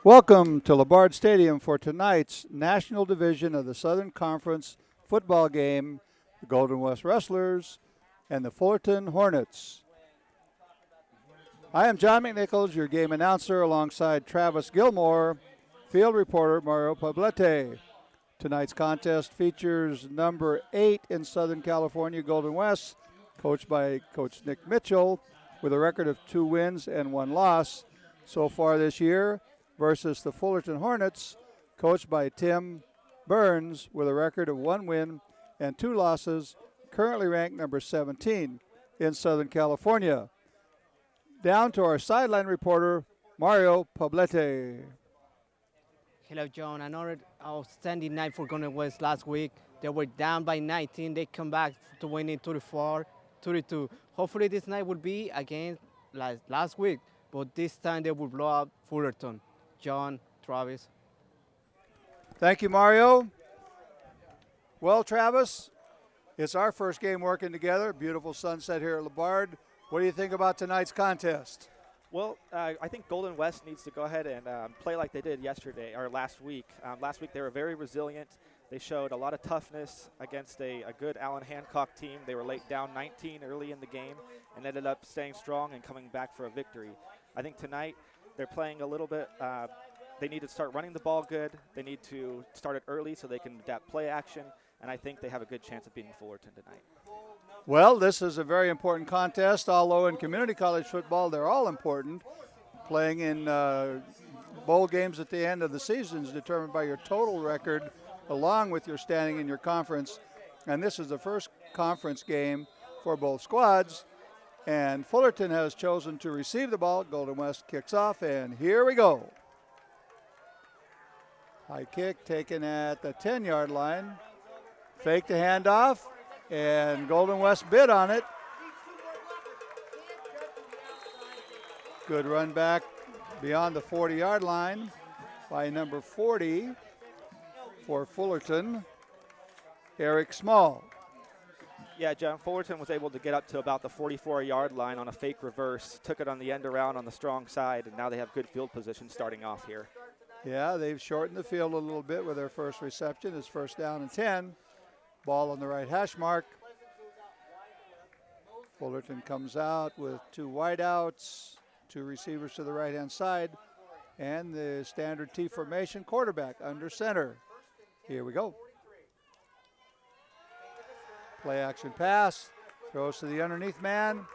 Welcome to Labard Stadium for tonight's National Division of the Southern Conference football game, the Golden West Wrestlers and the Fullerton Hornets. I am John McNichols, your game announcer, alongside Travis Gilmore, field reporter Mario Poblete. Tonight's contest features number 8 in Southern California Golden West, coached by Coach Nick Mitchell, with a record of 2 wins and 1 loss so far this year, versus the Fullerton Hornets, coached by Tim Burns, with a record of 1 win and 2 losses, currently ranked number 17 in Southern California. Down to our sideline reporter, Mario Poblete. Hello, John. Another outstanding night for Golden West last week. They were down by 19. They come back to winning 34-32. Hopefully this night will be again like last week, but this time they will blow up Fullerton. John, Travis. Thank you, Mario. Well, Travis, it's our first game working together. Beautiful sunset here at Labard. What do you think about tonight's contest? Well, I think Golden West needs to go ahead and play like they did yesterday or last week. Last week they were very resilient. They showed a lot of toughness against a good Allen Hancock team. They were late down 19 early in the game and ended up staying strong and coming back for a victory. I think tonight they're playing a little bit. They need to start running the ball good. They need to start it early so they can adapt play action, and I think they have a good chance of beating Fullerton tonight. Well, this is a very important contest, although in community college football they're all important. Playing in bowl games at the end of the season is determined by your total record along with your standing in your conference, and this is the first conference game for both squads. And Fullerton has chosen to receive the ball. Golden West kicks off, and here we go. High kick taken at the 10-yard line. Fake the handoff, and Golden West bid on it. Good run back beyond the 40-yard line by number 40 for Fullerton, Eric Small. Yeah, John, Fullerton was able to get up to about the 44-yard line on a fake reverse, took it on the end around on the strong side, and now they have good field position starting off here. Yeah, they've shortened the field a little bit with their first reception. It's first down and 10. Ball on the right hash mark. Fullerton comes out with 2 wideouts, 2 receivers to the right-hand side, and the standard T formation, quarterback under center. Here we go. Play action pass, throws to the underneath man.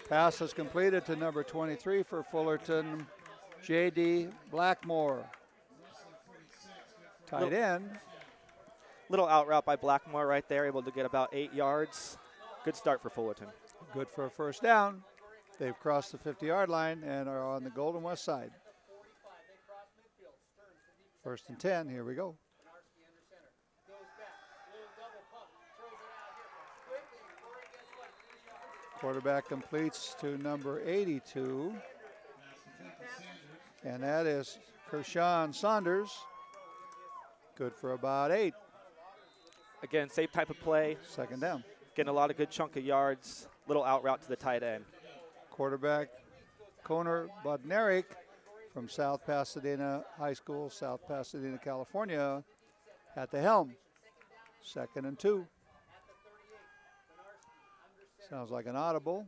Pass is completed to number 23 for Fullerton, J.D. Blackmore. Tight end. Little out route by Blackmore right there, able to get about 8 yards. Good start for Fullerton. Good for a first down. They've crossed the 50-yard line and are on the Golden West side. First and 10, here we go. Quarterback completes to number 82, and that is Kershawn Saunders. Good for about 8. Again, same type of play. Second down. Getting a lot of good chunk of yards. Little out route to the tight end. Quarterback Conor Bodnarik from South Pasadena High School, South Pasadena, California, at the helm. Second and 2. Sounds like an audible.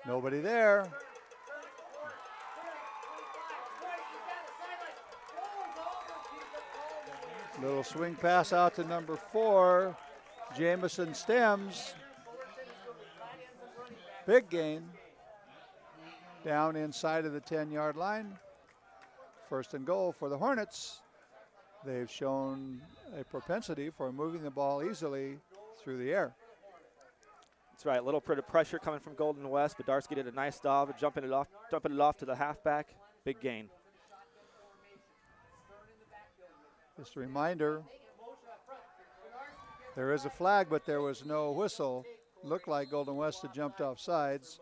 Nobody there. Little swing pass out to number 4, Jamison Stems. Big gain. Down inside of the 10-yard line. First and goal for the Hornets. They've shown a propensity for moving the ball easily through the air. That's right. A little bit of pressure coming from Golden West. Bedarski did a nice job of jumping it off to the halfback. Big gain. Just a reminder, there is a flag, but there was no whistle. Looked like Golden West had jumped off sides.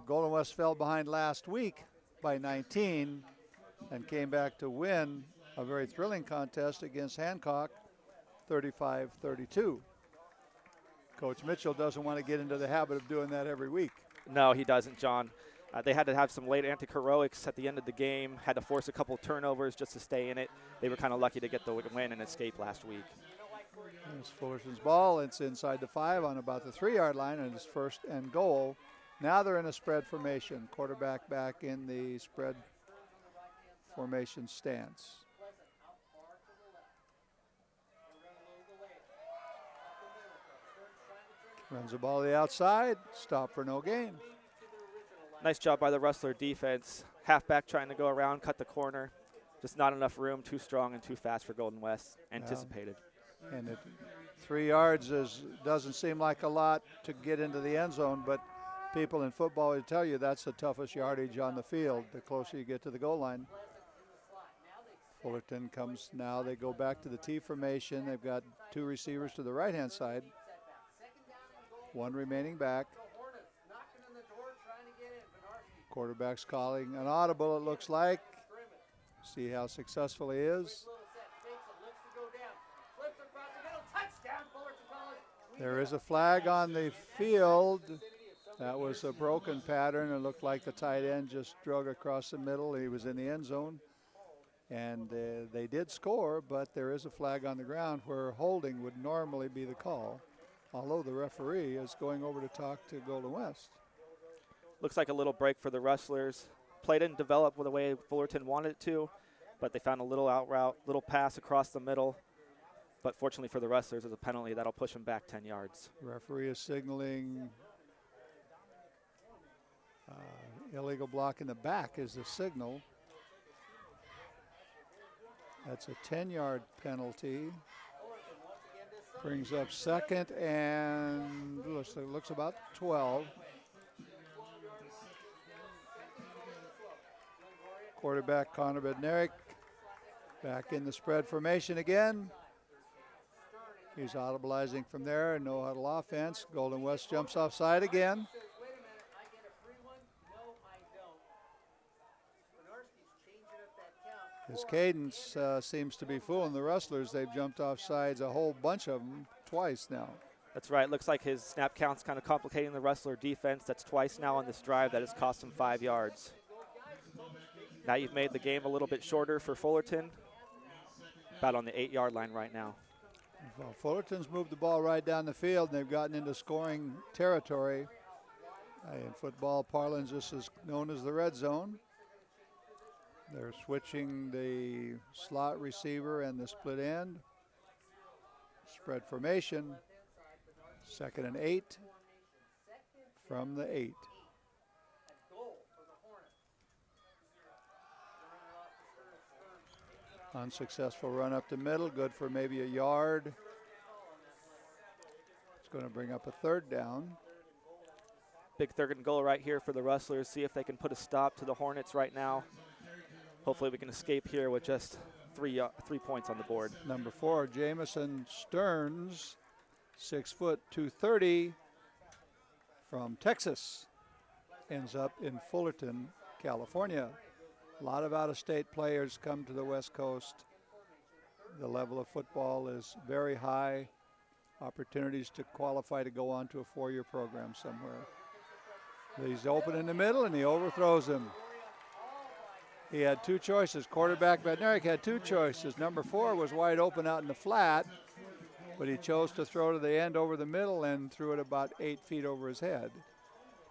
Golden West fell behind last week by 19 and came back to win a very thrilling contest against Hancock, 35-32. Coach Mitchell doesn't want to get into the habit of doing that every week. No, he doesn't, John. They had to have some late anti-heroics at the end of the game, had to force a couple turnovers just to stay in it. They were kind of lucky to get the win and escape last week. There's Fullerton's ball. It's inside the 5 on about the 3-yard line, and it's first and goal. Now they're in a spread formation. Quarterback back in the spread formation stance. Runs the ball to the outside. Stop for no gain. Nice job by the Rustler defense. Halfback trying to go around, cut the corner. Just not enough room, too strong and too fast for Golden West, anticipated. And 3 yards doesn't seem like a lot to get into the end zone, but people in football will tell you that's the toughest yardage on the field, the closer you get to the goal line. Fullerton comes now. They go back to the T formation. They've got 2 receivers to the right-hand side. 1 remaining back. Quarterback's calling an audible, it looks like. See how successful he is. There is a flag on the field. That was a broken pattern. It looked like the tight end just drug across the middle. He was in the end zone. And they did score, but there is a flag on the ground where holding would normally be the call, although the referee is going over to talk to Golden West. Looks like a little break for the Rustlers. Play didn't develop the way Fullerton wanted it to, but they found a little out route, little pass across the middle. But fortunately for the Rustlers, there's a penalty that'll push them back 10 yards. Referee is signaling illegal block in the back is the signal. That's a 10-yard penalty. Brings up second and looks about 12. Quarterback Connor Bednarik back in the spread formation again. He's audibilizing from there, no huddle offense. Golden West jumps offside again. His cadence seems to be fooling the Rustlers. They've jumped off sides, a whole bunch of them, twice now. That's right. Looks like his snap count's kind of complicating the Rustler defense. That's twice now on this drive. That has cost him 5 yards. Now you've made the game a little bit shorter for Fullerton. About on the 8-yard line right now. Well, Fullerton's moved the ball right down the field, and they've gotten into scoring territory. In football parlance, this is known as the red zone. They're switching the slot receiver and the split end. Spread formation. 2nd and 8 from the 8. Unsuccessful run up the middle, good for maybe a yard. It's going to bring up a 3rd down. Big 3rd and goal right here for the Rustlers. See if they can put a stop to the Hornets right now. Hopefully we can escape here with just 3 points on the board. Number 4, Jamison Stearns, 6 foot 230 from Texas. Ends up in Fullerton, California. A lot of out-of-state players come to the West Coast. The level of football is very high. Opportunities to qualify to go on to a 4-year program somewhere. He's open in the middle, and he overthrows him. He had 2 choices. Quarterback Bednarik had 2 choices. Number 4 was wide open out in the flat, but he chose to throw to the end over the middle and threw it about 8 feet over his head.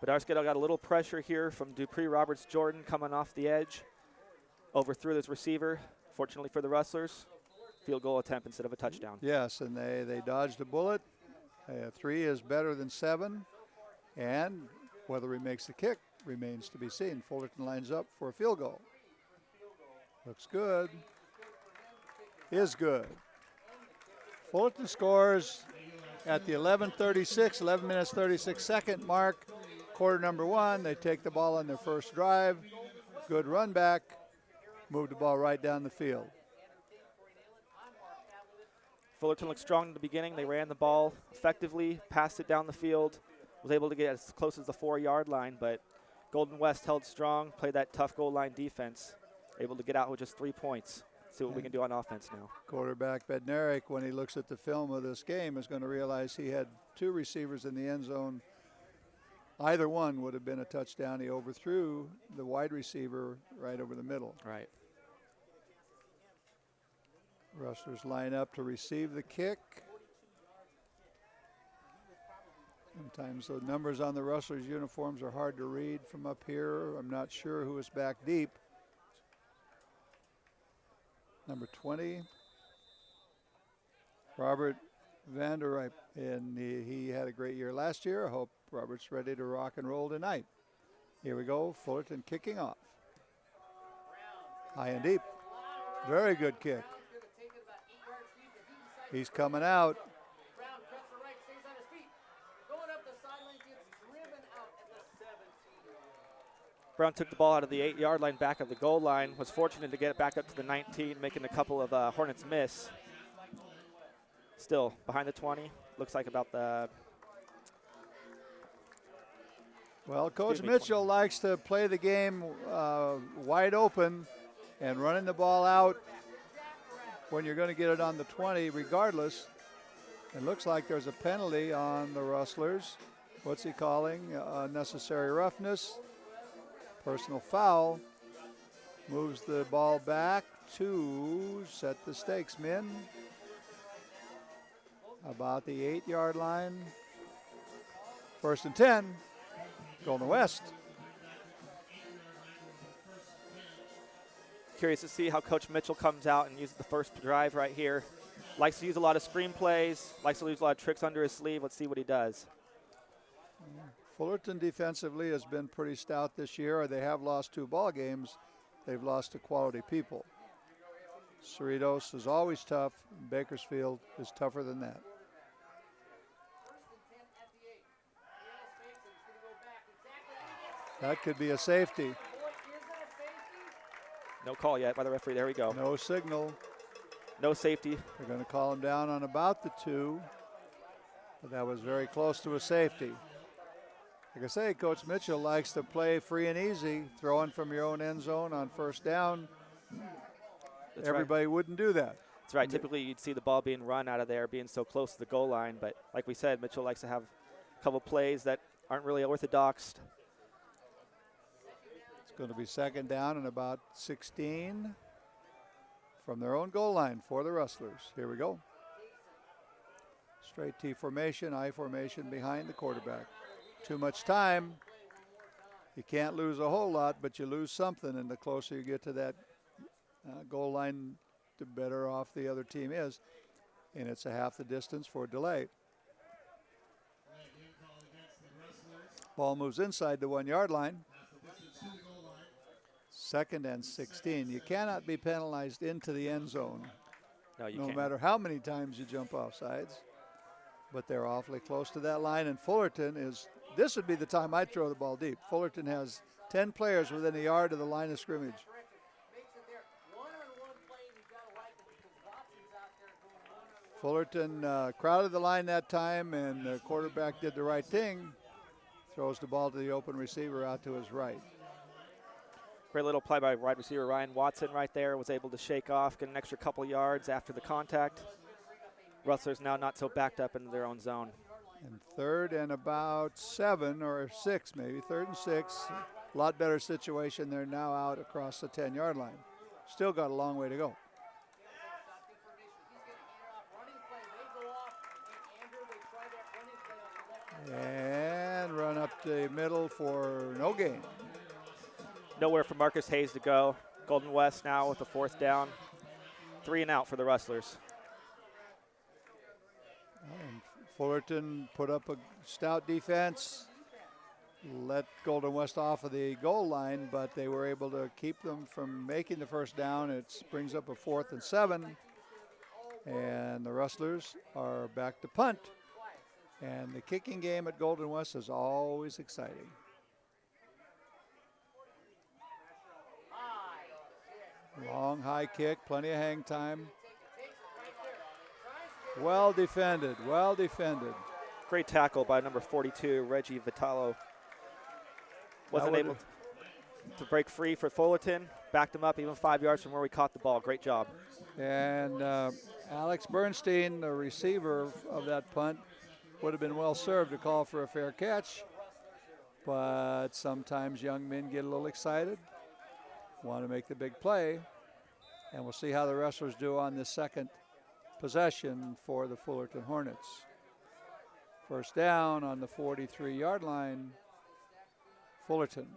Bedarski got a little pressure here from Dupree Roberts-Jordan coming off the edge. Overthrew this receiver. Fortunately for the Rustlers, field goal attempt instead of a touchdown. Yes, and they dodged a bullet. 3 is better than 7, and whether he makes the kick remains to be seen. Fullerton lines up for a field goal. Looks good. Is good. Fullerton scores at the 11 minutes 36 second mark. Quarter number 1, they take the ball on their first drive. Good run back. Moved the ball right down the field. Fullerton looked strong in the beginning. They ran the ball effectively, passed it down the field, was able to get as close as the 4-yard line, but Golden West held strong, played that tough goal line defense, able to get out with just 3 points. See what we can do on offense now. Quarterback Bednarik, when he looks at the film of this game, is going to realize he had 2 receivers in the end zone. Either one would have been a touchdown. He overthrew the wide receiver right over the middle. Right. Rustlers line up to receive the kick. Sometimes the numbers on the Rustlers' uniforms are hard to read from up here. I'm not sure who is back deep. Number 20, Robert Vanderriep, and he had a great year last year. I hope Robert's ready to rock and roll tonight. Here we go, Fullerton kicking off. High and deep. Very good kick. He's coming out. Brown took the ball out of the 8-yard line back of the goal line, was fortunate to get it back up to the 19, making a couple of Hornets miss. Still behind the 20, looks like about the... Well, Coach Mitchell likes to play the game wide open and running the ball out when you're going to get it on the 20 regardless. It looks like there's a penalty on the Rustlers. What's he calling? Unnecessary roughness. Personal foul. Moves the ball back to set the stakes, men. About the 8-yard line. 1st and 10. Golden West. Curious to see how Coach Mitchell comes out and uses the first drive right here. Likes to use a lot of screen plays, likes to use a lot of tricks under his sleeve. Let's see what he does. Fullerton defensively has been pretty stout this year. They have lost 2 ball games. They've lost to quality people. Cerritos is always tough. Bakersfield is tougher than that. That could be a safety. No call yet by the referee. There we go. No signal. No safety. They're going to call him down on about the 2. But that was very close to a safety. Like I say, Coach Mitchell likes to play free and easy, throwing from your own end zone on 1st down. That's Everybody right. wouldn't do that. That's right. Typically, you'd see the ball being run out of there, being so close to the goal line. But like we said, Mitchell likes to have a couple plays that aren't really orthodox. It's going to be 2nd down and about 16 from their own goal line for the Rustlers. Here we go. Straight T formation, I formation behind the quarterback. Too much time. You can't lose a whole lot, but you lose something, and the closer you get to that goal line, the better off the other team is. And it's a half the distance for delay. Ball moves inside the 1-yard line. 2nd and 16. You cannot be penalized into the end zone. No, you no can't. matter how many times you jump off sides. But they're awfully close to that line, and Fullerton is, this would be the time I'd throw the ball deep. Fullerton has 10 players within a yard of the line of scrimmage. Fullerton crowded the line that time, and the quarterback did the right thing. Throws the ball to the open receiver out to his right. Great little play by wide receiver Ryan Watson right there. Was able to shake off, get an extra couple yards after the contact. Rustlers now not so backed up into their own zone. And 3rd and about 7 or 6 maybe, 3rd and 6. A lot better situation. They're now out across the 10-yard line. Still got a long way to go. And run up the middle for no gain. Nowhere for Marcus Hayes to go. Golden West now with the 4th down. 3 and out for the Rustlers. And Fullerton put up a stout defense, let Golden West off of the goal line, but they were able to keep them from making the 1st down. It brings up a 4th and 7, and the Rustlers are back to punt. And the kicking game at Golden West is always exciting. Long high kick, plenty of hang time. Well defended, well defended. Great tackle by number 42, Reggie Vitalo. to break free for Fullerton. Backed him up even 5 yards from where we caught the ball. Great job. And Alex Bernstein, the receiver of that punt, would have been well served to call for a fair catch. But sometimes young men get a little excited, want to make the big play. And we'll see how the wrestlers do on this second possession for the Fullerton Hornets. First down on the 43-yard line, Fullerton.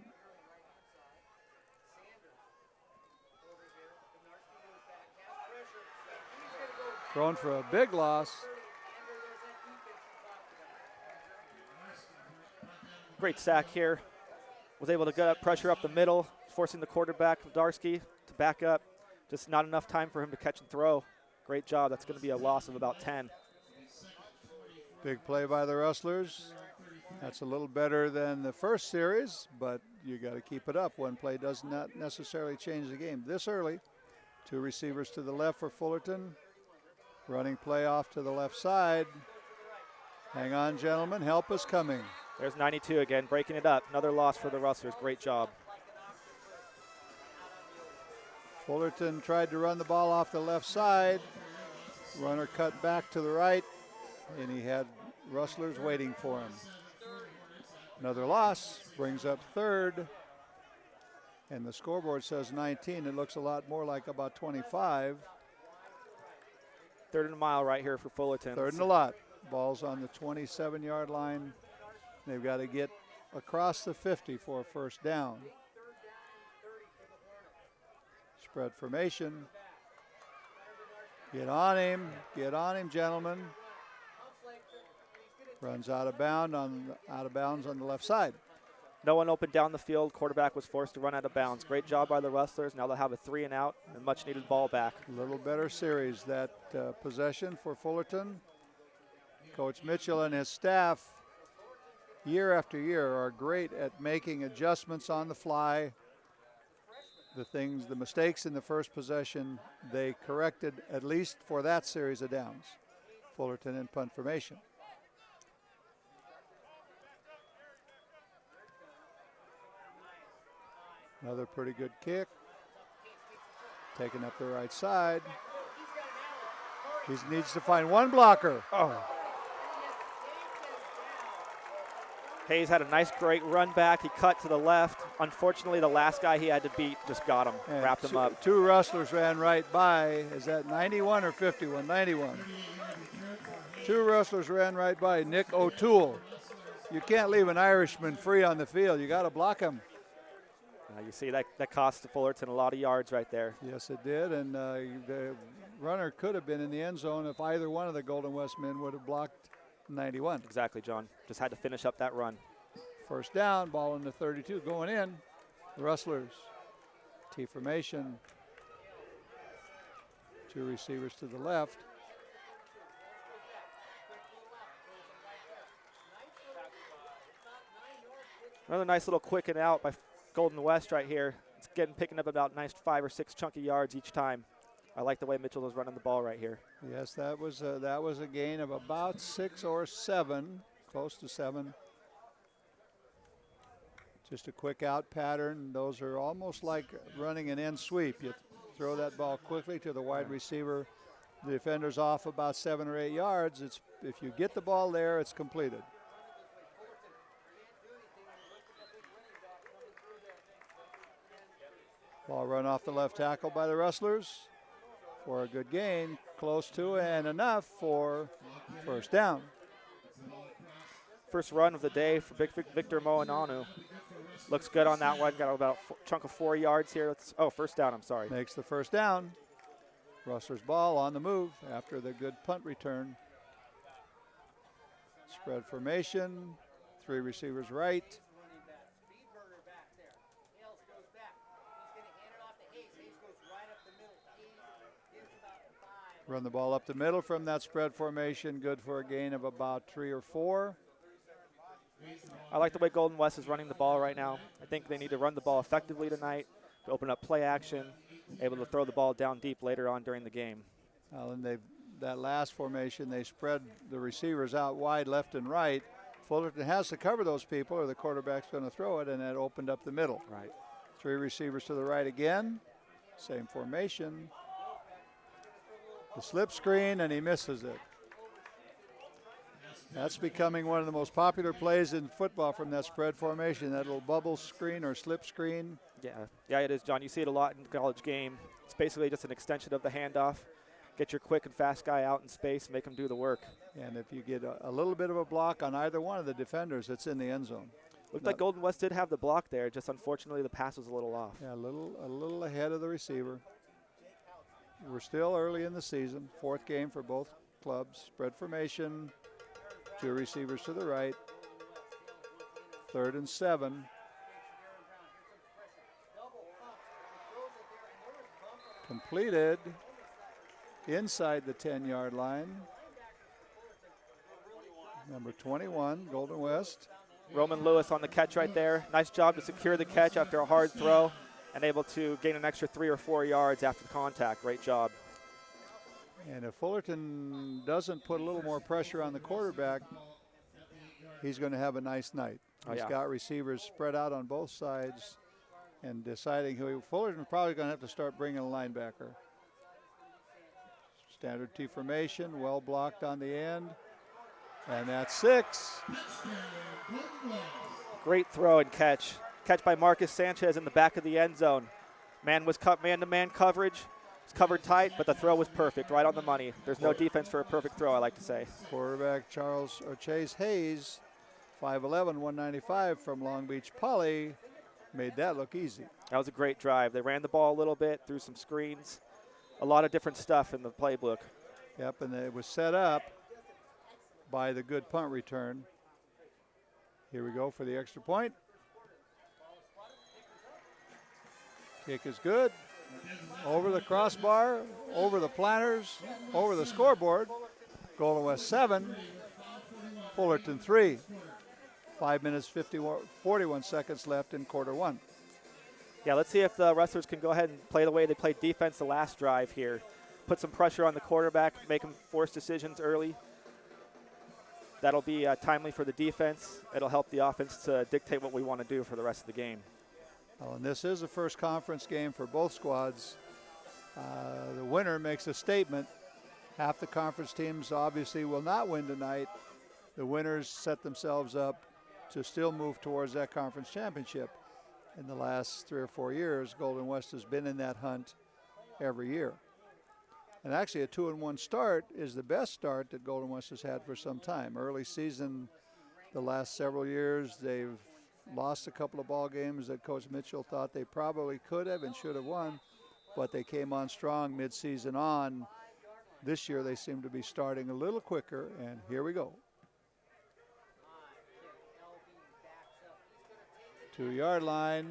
Thrown for a big loss. Great sack here. Was able to get up, pressure up the middle, forcing the quarterback, Darsky, to back up. Just not enough time for him to catch and throw. Great job. That's going to be a loss of about 10. Big play by the Rustlers. That's a little better than the first series, but you got to keep it up. One play does not necessarily change the game. This early, two receivers to the left for Fullerton. Running play off to the left side. Hang on, gentlemen. Help is coming. There's 92 again, breaking it up. Another loss for the Rustlers. Great job. Fullerton tried to run the ball off the left side. Runner cut back to the right, and he had Rustlers waiting for him. Another loss brings up third, and the scoreboard says 19. It looks a lot more like about 25. Third and a mile right here for Fullerton. Third and a lot. Ball's on the 27-yard line. They've got to get across the 50 for a first down. Spread formation. Get on him, gentlemen. Runs out of bounds on the left side. No one open down the field. Quarterback was forced to run out of bounds. Great job by the Rustlers. Now they'll have a 3 and out and much needed ball back. A little better series that possession for Fullerton. Coach Mitchell and his staff, year after year, are great at making adjustments on the fly. The mistakes in the first possession, they corrected at least for that series of downs. Fullerton in punt formation. Another pretty good kick. Taking up the right side. He needs to find one blocker. Oh. Hayes had a nice, great run back. He cut to the left. Unfortunately, the last guy he had to beat just got him, and wrapped him up. Two Rustlers ran right by. Is that 91 or 51? 91. Two Rustlers ran right by. Nick O'Toole. You can't leave an Irishman free on the field. You got to block him. You see that cost Fullerton a lot of yards right there. Yes, it did, and the runner could have been in the end zone if either one of the Golden West men would have blocked 91. Exactly, John. Just had to finish up that run. First down, ball in the 32, going in. The Rustlers, T formation. Two receivers to the left. Another nice little quick and out by Golden West right here. It's picking up about nice 5 or 6 chunky yards each time. I like the way Mitchell was running the ball right here. Yes, that was a gain of about 6 or 7, close to 7. Just a quick out pattern. Those are almost like running an end sweep. You throw that ball quickly to the wide receiver. The defender's off about 7 or 8 yards. If you get the ball there, it's completed. Ball run off the left tackle by the Rustlers for a good gain, close to and enough for first down. First run of the day for Victor Moananu. Looks good on that one. Got about a chunk of 4 yards here. First down, I'm sorry. Makes the first down. Rustlers ball on the move after the good punt return. Spread formation, 3 receivers right. Run the ball up the middle from that spread formation. Good for a gain of about 3 or 4. I like the way Golden West is running the ball right now. I think they need to run the ball effectively tonight to open up play action, able to throw the ball down deep later on during the game. Well, and that last formation, they spread the receivers out wide left and right. Fullerton has to cover those people or the quarterback's going to throw it, and that opened up the middle. Right. Three receivers to the right again. Same formation. The slip screen, and he misses it. That's becoming one of the most popular plays in football from that spread formation, that little bubble screen or slip screen. Yeah, it is, John. You see it a lot in the college game. It's basically just an extension of the handoff. Get your quick and fast guy out in space, make him do the work. And if you get a little bit of a block on either one of the defenders, it's in the end zone. Looked like Golden West did have the block there, just unfortunately the pass was a little off. Yeah, a little ahead of the receiver. We're still early in the season, fourth game for both clubs. Spread formation, two receivers to the right. 3rd and 7. Completed inside the 10-yard line. Number 21, Golden West. Roman Lewis on the catch right there. Nice job to secure the catch after a hard throw and able to gain an extra 3 or 4 yards after the contact. Great job. And if Fullerton doesn't put a little more pressure on the quarterback, he's going to have a nice night. He's got receivers spread out on both sides and deciding who. Fullerton's probably going to have to start bringing a linebacker. Standard T formation, well blocked on the end. And that's 6. Great throw and catch. Catch by Marcus Sanchez in the back of the end zone. Man was cut man-to-man coverage. It's covered tight, but the throw was perfect, right on the money. There's no defense for a perfect throw, I like to say. Quarterback Chase Hayes, 5'11", 195 from Long Beach Poly, made that look easy. That was a great drive. They ran the ball a little bit, threw some screens. A lot of different stuff in the playbook. Yep, and it was set up by the good punt return. Here we go for the extra point. Kick is good. Over the crossbar, over the planters, over the scoreboard. Golden West 7, Fullerton 3. 5 minutes, 41 seconds left in quarter 1. Yeah, let's see if the wrestlers can go ahead and play the way they played defense the last drive here. Put some pressure on the quarterback, make him force decisions early. That'll be timely for the defense. It'll help the offense to dictate what we want to do for the rest of the game. Oh, and this is a first conference game for both squads. The winner makes a statement. Half the conference teams obviously will not win tonight. The winners set themselves up to still move towards that conference championship. In the last 3 or 4 years, Golden West has been in that hunt every year. And actually a 2-1 start is the best start that Golden West has had for some time. Early season, the last several years, they've lost a couple of ball games that Coach Mitchell thought they probably could have and should have won, but they came on strong mid-season on. This year they seem to be starting a little quicker, and here we go. 2-yard line,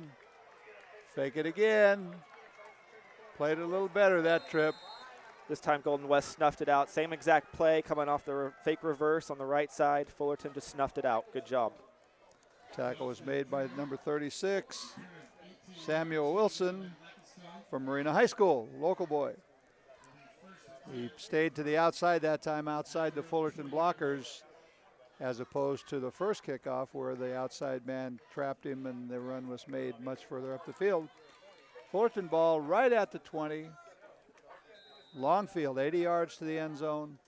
fake it again. Played a little better that trip. This time Golden West snuffed it out. Same exact play coming off the fake reverse on the right side. Fullerton just snuffed it out. Good job. Tackle was made by number 36, Samuel Wilson from Marina High School, local boy. He stayed to the outside that time, outside the Fullerton blockers, as opposed to the first kickoff where the outside man trapped him and the run was made much further up the field. Fullerton ball right at the 20. Long field, 80 yards to the end zone.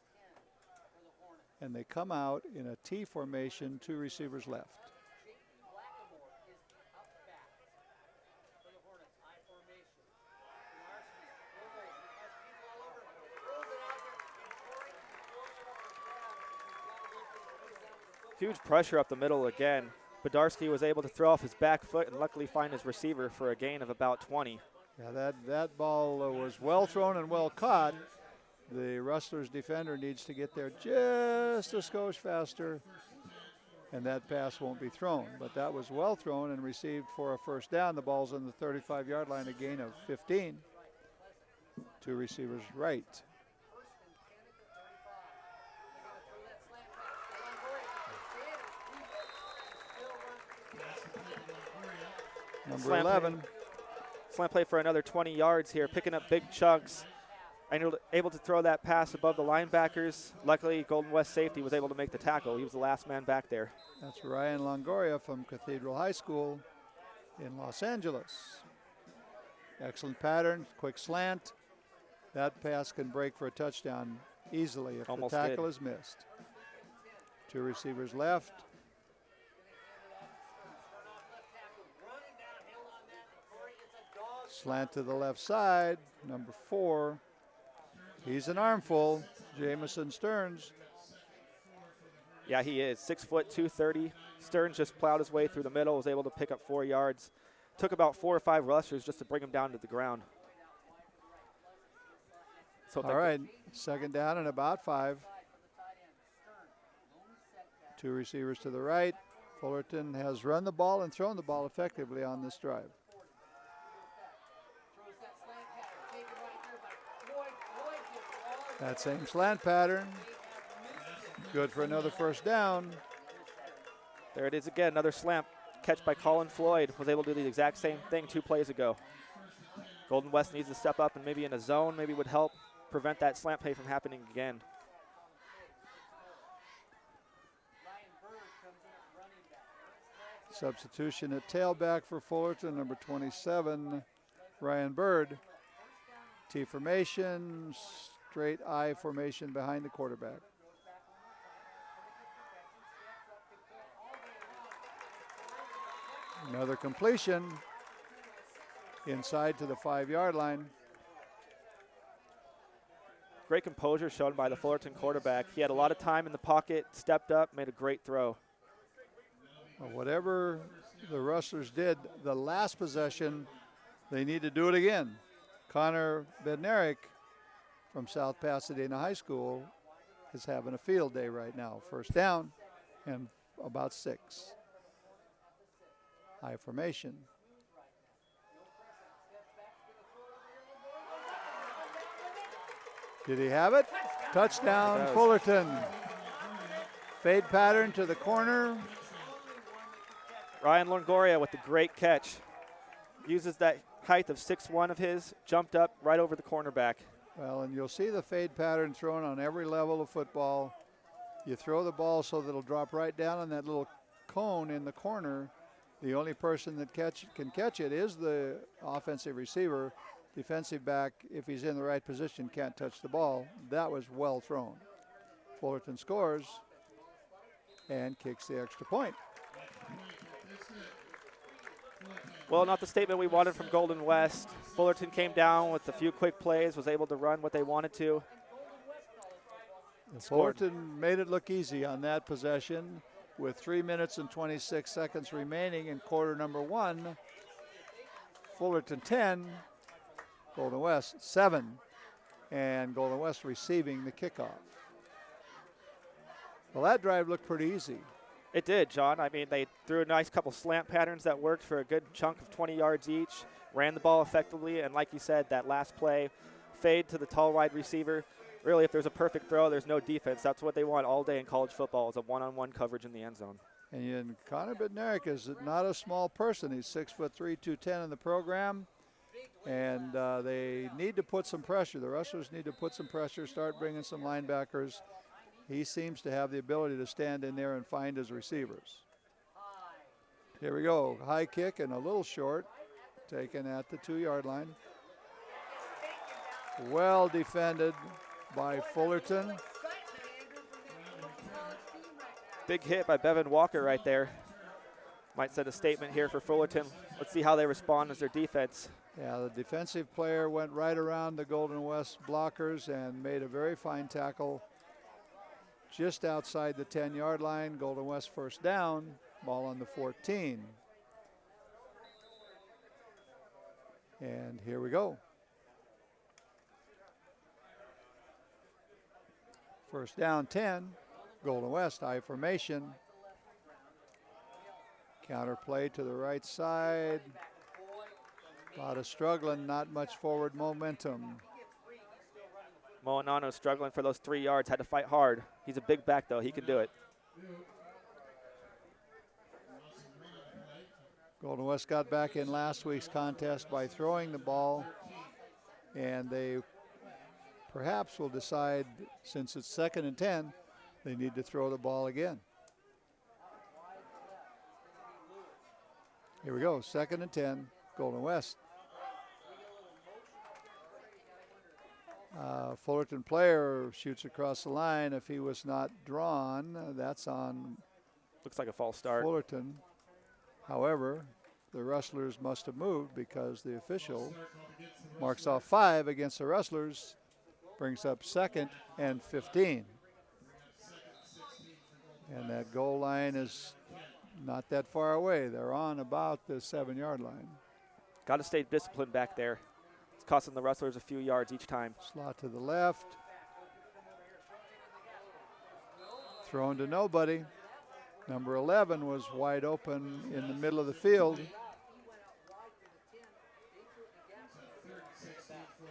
And they come out in a T formation, 2 receivers left. Huge pressure up the middle again. Bodarski was able to throw off his back foot and luckily find his receiver for a gain of about 20. Yeah, that ball was well thrown and well caught. The Rustlers defender needs to get there just a skosh faster, and that pass won't be thrown. But that was well thrown and received for a first down. The ball's on the 35-yard line, a gain of 15. 2 receivers right. Number 11. Slant play for another 20 yards here, picking up big chunks. And able to throw that pass above the linebackers. Luckily, Golden West safety was able to make the tackle. He was the last man back there. That's Ryan Longoria from Cathedral High School in Los Angeles. Excellent pattern, quick slant. That pass can break for a touchdown easily if Almost the tackle did. is missed. 2 receivers left. Slant to the left side, number 4. He's an armful, Jamison Stearns. Yeah, he is. 6 foot, 230. Stearns just plowed his way through the middle, was able to pick up 4 yards. Took about 4 or 5 rushers just to bring him down to the ground. So All right, second down and about 5. 2 receivers to the right. Fullerton has run the ball and thrown the ball effectively on this drive. That same slant pattern. Good for another first down. There it is again, another slant catch by Colin Floyd. Was able to do the exact same thing 2 plays ago. Golden West needs to step up and maybe in a zone, maybe would help prevent that slant play from happening again. Substitution at tailback for Fullerton, number 27, Ryan Bird. T formation, straight I formation behind the quarterback. Another completion inside to the 5-yard line. Great composure shown by the Fullerton quarterback. He had a lot of time in the pocket, stepped up, made a great throw. Well, whatever the Rustlers did the last possession, they need to do it again. Connor Bednarik from South Pasadena High School is having a field day right now. First down and about 6. High formation. Did he have it? Touchdown, Fullerton. Fade pattern to the corner. Ryan Longoria with the great catch. Uses that height of 6'1" of his, jumped up right over the cornerback. Well, and you'll see the fade pattern thrown on every level of football. You throw the ball so that it'll drop right down on that little cone in the corner. The only person that can catch it is the offensive receiver. Defensive back, if he's in the right position, can't touch the ball. That was well thrown. Fullerton scores and kicks the extra point. Well, not the statement we wanted from Golden West. Fullerton came down with a few quick plays, was able to run what they wanted to. Fullerton made it look easy on that possession with 3 minutes and 26 seconds remaining in quarter number 1. Fullerton 10, Golden West 7, and Golden West receiving the kickoff. Well, that drive looked pretty easy. It did, John. I mean, they threw a nice couple slant patterns that worked for a good chunk of 20 yards each, ran the ball effectively, and like you said, that last play, fade to the tall wide receiver. Really, if there's a perfect throw, there's no defense. That's what they want all day in college football is a one-on-one coverage in the end zone. And Connor Bednarik is not a small person. He's 6'3", 210 in the program. And they need to put some pressure. The Rustlers need to put some pressure, start bringing some linebackers. He seems to have the ability to stand in there and find his receivers. Here we go. High kick and a little short, taken at the 2-yard line. Well defended by Fullerton. Big hit by Bevan Walker right there. Might send a statement here for Fullerton. Let's see how they respond as their defense. Yeah, the defensive player went right around the Golden West blockers and made a very fine tackle just outside the 10-yard line. Golden West first down, ball on the 14. And here we go. First down 10, Golden West, high formation. Counter play to the right side. A lot of struggling, not much forward momentum. Moanano struggling for those 3 yards, had to fight hard. He's a big back, though. He can do it. Golden West got back in last week's contest by throwing the ball, and they perhaps will decide, since it's 2nd and 10, they need to throw the ball again. Here we go, 2nd and 10, Golden West. Fullerton player shoots across the line. If he was not drawn, that's on Looks like a false start. Fullerton. However, the Rustlers must have moved because the official marks off 5 against the Rustlers, brings up 2nd and 15. And that goal line is not that far away. They're on about the 7-yard line. Got to stay disciplined back there. It's costing the Rustlers a few yards each time. Slot to the left. Thrown to nobody. Number 11 was wide open in the middle of the field.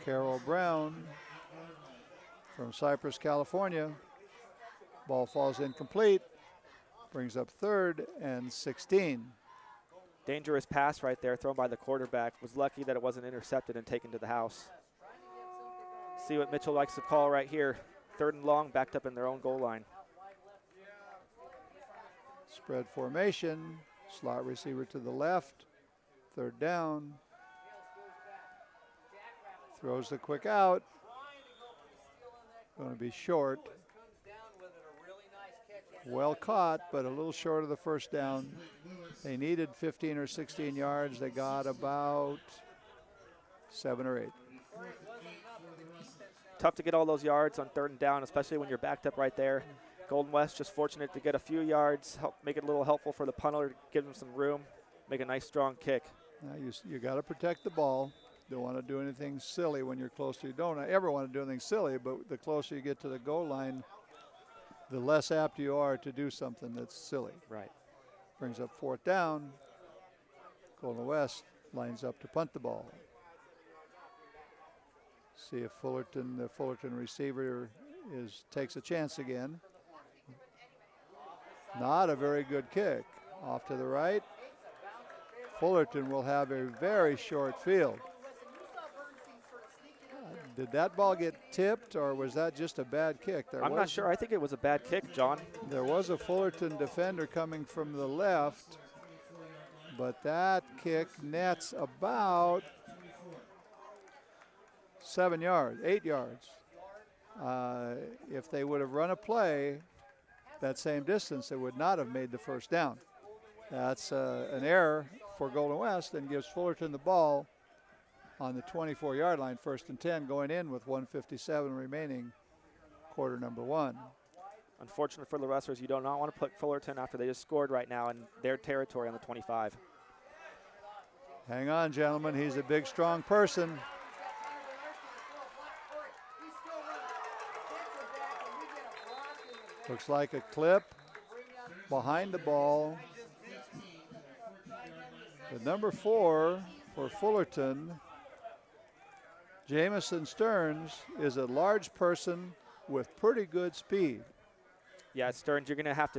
Carol Brown from Cypress, California. Ball falls incomplete. Brings up 3rd and 16. Dangerous pass right there thrown by the quarterback. Was lucky that it wasn't intercepted and taken to the house. See what Mitchell likes to call right here. 3rd and long, backed up in their own goal line. Spread formation. Slot receiver to the left. 3rd down. Throws the quick out. Going to be short. Well caught, but a little short of the 1st down. They needed 15 or 16 yards. They got about 7 or 8. Tough to get all those yards on 3rd and down, especially when you're backed up right there. Golden West just fortunate to get a few yards, help make it a little helpful for the punter to give them some room, make a nice strong kick. Now you got to protect the ball. Don't want to do anything silly when you're close to. You don't ever want to do anything silly, but the closer you get to the goal line, the less apt you are to do something that's silly. Right. Brings up 4th down. Golden West lines up to punt the ball. See if the Fullerton receiver takes a chance again. Not a very good kick. Off to the right. Fullerton will have a very short field. Did that ball get tipped, or was that just a bad kick? I'm not sure. I think it was a bad kick, John. There was a Fullerton defender coming from the left, but that kick nets about 7 yards, 8 yards. If they would have run a play that same distance, they would not have made the 1st down. That's an error for Golden West and gives Fullerton the ball on the 24-yard line, 1st and 10, going in with 1:57 remaining, quarter number 1. Unfortunate for the Rustlers, you do not want to put Fullerton after they just scored right now in their territory on the 25. Hang on, gentlemen. He's a big, strong person. Looks like a clip behind the ball. The number 4 for Fullerton, Jamison Stearns, is a large person with pretty good speed. Yeah, Stearns, you're going to have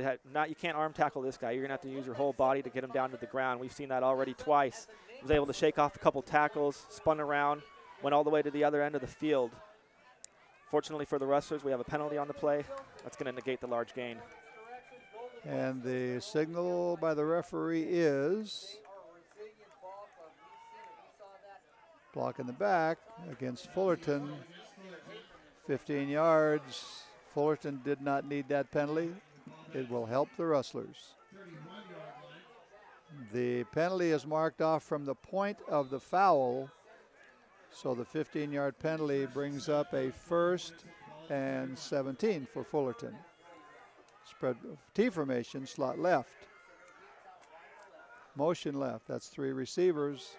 you can't arm tackle this guy. You're going to have to use your whole body to get him down to the ground. We've seen that already twice. Was able to shake off a couple tackles, spun around, went all the way to the other end of the field. Fortunately for the Rustlers, we have a penalty on the play. That's going to negate the large gain. And the signal by the referee is block in the back against Fullerton. 15 yards. Fullerton did not need that penalty. It will help the Rustlers. The penalty is marked off from the point of the foul. So the 15-yard penalty brings up a 1st and 17 for Fullerton. Spread T formation, slot left. Motion left. That's 3 receivers.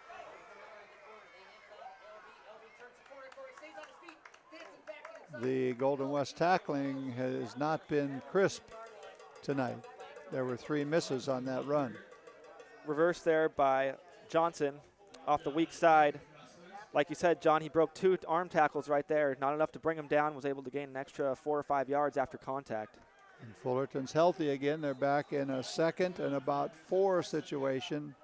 The Golden West tackling has not been crisp tonight. There were 3 misses on that run. Reversed there by Johnson off the weak side. Like you said, John, he broke 2 arm tackles right there. Not enough to bring him down. Was able to gain an extra 4 or 5 yards after contact. And Fullerton's healthy again. They're back in a 2nd and about 4 situation.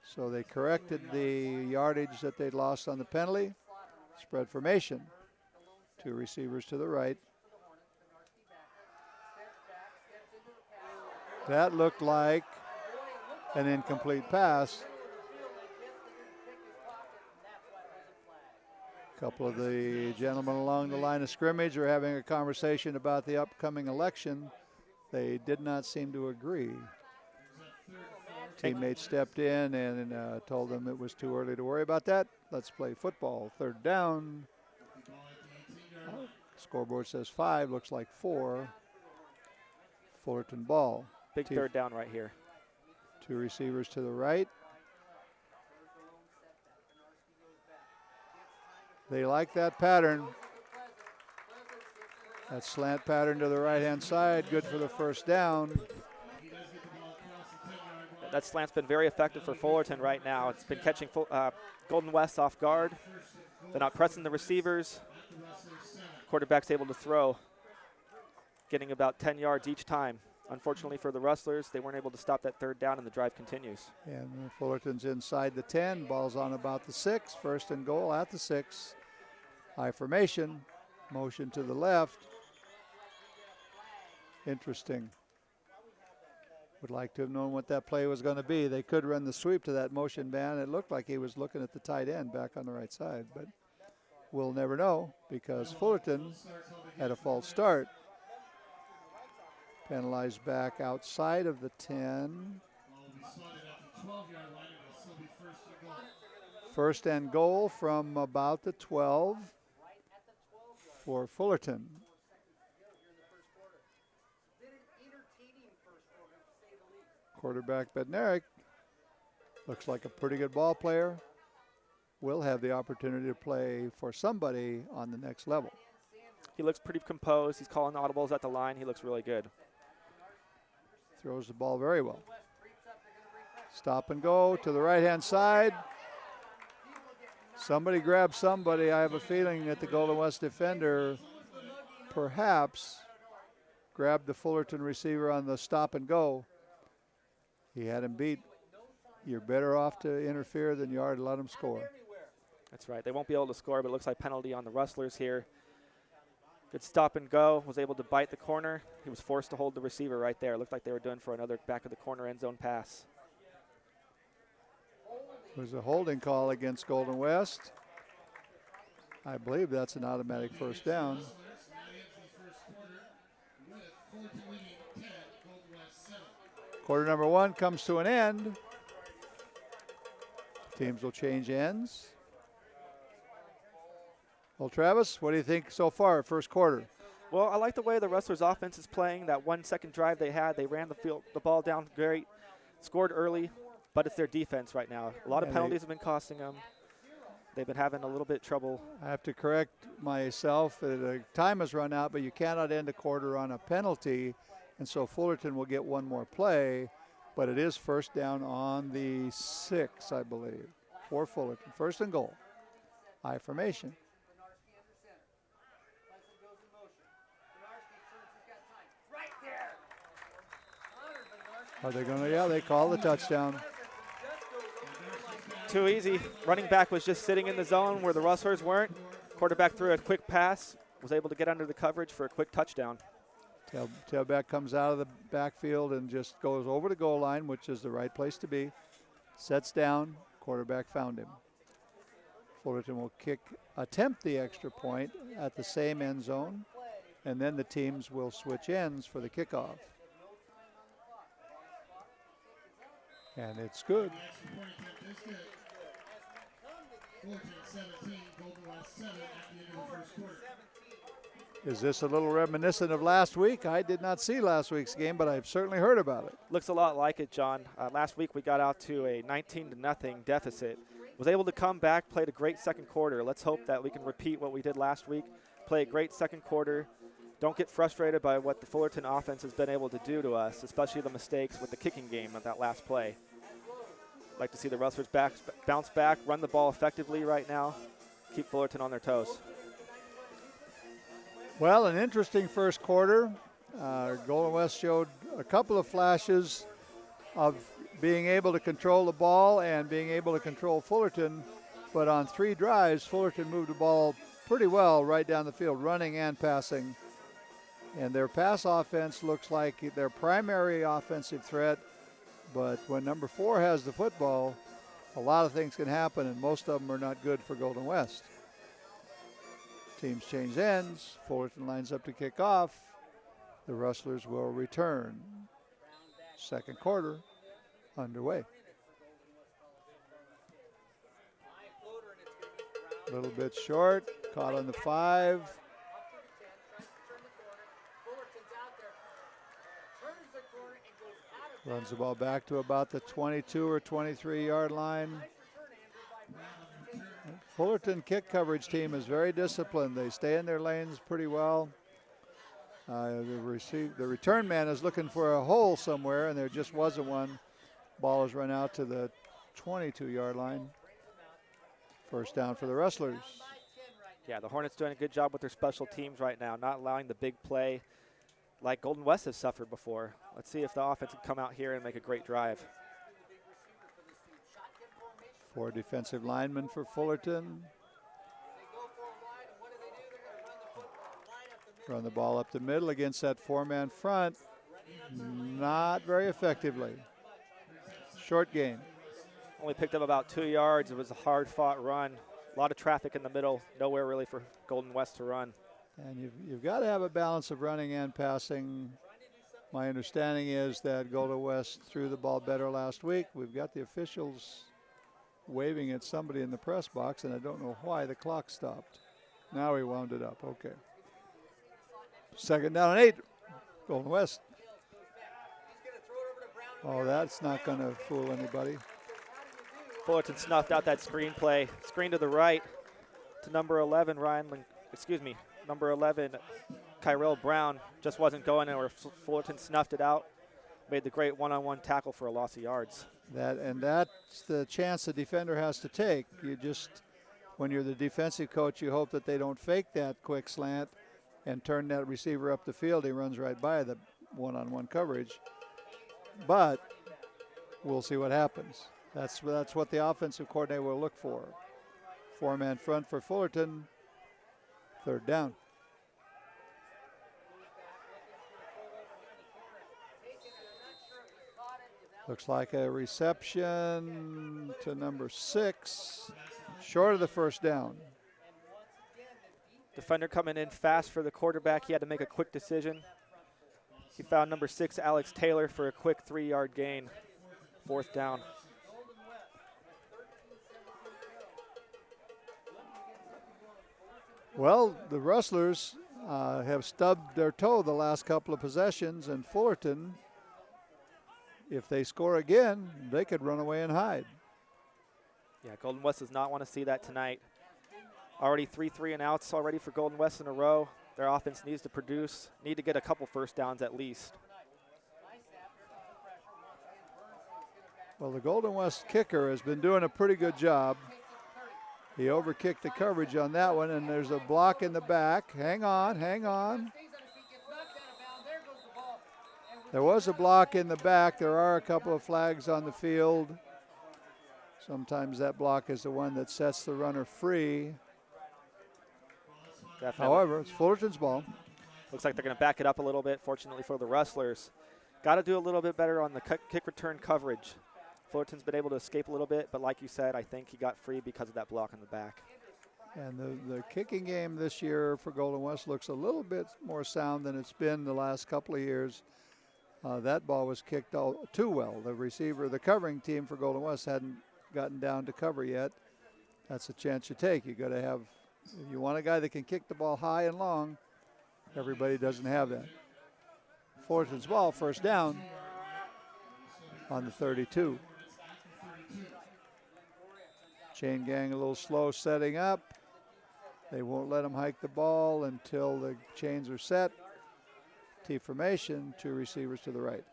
So they corrected the yardage that they'd lost on the penalty. Spread formation. 2 receivers to the right. That looked like an incomplete pass. A couple of the gentlemen along the line of scrimmage are having a conversation about the upcoming election. They did not seem to agree. Teammate stepped in and told them it was too early to worry about that. Let's play football. Third down. Scoreboard says 5, looks like 4. Fullerton ball. Big third down right here. 2 receivers to the right. They like that pattern. That slant pattern to the right-hand side, good for the first down. That slant's been very effective for Fullerton right now. It's been catching Golden West off guard. They're not pressing the receivers. Quarterback's able to throw, getting about 10 yards each time. Unfortunately for the Rustlers, they weren't able to stop that third down, and the drive continues. And Fullerton's inside the 10. Ball's on about the 6. First and goal at the 6. High formation. Motion to the left. Interesting. Would like to have known what that play was going to be. They could run the sweep to that motion man. It looked like he was looking at the tight end back on the right side, but we'll never know because Fullerton had a false start. Penalized back outside of the 10. First and goal from about the 12 for Fullerton. Quarterback Bednarik looks like a pretty good ball player. Will have the opportunity to play for somebody on the next level. He looks pretty composed. He's calling audibles at the line. He looks really good. Throws the ball very well. Stop and go to the right-hand side. Somebody grabbed somebody. I have a feeling that the Golden West defender perhaps grabbed the Fullerton receiver on the stop and go. He had him beat. You're better off to interfere than you are to let him score. That's right. They won't be able to score, but it looks like penalty on the Rustlers here. Good stop and go. Was able to bite the corner. He was forced to hold the receiver right there. Looked like they were doing for another back of the corner end zone pass. It was a holding call against Golden West. I believe that's an automatic first down. Quarter number 1 comes to an end. Teams will change ends. Well, Travis, what do you think so far, first quarter? Well, I like the way the Rustlers' offense is playing. That 1 second drive they had, they ran the ball down great, scored early, but it's their defense right now. A lot of penalties have been costing them. They've been having a little bit trouble. I have to correct myself. The time has run out, but you cannot end a quarter on a penalty. And so Fullerton will get one more play, but it is first down on the 6, I believe, for Fullerton. First and goal. High formation. Are they going to? Yeah, they call the touchdown. Too easy. Running back was just sitting in the zone where the Rustlers weren't. Quarterback threw a quick pass, was able to get under the coverage for a quick touchdown. Tailback comes out of the backfield and just goes over the goal line, which is the right place to be. Sets down. Quarterback found him. Fullerton will attempt the extra point at the same end zone, and then the teams will switch ends for the kickoff. And it's good. Is this a little reminiscent of last week? I did not see last week's game, but I've certainly heard about it. Looks a lot like it, John. Last week we got out to a 19-0 deficit. Was able to come back, played a great second quarter. Let's hope that we can repeat what we did last week. Play a great second quarter. Don't get frustrated by what the Fullerton offense has been able to do to us, especially the mistakes with the kicking game of that last play. Like to see the Rustlers bounce back, run the ball effectively right now, keep Fullerton on their toes. Well, an interesting first quarter. Golden West showed a couple of flashes of being able to control the ball and being able to control Fullerton, but on 3 drives, Fullerton moved the ball pretty well right down the field, running and passing. And their pass offense looks like their primary offensive threat, but when number 4 has the football, a lot of things can happen, and most of them are not good for Golden West. Teams change ends. Fullerton lines up to kick off. The Rustlers will return. Second quarter underway. A little bit short, caught on the 5. Runs the ball back to about the 22 or 23 yard line. Fullerton kick coverage team is very disciplined. They stay in their lanes pretty well. The return man is looking for a hole somewhere, and there just wasn't one. Ball is run out to the 22 yard line. First down for the Rustlers. Yeah, the Hornets doing a good job with their special teams right now, not allowing the big play like Golden West has suffered before. Let's see if the offense can come out here and make a great drive. 4 defensive linemen for Fullerton. Run the ball up the middle against that 4-man front. Not very effectively. Short gain. Only picked up about 2 yards. It was a hard-fought run. A lot of traffic in the middle. Nowhere really for Golden West to run. And you've got to have a balance of running and passing. My understanding is that Golden West threw the ball better last week. We've got the officials waving at somebody in the press box, and I don't know why the clock stopped. Now he wound it up. Okay. Second down and 8. Golden West. Oh, that's not going to fool anybody. Fullerton snuffed out that screen play. Screen to the right to number 11, number 11, Kyrell Brown. Just wasn't going anywhere. Fullerton snuffed it out. Made the great one-on-one tackle for a loss of yards. That's the chance the defender has to take. When you're the defensive coach, you hope that they don't fake that quick slant and turn that receiver up the field. He runs right by the one-on-one coverage. But we'll see what happens. That's what the offensive coordinator will look for. 4-man front for Fullerton. Third down. Looks like a reception to number 6, short of the first down. Defender coming in fast for the quarterback. He had to make a quick decision. He found number 6, Alex Taylor, for a quick 3-yard gain. Fourth down. Well, the Rustlers have stubbed their toe the last couple of possessions, and Fullerton, if they score again, they could run away and hide. Yeah, Golden West does not want to see that tonight. Already 3 3-and-outs already for Golden West in a row. Their offense needs to produce, need to get a couple first downs at least. Well, the Golden West kicker has been doing a pretty good job. He overkicked the coverage on that one, and there's a block in the back. Hang on. There was a block in the back. There are a couple of flags on the field. Sometimes that block is the one that sets the runner free. Definitely. However, it's Fullerton's ball. Looks like they're going to back it up a little bit, fortunately for the Rustlers. Got to do a little bit better on the kick return coverage. Fullerton's been able to escape a little bit, but like you said, I think he got free because of that block in the back. And the kicking game this year for Golden West looks a little bit more sound than it's been the last couple of years. That ball was kicked too well. The covering team for Golden West hadn't gotten down to cover yet. That's a chance you take. You got to have, if you want a guy that can kick the ball high and long, everybody doesn't have that. Fullerton's ball, first down on the 32. Chain gang a little slow setting up. They won't let them hike the ball until the chains are set. T formation, 2 receivers to the right.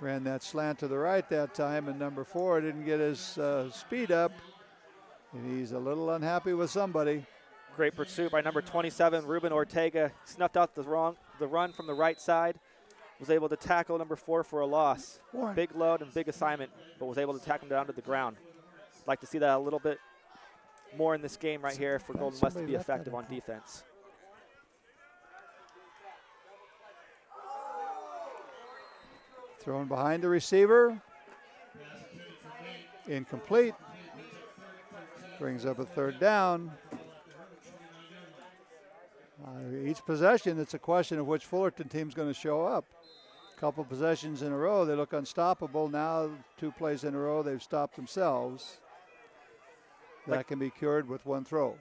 Ran that slant to the right that time, and number 4 didn't get his speed up. And he's a little unhappy with somebody. Great pursuit by number 27, Ruben Ortega. Snuffed out the run from the right side. Was able to tackle number 4 for a loss. Big load and big assignment, but was able to tackle him down to the ground. Like to see that a little bit more in this game right here for Golden West to be effective on defense. Thrown behind the receiver. Incomplete. Brings up a third down. Each possession, it's a question of which Fullerton team's going to show up. A couple possessions in a row, they look unstoppable. Now 2 plays in a row, they've stopped themselves. That can be cured with one throw.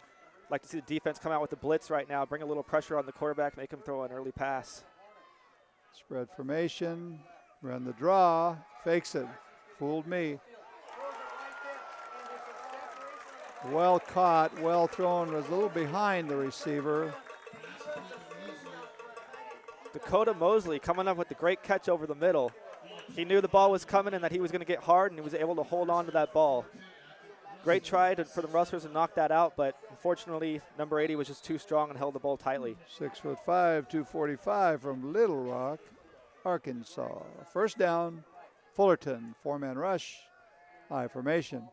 Like to see the defense come out with the blitz right now, bring a little pressure on the quarterback, make him throw an early pass. Spread formation, run the draw, fakes it. Fooled me. Well caught, well thrown, was a little behind the receiver. Dakota Mosley coming up with the great catch over the middle. He knew the ball was coming and that he was going to get hard, and he was able to hold on to that ball. Great try for the Rustlers to knock that out, but unfortunately, number 80 was just too strong and held the ball tightly. 6'5", 245 from Little Rock, Arkansas. First down, Fullerton, 4-man rush, high formation.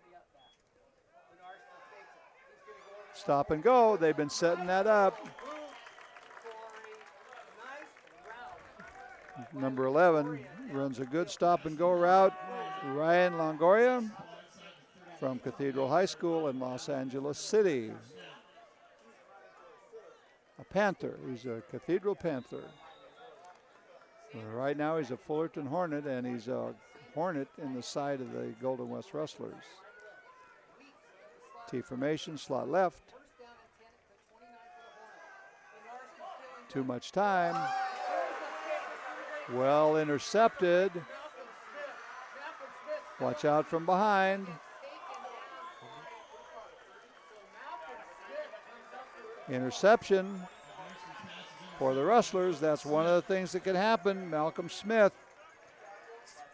Stop and go, they've been setting that up. Number 11 runs a good stop and go route. Ryan Longoria from Cathedral High School in Los Angeles City. A Panther, he's a Cathedral Panther. Right now he's a Fullerton Hornet, and he's a Hornet in the side of the Golden West Rustlers. T formation, slot left. Too much time. Well intercepted. Watch out from behind. Interception for the Rustlers. That's one of the things that can happen. Malcolm Smith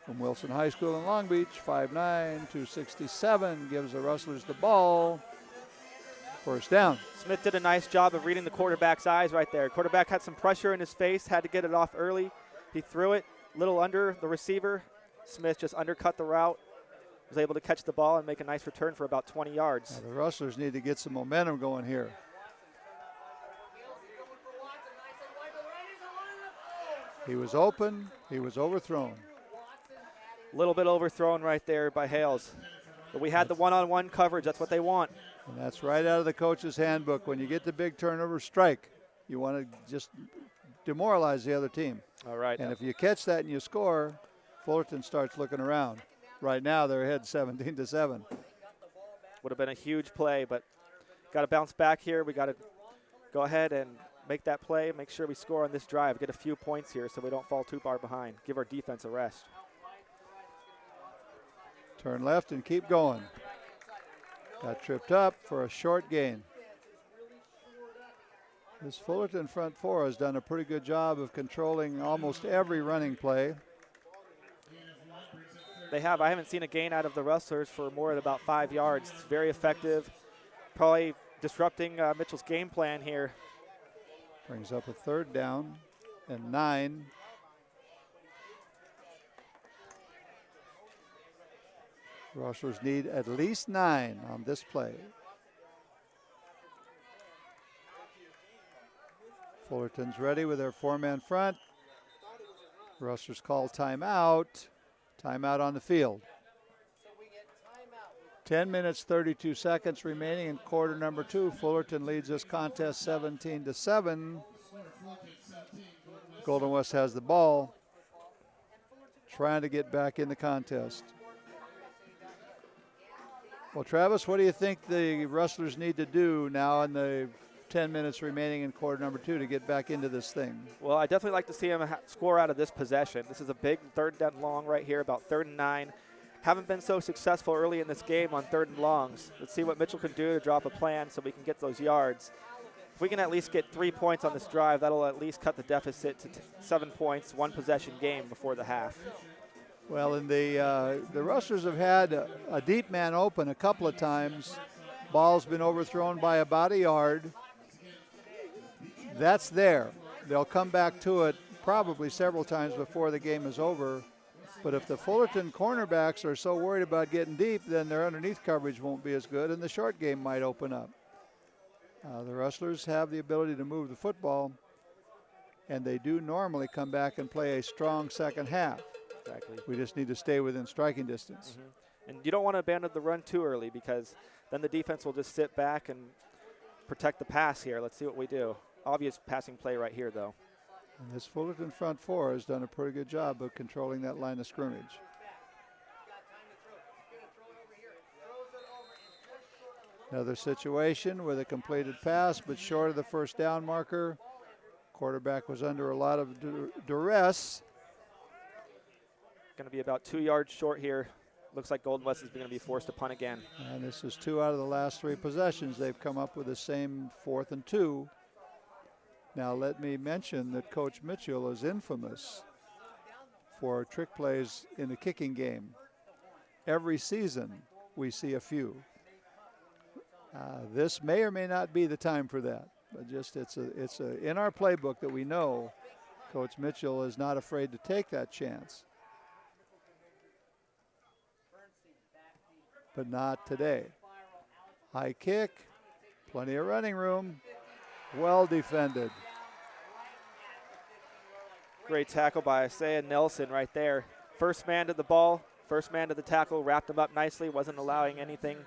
from Wilson High School in Long Beach, 5'9", 267, gives the Rustlers the ball. First down. Smith did a nice job of reading the quarterback's eyes right there. Quarterback had some pressure in his face, had to get it off early. He threw it a little under the receiver. Smith just undercut the route, was able to catch the ball and make a nice return for about 20 yards. Now the Rustlers need to get some momentum going here. He was open, he was overthrown. A little bit overthrown right there by Hales. But we had the one-on-one coverage, that's what they want. And that's right out of the coach's handbook. When you get the big turnover, strike. You want to just demoralize the other team. All right. And if you catch that and you score, Fullerton starts looking around. Right now they're ahead 17-7. Would have been a huge play, but got to bounce back here. We got to go ahead and make that play, make sure we score on this drive, get a few points here so we don't fall too far behind, give our defense a rest. Turn left and keep going. Got tripped up for a short gain. This Fullerton front four has done a pretty good job of controlling almost every running play. They have. I haven't seen a gain out of the Rustlers for more than about 5 yards. It's very effective. Probably disrupting Mitchell's game plan here. Brings up a third down and 9. Rustlers need at least 9 on this play. Fullerton's ready with their 4-man front. Rustlers call timeout. Timeout on the field. 10 minutes, 32 seconds remaining in quarter number 2. Fullerton leads this contest 17-7. Golden West has the ball, trying to get back in the contest. Well, Travis, what do you think the Rustlers need to do now in the 10 minutes remaining in quarter number 2 to get back into this thing? Well, I definitely like to see him score out of this possession. This is a big third down long right here, about 3rd and 9. Haven't been so successful early in this game on 3rd and longs. Let's see what Mitchell can do to drop a plan so we can get those yards. If we can at least get 3 points on this drive, that'll at least cut the deficit to 7 points, 1 possession game before the half. Well, and the Rustlers have had a deep man open a couple of times. Ball's been overthrown by about a yard. That's there. They'll come back to it probably several times before the game is over. But if the Fullerton cornerbacks are so worried about getting deep, then their underneath coverage won't be as good, and the short game might open up. The Rustlers have the ability to move the football, and they do normally come back and play a strong second half. Exactly. We just need to stay within striking distance. And you don't want to abandon the run too early because then the defense will just sit back and protect the pass here. Let's see what we do. Obvious passing play right here, though. And this Fullerton front four has done a pretty good job of controlling that line of scrimmage. Another situation with a completed pass, but short of the first down marker. Quarterback was under a lot of duress. Going to be about 2 yards short here. Looks like Golden West is going to be forced to punt again. And this is 2 out of the last 3 possessions. They've come up with the same 4th and 2. Now let me mention that Coach Mitchell is infamous for trick plays in the kicking game. Every season we see a few. This may or may not be the time for that. But just it's in our playbook that we know Coach Mitchell is not afraid to take that chance. But not today. High kick, plenty of running room, well defended. Great tackle by Isaiah Nelson right there. First man to the ball, first man to the tackle, wrapped him up nicely, wasn't allowing anything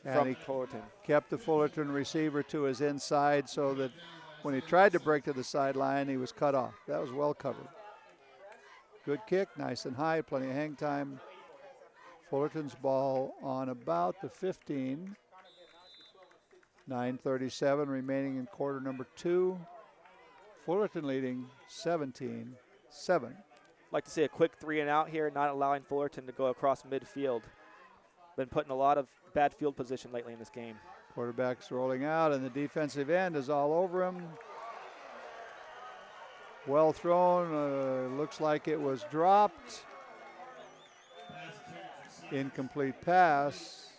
from Fullerton. Kept the Fullerton receiver to his inside so that when he tried to break to the sideline, he was cut off. That was well covered. Good kick, nice and high, plenty of hang time. Fullerton's ball on about the 15. 9:37 remaining in quarter number 2. Fullerton leading 17-7. Like to see a quick 3 and out here, not allowing Fullerton to go across midfield. Been put in a lot of bad field position lately in this game. Quarterback's rolling out, and the defensive end is all over him. Well thrown. Looks like it was dropped. Incomplete pass.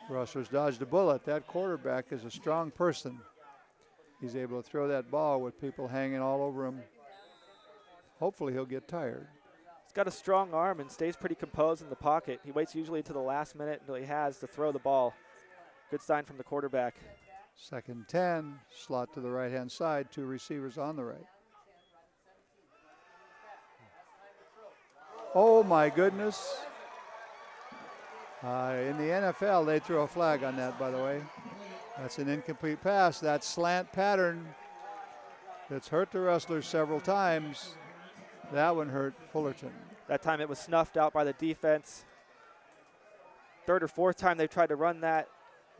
Rustlers dodged a bullet. That quarterback is a strong person. He's able to throw that ball with people hanging all over him. Hopefully he'll get tired. He's got a strong arm and stays pretty composed in the pocket. He waits usually to the last minute until he has to throw the ball. Good sign from the quarterback. 2nd and 10, slot to the right-hand side, 2 receivers on the right. Oh my goodness. In the NFL, they throw a flag on that, by the way. That's an incomplete pass. That slant pattern that's hurt the Rustlers several times, that one hurt Fullerton. That time it was snuffed out by the defense. 3rd or 4th time they've tried to run that,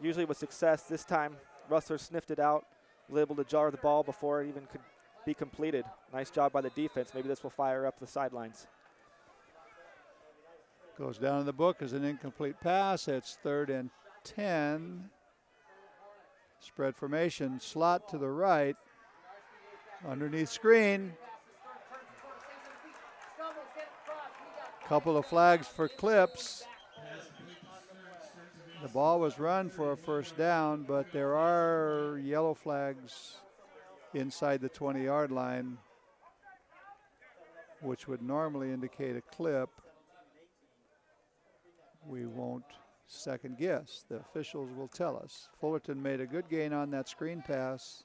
usually with success. This time, Rustlers sniffed it out, was able to jar the ball before it even could be completed. Nice job by the defense. Maybe this will fire up the sidelines. Goes down in the book as an incomplete pass. It's 3rd and 10. Spread formation, slot to the right. Underneath screen. Couple of flags for clips. The ball was run for a first down, but there are yellow flags inside the 20-yard line, which would normally indicate a clip. We won't second guess. The officials will tell us. Fullerton made a good gain on that screen pass.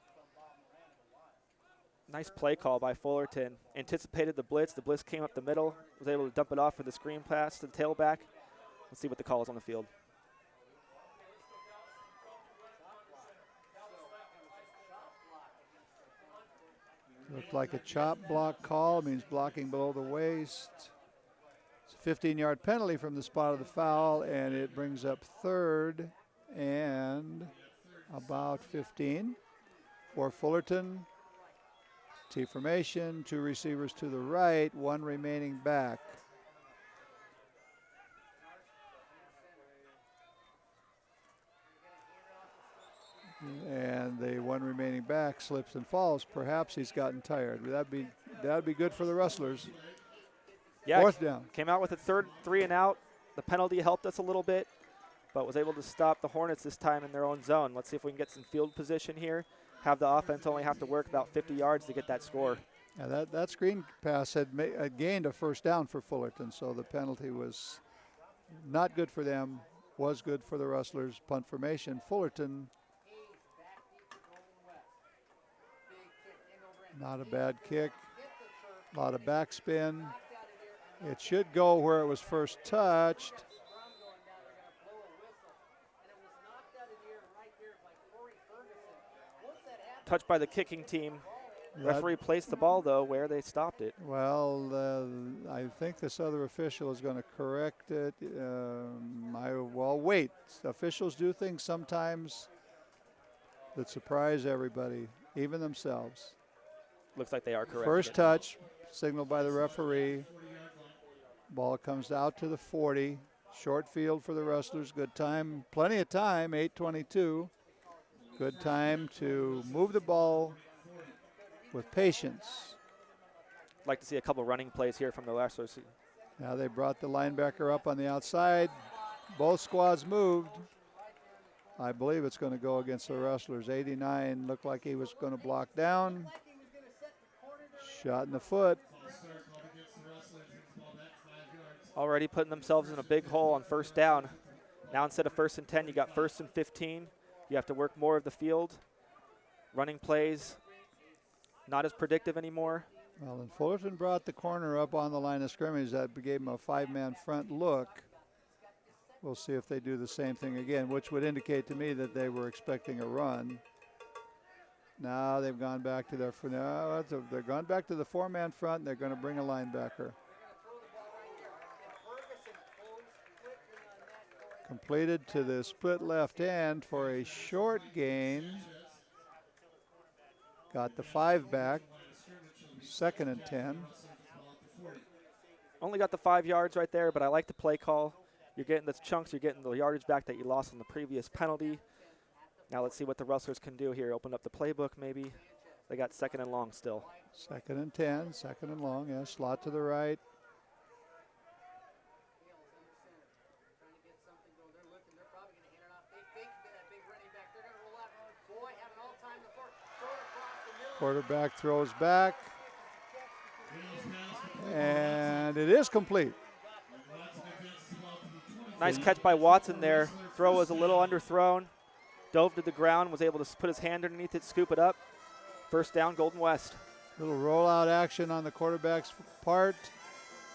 Nice play call by Fullerton. Anticipated the blitz. The blitz came up the middle. Was able to dump it off for the screen pass to the tailback. Let's see what the call is on the field. Looked like a chop block call. Means blocking below the waist. It's a 15-yard penalty from the spot of the foul, and it brings up 3rd and about 15 for Fullerton. T formation, 2 receivers to the right, 1 remaining back. And the 1 remaining back slips and falls. Perhaps he's gotten tired. That'd be good for the Rustlers. Yeah, 4th down. Came out with a 3rd 3 and out. The penalty helped us a little bit, but was able to stop the Hornets this time in their own zone. Let's see if we can get some field position here. Have the offense only have to work about 50 yards to get that score. Yeah, that screen pass had gained a first down for Fullerton, so the penalty was not good for them, was good for the Rustlers. Punt formation, Fullerton. Not a bad kick, a lot of backspin. It should go where it was first touched. Touched by the kicking team. Referee placed the ball, though, where they stopped it. Well, I think this other official is going to correct it. Well, wait. Officials do things sometimes that surprise everybody, even themselves. Looks like they are correct. First touch, signaled by the referee. Ball comes out to the 40. Short field for the Rustlers. Good time. Plenty of time, 8:22. Good time to move the ball with patience. Like to see a couple running plays here from the Rustlers. Now they brought the linebacker up on the outside. Both squads moved. I believe it's going to go against the Rustlers. 89 looked like he was going to block down. Shot in the foot. Already putting themselves in a big hole on first down. Now instead of 1st and 10, you got 1st and 15. You have to work more of the field. Running plays, not as predictive anymore. Well, and Fullerton brought the corner up on the line of scrimmage. That gave him a 5-man front look. We'll see if they do the same thing again, which would indicate to me that they were expecting a run. Now they've gone back to their they're gone back to the 4-man front, and they're going to bring a linebacker. Completed to the split left end for a short gain. Got the 5 back. 2nd and 10. Only got the 5 yards right there, but I like the play call. You're getting the chunks, you're getting the yardage back that you lost on the previous penalty. Now let's see what the Rustlers can do here. Open up the playbook maybe. They got 2nd and long still. 2nd and 10, 2nd and long, yeah, slot to the right. Quarterback throws back. And it is complete. Nice catch by Watson there. Throw was a little underthrown. Dove to the ground, was able to put his hand underneath it, scoop it up. First down, Golden West. Little rollout action on the quarterback's part.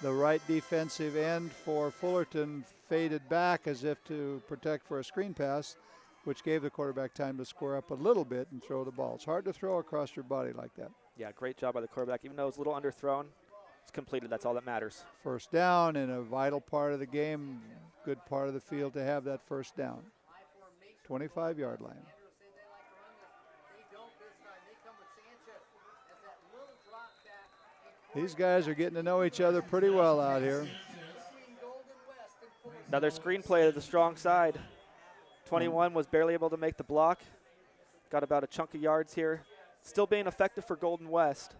The right defensive end for Fullerton faded back as if to protect for a screen pass, which gave the quarterback time to square up a little bit and throw the ball. It's hard to throw across your body like that. Yeah, great job by the quarterback. Even though it was a little underthrown, it's completed. That's all that matters. First down in a vital part of the game. Good part of the field to have that first down. 25-yard line. These guys are getting to know each other pretty well out here. Another screen play to the strong side. 21 was barely able to make the block. Got about a chunk of yards here. Still being effective for Golden West.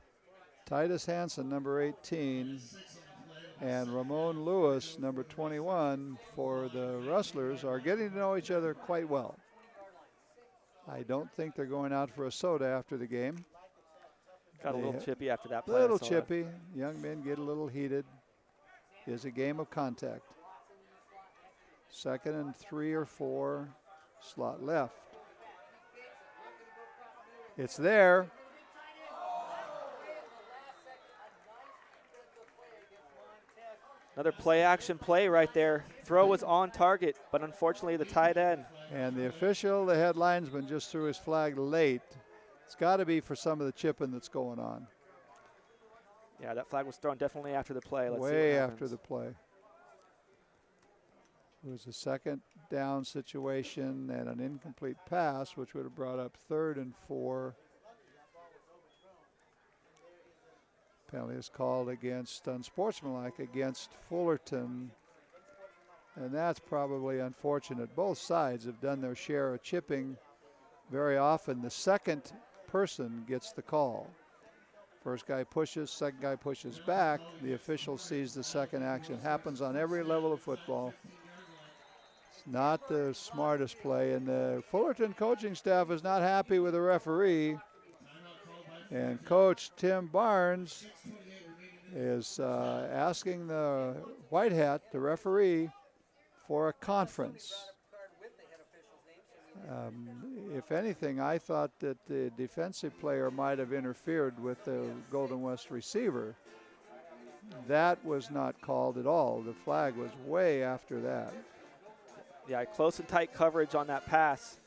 Titus Hansen, number 18, and Ramon Lewis, number 21, for the Rustlers are getting to know each other quite well. I don't think they're going out for a soda after the game. Got a little chippy after that A play. little chippy. Young men get a little heated. It's a game of contact. 2nd and 3 or 4, slot left. It's there. Another play action play right there. Throw was on target, but unfortunately the tight end. And the official, the head linesman, just threw his flag late. It's got to be for some of the chipping that's going on. Yeah, that flag was thrown definitely after the play. Let's see Way what after happens. the play. It was a 2nd down situation and an incomplete pass, which would have brought up 3rd and 4. Penalty is called against unsportsmanlike against Fullerton, and that's probably unfortunate. Both sides have done their share of chipping. Very often the second person gets the call. First guy pushes, second guy pushes back. The official sees the second action. Happens on every level of football. It's not the smartest play, and the Fullerton coaching staff is not happy with the referee. And Coach Tim Barnes is asking the White Hat, the referee, for a conference. If anything, I thought that the defensive player might have interfered with the Golden West receiver. that was not called at all. The flag was way after that. Yeah, close and tight coverage on that pass.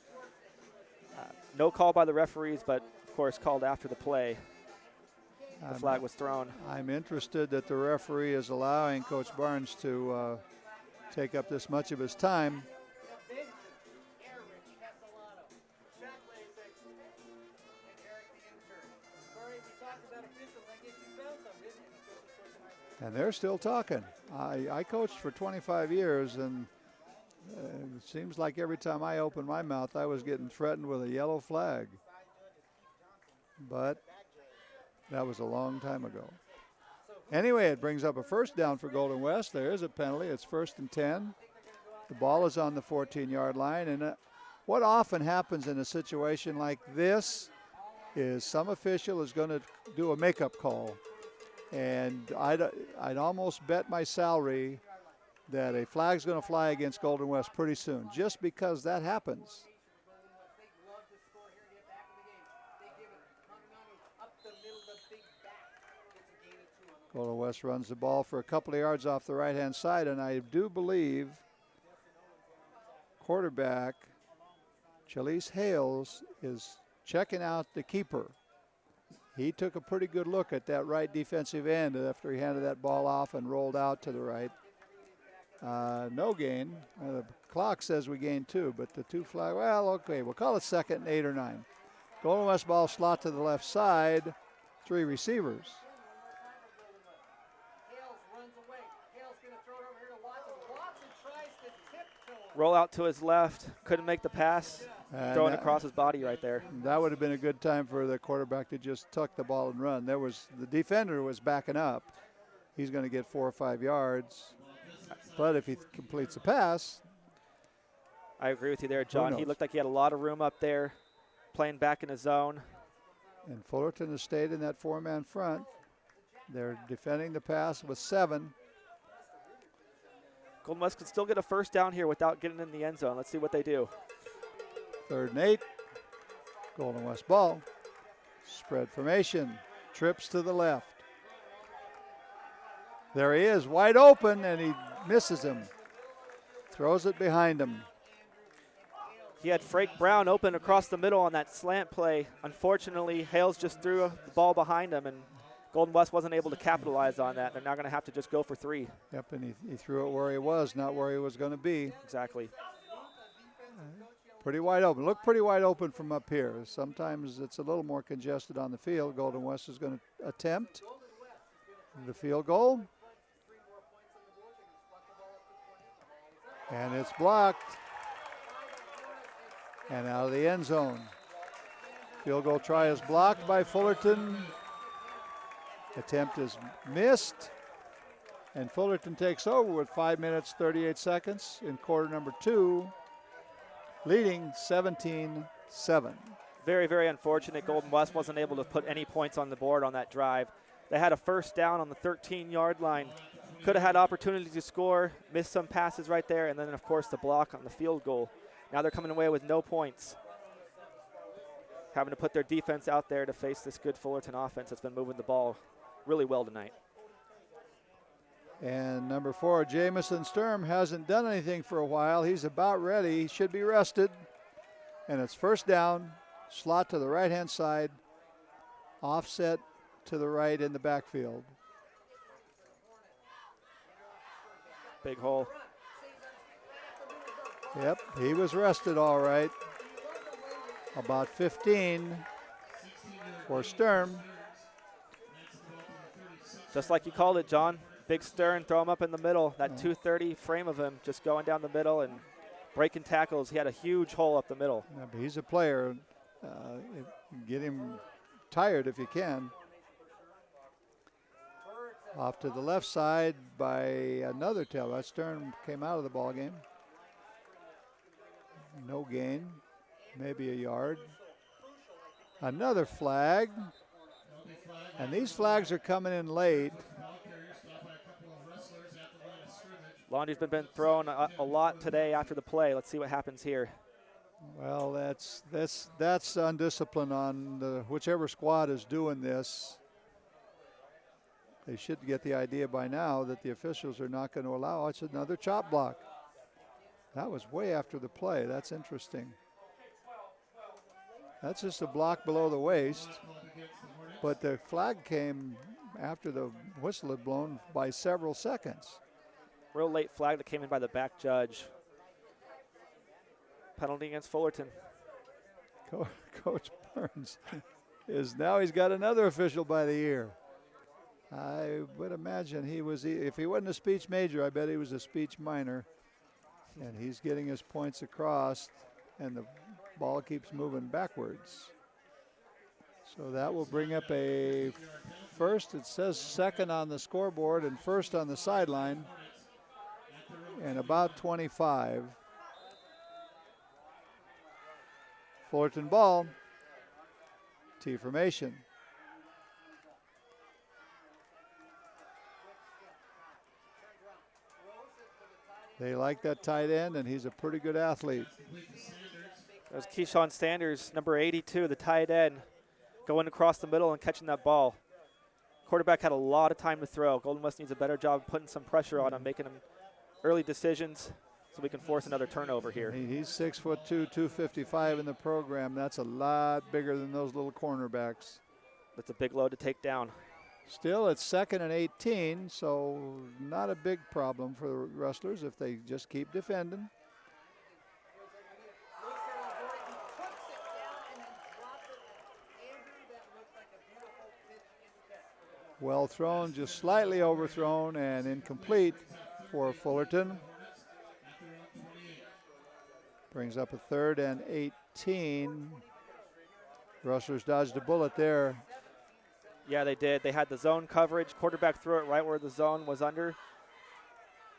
No call by the referees, but of course called after the play. The flag was thrown. I'm interested that the referee is allowing Coach Barnes to take up this much of his time. And they're still talking. I coached for 25 years, and it seems like every time I opened my mouth, I was getting threatened with a yellow flag. But that was a long time ago. Anyway, it brings up a first down for Golden West. There is a penalty. It's 1st and 10. The ball is on the 14-yard line. And what often happens in a situation like this is some official is going to do a makeup call. And I'd almost bet my salary that a flag's going to fly against Golden West pretty soon, just because that happens. Golden West runs the ball for a couple of yards off the right-hand side, and I do believe quarterback Chalise Hales is checking out the keeper. He took a pretty good look at that right defensive end after he handed that ball off and rolled out to the right. No gain. The clock says we gained 2, but the 2 flag, well, okay, we'll call it 2nd and 8 or 9. Golden West ball slot to the left side, 3 receivers. Roll out to his left, couldn't make the pass, throwing across his body right there. That would have been a good time for the quarterback to just tuck the ball and run. The defender was backing up. He's going to get 4 or 5 yards. But if he completes the pass. I agree with you there, John. He looked like he had a lot of room up there, playing back in his zone. And Fullerton has stayed in that 4-man front. They're defending the pass with 7. Golden West can still get a first down here without getting in the end zone. Let's see what they do. 3rd and 8. Golden West ball. Spread formation. Trips to the left. There he is, wide open, and he misses him. Throws it behind him. He had Frank Brown open across the middle on that slant play. Unfortunately, Hales just threw the ball behind him, and Golden West wasn't able to capitalize on that. They're now going to have to just go for 3. Yep, and he threw it where he was, not where he was going to be. Exactly. Pretty wide open. Look pretty wide open from up here. Sometimes it's a little more congested on the field. Golden West is going to attempt the field goal. And it's blocked. And out of the end zone. Field goal try is blocked by Fullerton. Attempt is missed. And Fullerton takes over with 5 minutes, 38 seconds in quarter number 2, leading 17-7. Very, very unfortunate. Golden West wasn't able to put any points on the board on that drive. They had a first down on the 13-yard line. Could have had opportunity to score, missed some passes right there, and then, of course, the block on the field goal. Now they're coming away with no points. Having to put their defense out there to face this good Fullerton offense that's been moving the ball really well tonight. And number 4, Jamison Sturm, hasn't done anything for a while. He's about ready. He should be rested. And it's first down, slot to the right-hand side, offset to the right in the backfield. Big hole. Yep, he was rested all right. About 15 for Sturm. Just like you called it, John. Big Stern, throw him up in the middle. That 230 frame of him just going down the middle and breaking tackles. He had a huge hole up the middle. Yeah, but he's a player. Get him tired if you can. Off to the left side by another tail. That Stern came out of the ball game. No gain, maybe a yard. Another flag. And these flags are coming in late. Laundry's been thrown a lot today after the play. Let's see what happens here. Well, that's undisciplined on whichever squad is doing this. They should get the idea by now that the officials are not going to allow. It's another chop block. That was way after the play. That's interesting. That's just a block below the waist. But the flag came after the whistle had blown by several seconds. Real late flag that came in by the back judge. Penalty against Fullerton. Coach Burns is now, he's got another official by the ear. I would imagine he was, if he wasn't a speech major, I bet he was a speech minor. And he's getting his points across, and the ball keeps moving backwards. So that will bring up a first. It says second on the scoreboard and first on the sideline. And about 25. Fullerton ball. T formation. They like that tight end, and he's a pretty good athlete. That was Keyshawn Sanders, number 82, the tight end, going across the middle and catching that ball. Quarterback had a lot of time to throw. Golden West needs a better job putting some pressure on him, making him early decisions so we can force another turnover here. He's 6'2", 255 in the program. That's a lot bigger than those little cornerbacks. That's a big load to take down. Still, it's 2nd and 18, so not a big problem for the Rustlers if they just keep defending. Well thrown, just slightly overthrown and incomplete for Fullerton. Brings up a 3rd and 18. Rustlers dodged a bullet there. Yeah, they did. They had the zone coverage. Quarterback threw it right where the zone was under.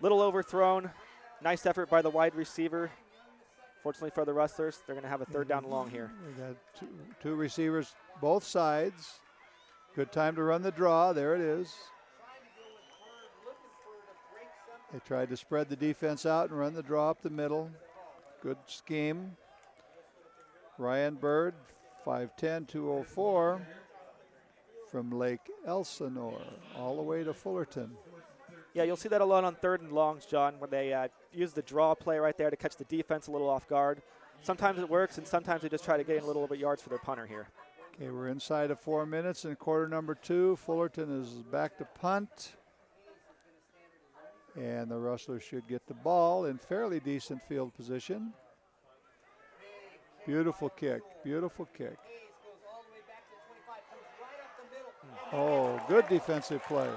Little overthrown. Nice effort by the wide receiver. Fortunately for the Rustlers, they're going to have a 3rd down and long here. We got two receivers, both sides. Good time to run the draw. There it is. They tried to spread the defense out and run the draw up the middle. Good scheme. Ryan Bird, 5'10", 204. From Lake Elsinore all the way to Fullerton. Yeah, you'll see that a lot on 3rd and longs, John, when they use the draw play right there to catch the defense a little off guard. Sometimes it works, and sometimes they just try to gain a little bit yards for their punter here. Okay, we're inside of 4 minutes in quarter number 2. Fullerton is back to punt. And the Rustlers should get the ball in fairly decent field position. Beautiful kick, beautiful kick. Oh, good defensive play.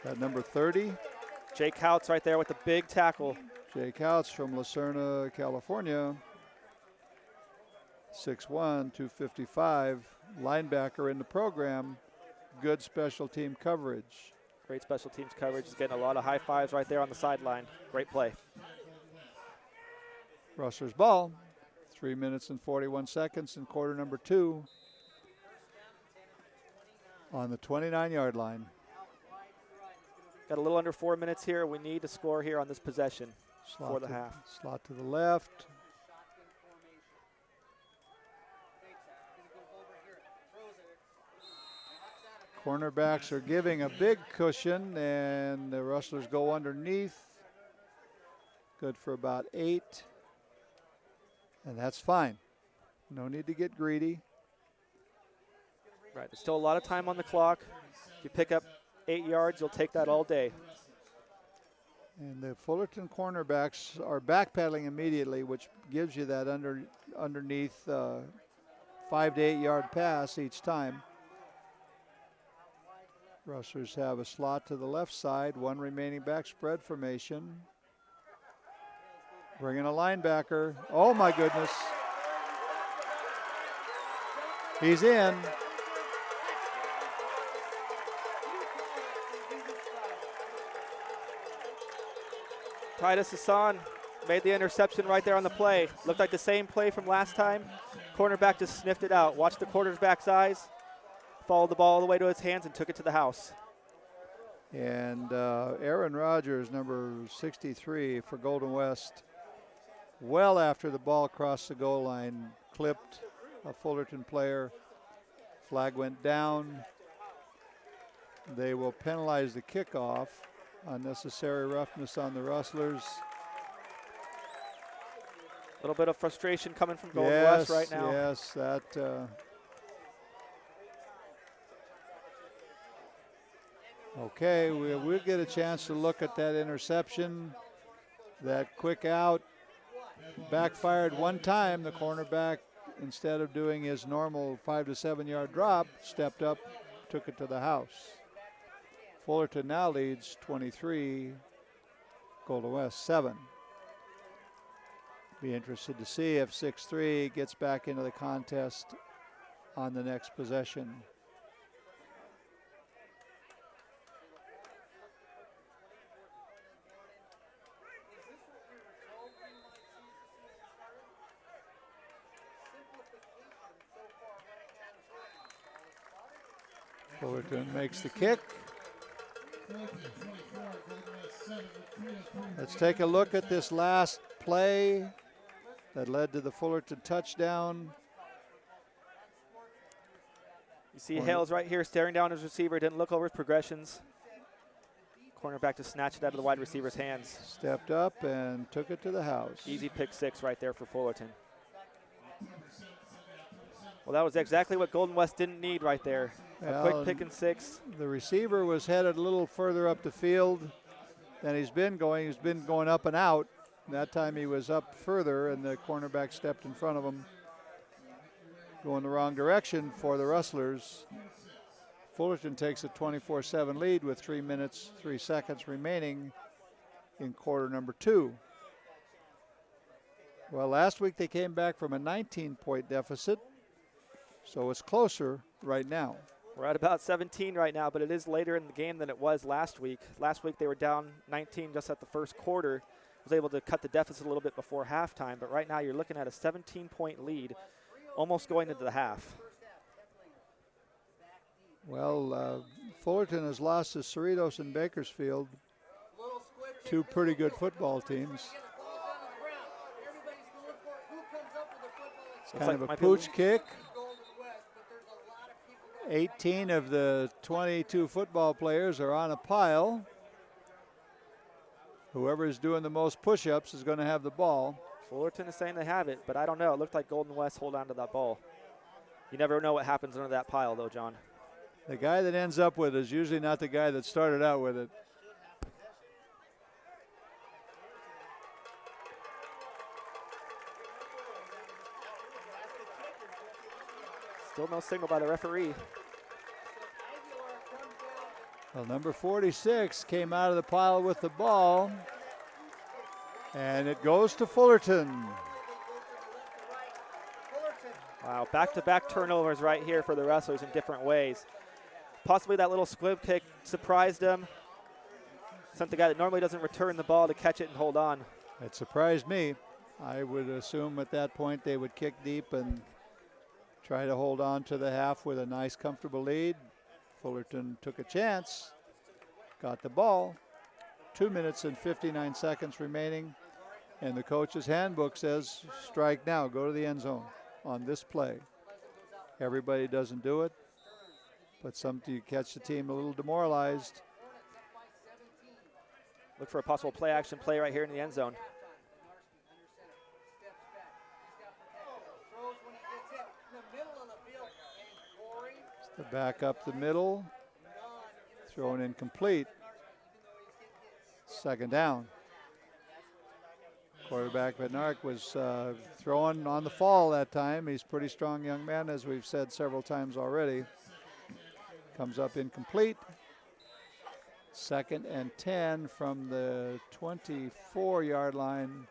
That number 30. Jake Houts right there with the big tackle. Jake Houts from Lucerna, California. 6'1", 255. Linebacker in the program. Good special team coverage. Great special teams coverage. He's getting a lot of high fives right there on the sideline. Great play. Rustlers ball. 3 minutes and 41 seconds in quarter number 2 on the 29-yard line. Got a little under 4 minutes here. We need to score here on this possession for the half. Slot to the left. Cornerbacks are giving a big cushion, and the Rustlers go underneath. Good for about 8. And that's fine. No need to get greedy. Right, there's still a lot of time on the clock. If you pick up 8 yards, you'll take that all day. And the Fullerton cornerbacks are backpedaling immediately, which gives you that underneath 5 to 8 yard pass each time. Rustlers have a slot to the left side, 1 remaining back, spread formation. Bringing a linebacker. Oh, my goodness. He's in. Titus Hassan made the interception right there on the play. Looked like the same play from last time. Cornerback just sniffed it out. Watched the quarterback's eyes. Followed the ball all the way to his hands and took it to the house. And Aaron Rogers, number 63 for Golden West, well after the ball crossed the goal line, clipped a Fullerton player Flag went down. They will penalize the kickoff. Unnecessary roughness on the Rustlers. A little bit of frustration coming from Golden West right now. Yes, that. Okay, we'll get a chance to look at that interception. That quick out backfired one time. The cornerback, instead of doing his normal 5 to 7 yard drop, stepped up, took it to the house. Fullerton now leads 23, Golden West 7. Be interested to see if 6-3 gets back into the contest on the next possession. Fullerton makes the kick. Let's take a look at this last play that led to the Fullerton touchdown. You see Hales right here staring down his receiver, didn't look over his progressions. Cornerback to snatch it out of the wide receiver's hands. Stepped up and took it to the house. Easy pick 6 right there for Fullerton. Well, that was exactly what Golden West didn't need right there. A quick pick and 6. The receiver was headed a little further up the field than he's been going. He's been going up and out. That time he was up further, and the cornerback stepped in front of him, going the wrong direction for the Rustlers. Fullerton takes a 24-7 lead with 3 minutes, 3 seconds remaining in quarter number 2. Well, last week they came back from a 19-point deficit, so it's closer right now. We're at about 17 right now, but it is later in the game than it was last week. Last week they were down 19 just at the first quarter. Was able to cut the deficit a little bit before halftime, but right now you're looking at a 17-point lead, almost going into the half. Well, Fullerton has lost to Cerritos and Bakersfield, 2 pretty good football teams. It's kind of a pooch kick. 18 of the 22 football players are on a pile. Whoever is doing the most push-ups is going to have the ball. Fullerton is saying they have it, but I don't know. It looked like Golden West hold on to that ball. You never know what happens under that pile, though, John. The guy that ends up with it is usually not the guy that started out with it. Still no signal by the referee. Well, number 46 came out of the pile with the ball, and it goes to Fullerton. Wow, back-to-back turnovers right here for the Rustlers in different ways. Possibly that little squib kick surprised him. Sent the guy that normally doesn't return the ball to catch it and hold on. It surprised me. I would assume at that point they would kick deep and try to hold on to the half with a nice, comfortable lead. Fullerton took a chance, got the ball. 2 minutes and 59 seconds remaining, and the coach's handbook says strike now, go to the end zone on this play. Everybody doesn't do it, but you catch the team a little demoralized. Look for a possible play-action play right here in the end zone. The back up the middle, thrown incomplete. 2nd down. Quarterback Bednarik was throwing on the fall that time. He's a pretty strong young man, as we've said several times already. Comes up incomplete. 2nd and 10 from the 24-yard line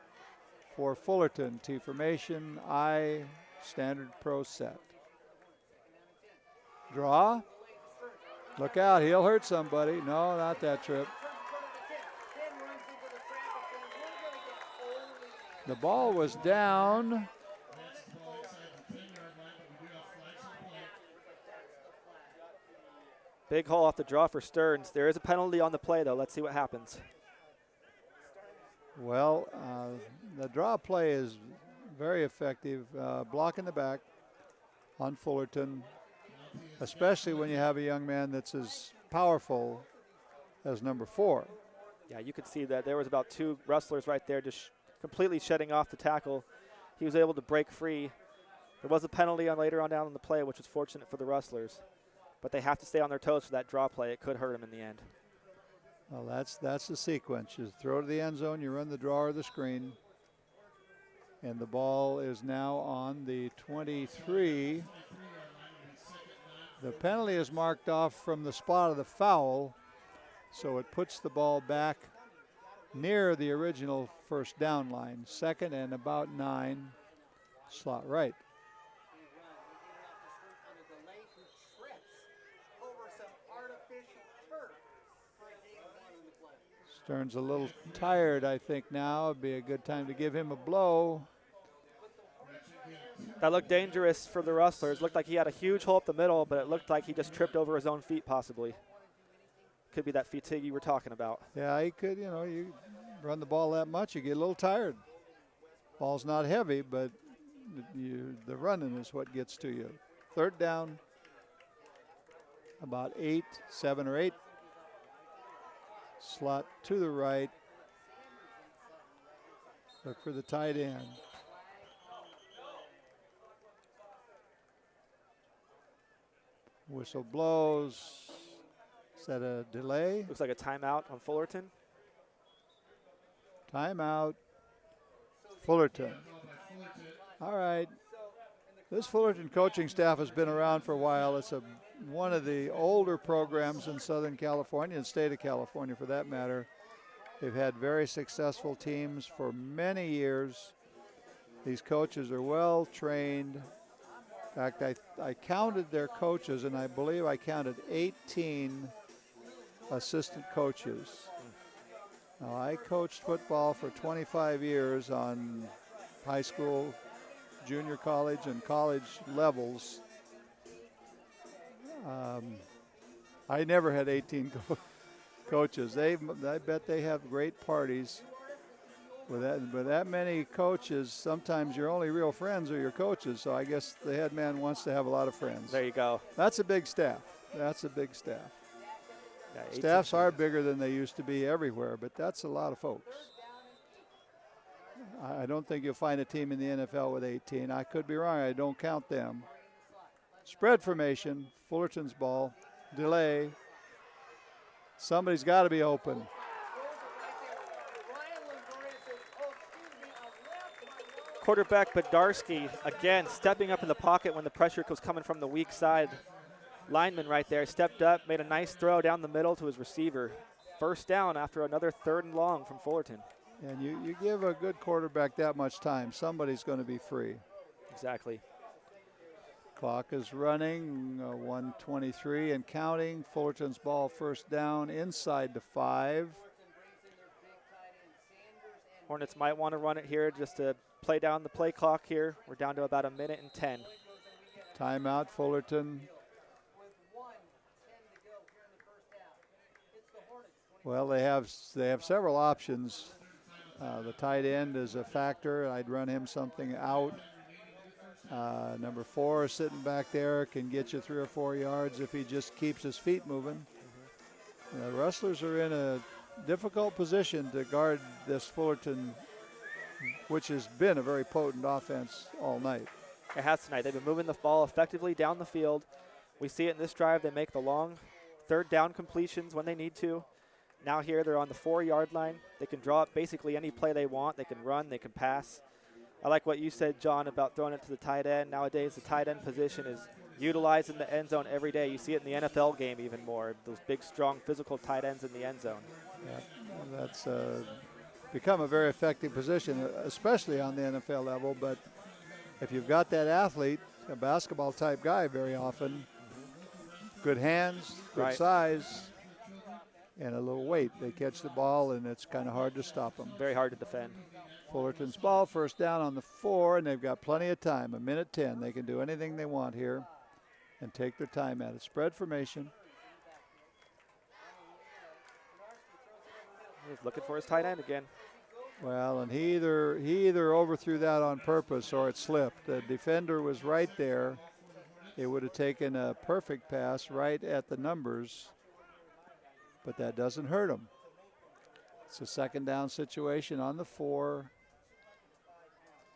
for Fullerton. T formation, I, standard pro set. Draw. Look out, he'll hurt somebody. No, not that trip. The ball was down. Big hole off the draw for Stearns. There is a penalty on the play, though. Let's see what happens. Well, the draw play is very effective. Block in the back on Fullerton. especially when you have a young man that's as powerful as number 4. Yeah, you could see that there was about 2 wrestlers right there just completely shutting off the tackle. He was able to break free. There was a penalty on later on down in the play, which was fortunate for the wrestlers. But they have to stay on their toes for that draw play. It could hurt them in the end. Well, that's the sequence. You throw to the end zone, you run the draw or the screen. And the ball is now on the 23. The penalty is marked off from the spot of the foul, so it puts the ball back near the original first down line. 2nd and about 9, slot right. Stern's a little tired, I think, now. It'd be a good time to give him a blow. That looked dangerous for the Rustlers. Looked like he had a huge hole up the middle, but it looked like he just tripped over his own feet possibly. Could be that fatigue you were talking about. Yeah, he could, you run the ball that much, you get a little tired. Ball's not heavy, but the running is what gets to you. 3rd down, about 8, 7 or 8. Slot to the right. Look for the tight end. Whistle blows. Is that a delay? Looks like a timeout on Fullerton. Timeout. Fullerton. All right. This Fullerton coaching staff has been around for a while. It's one of the older programs in Southern California and state of California for that matter. They've had very successful teams for many years. These coaches are well trained. In fact, I counted their coaches, and I believe I counted 18 assistant coaches. Now, I coached football for 25 years on high school, junior college, and college levels. I never had 18 coaches. I bet they have great parties. With that many coaches, sometimes your only real friends are your coaches. So I guess the head man wants to have a lot of friends. There you go. That's a big staff. That's a big staff. Yeah, Staffs are bigger than they used to be everywhere, but that's a lot of folks. I don't think you'll find a team in the NFL with 18. I could be wrong. I don't count them. Spread formation, Fullerton's ball, delay. Somebody's got to be open. Quarterback Bedarski, again, stepping up in the pocket when the pressure was coming from the weak side. Lineman right there stepped up, made a nice throw down the middle to his receiver. 1st down after another 3rd and long from Fullerton. And you give a good quarterback that much time, somebody's going to be free. Exactly. Clock is running, 1:23 and counting. Fullerton's ball 1st down inside the 5. Hornets might want to run it here just to play down the play clock here. We're down to about 1:10. Timeout, Fullerton. Well, they have several options. The tight end is a factor. I'd run him something out. Number 4 is sitting back there, can get you 3 or 4 yards if he just keeps his feet moving. The Rustlers are in a difficult position to guard this Fullerton, which has been a very potent offense all night. It has tonight. They've been moving the ball effectively down the field. We see it in this drive. They make the long 3rd down completions when they need to. Now here they're on the 4-yard line. They can draw up basically any play they want. They can run, they can pass. I like what you said, John, about throwing it to the tight end. Nowadays, the tight end position is utilized in the end zone every day. You see it in the NFL game even more, those big, strong, physical tight ends in the end zone. Yeah, that's become a very effective position, especially on the NFL level. But if you've got that athlete, a basketball-type guy very often, good hands, good size, and a little weight. They catch the ball, and it's kind of hard to stop them. Very hard to defend. Fullerton's ball, 1st down on the 4, and they've got plenty of time, 1:10. They can do anything they want here and take their time at it. Spread formation. He's looking for his tight end again. Well, and he either overthrew that on purpose or it slipped. The defender was right there. It would have taken a perfect pass right at the numbers, but that doesn't hurt them. It's a second down situation on the 4.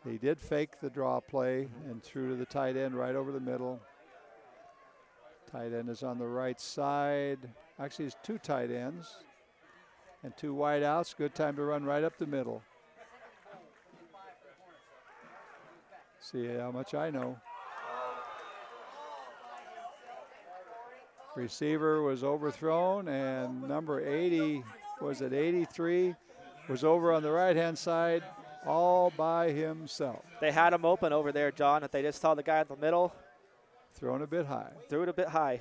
He did fake the draw play and threw to the tight end right over the middle. Tight end is on the right side. Actually, it's 2 tight ends and 2 wide outs. Good time to run right up the middle. See how much I know. Receiver was overthrown, and number 80, was it 83, was over on the right-hand side all by himself. They had him open over there, John, if they just saw the guy in the middle. Thrown a bit high. Threw it a bit high.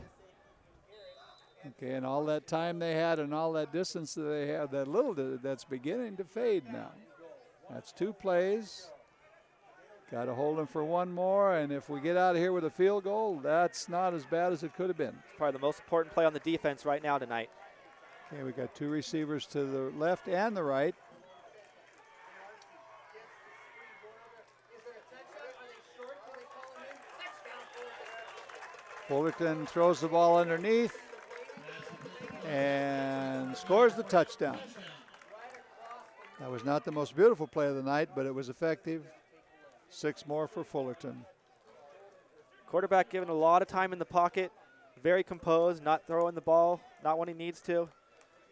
Okay, and all that time they had and all that distance that they had, that's beginning to fade now. That's 2 plays. Got to hold him for 1 more, and if we get out of here with a field goal, that's not as bad as it could have been. It's probably the most important play on the defense right now tonight. Okay, we got 2 receivers to the left and the right. Fullerton throws the ball underneath and scores the touchdown. That was not the most beautiful play of the night, but it was effective. 6 more for Fullerton. Quarterback given a lot of time in the pocket, very composed, not throwing the ball, not when he needs to.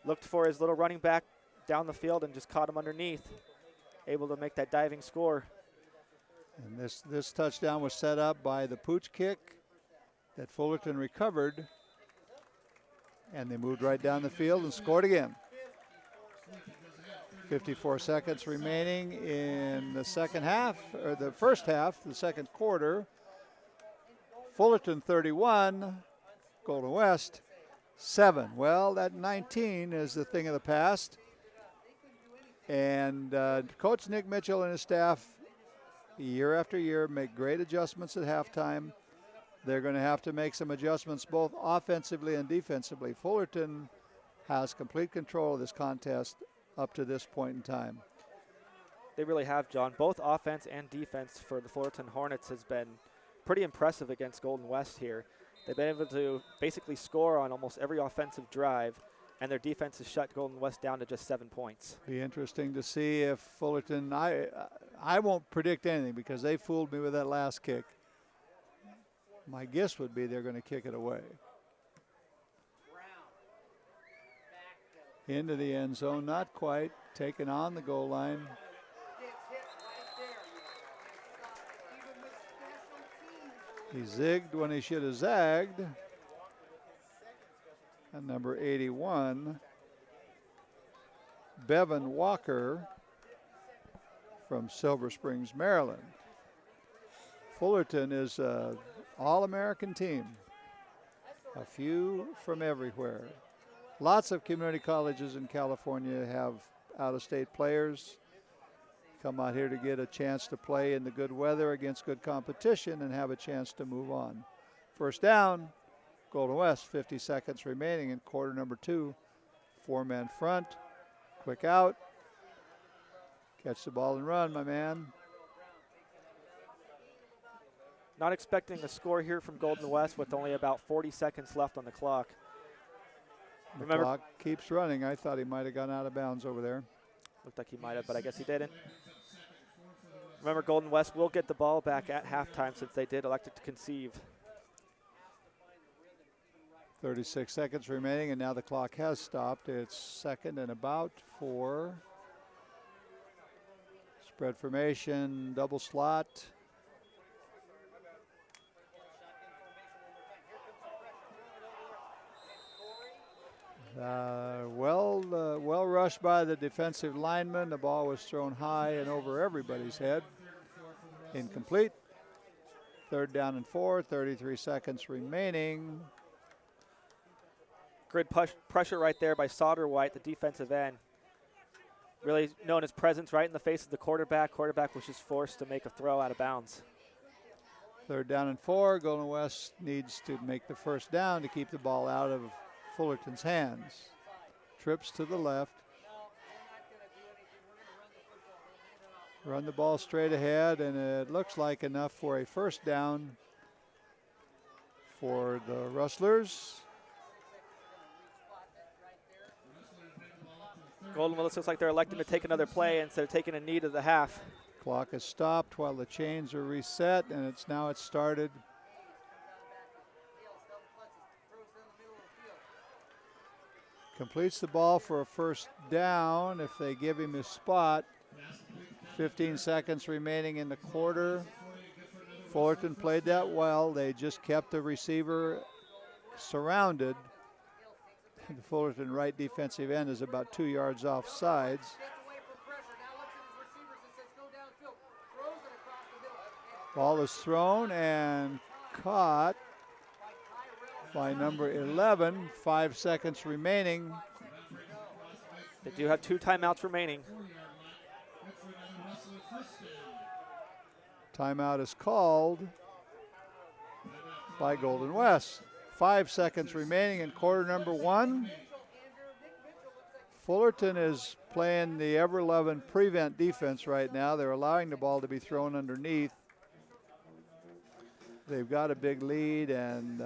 Looked for his little running back down the field and just caught him underneath. Able to make that diving score. And this touchdown was set up by the pooch kick that Fullerton recovered, and they moved right down the field and scored again. 54 seconds remaining in the second half, or the first half, the second quarter. Fullerton 31, Golden West 7. Well, that 19 is the thing of the past. And Coach Nick Mitchell and his staff, year after year, make great adjustments at halftime. They're going to have to make some adjustments both offensively and defensively. Fullerton has complete control of this contest up to this point in time. They really have, John. Both offense and defense for the Fullerton Hornets has been pretty impressive against Golden West here. They've been able to basically score on almost every offensive drive, and their defense has shut Golden West down to just 7 points. Be interesting to see if Fullerton, I won't predict anything because they fooled me with that last kick. My guess would be they're going to kick it away. Into the end zone, not quite. Taken on the goal line. He zigged when he should have zagged. And number 81, Bevan Walker from Silver Springs, Maryland. Fullerton is an all-American team. A few from everywhere. Lots of community colleges in California have out-of-state players come out here to get a chance to play in the good weather against good competition and have a chance to move on. First down, Golden West, 50 seconds remaining in quarter number 2. 4-man front, quick out. Catch the ball and run, my man. Not expecting a score here from Golden West with only about 40 seconds left on the clock. The clock keeps running. I thought he might have gone out of bounds over there. Looked like he might have, but I guess he didn't. Remember, Golden West will get the ball back at halftime since they did elect to concede. 36 seconds remaining, and now the clock has stopped. It's second and about 4. Spread formation, double slot. Well rushed by the defensive lineman. The ball was thrown high and over everybody's head. Incomplete. Third down and 4, 33 seconds remaining. Good pressure right there by Sauter-White, the defensive end. Really known his presence right in the face of the quarterback. Quarterback was just forced to make a throw out of bounds. Third down and 4. Golden West needs to make the first down to keep the ball out of Fullerton's hands. Trips to the left. Run the ball straight ahead, and it looks like enough for a first down. for the Rustlers. Golden Willis looks like they're electing to take another play instead of taking a knee to the half. Clock is stopped while the chains are reset, and it's started. Completes the ball for a first down if they give him his spot. 15 seconds remaining in the quarter. Fullerton played that well. They just kept the receiver surrounded. The Fullerton right defensive end is about 2 yards off sides. Ball is thrown and caught by number 11. 5 seconds remaining. They do have 2 timeouts remaining. Timeout is called by Golden West. 5 seconds remaining in quarter number 1. Fullerton is playing the ever-loving prevent defense right now. They're allowing the ball to be thrown underneath. They've got a big lead, and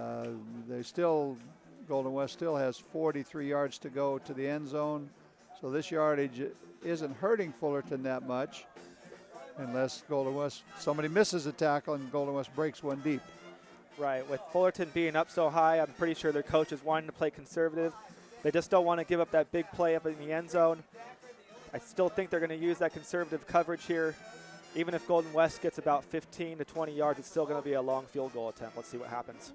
Golden West still has 43 yards to go to the end zone. So this yardage isn't hurting Fullerton that much, unless somebody misses a tackle and Golden West breaks one deep. Right, with Fullerton being up so high, I'm pretty sure their coach is wanting to play conservative. They just don't want to give up that big play up in the end zone. I still think they're going to use that conservative coverage here. Even if Golden West gets about 15 to 20 yards, it's still going to be a long field goal attempt. Let's see what happens.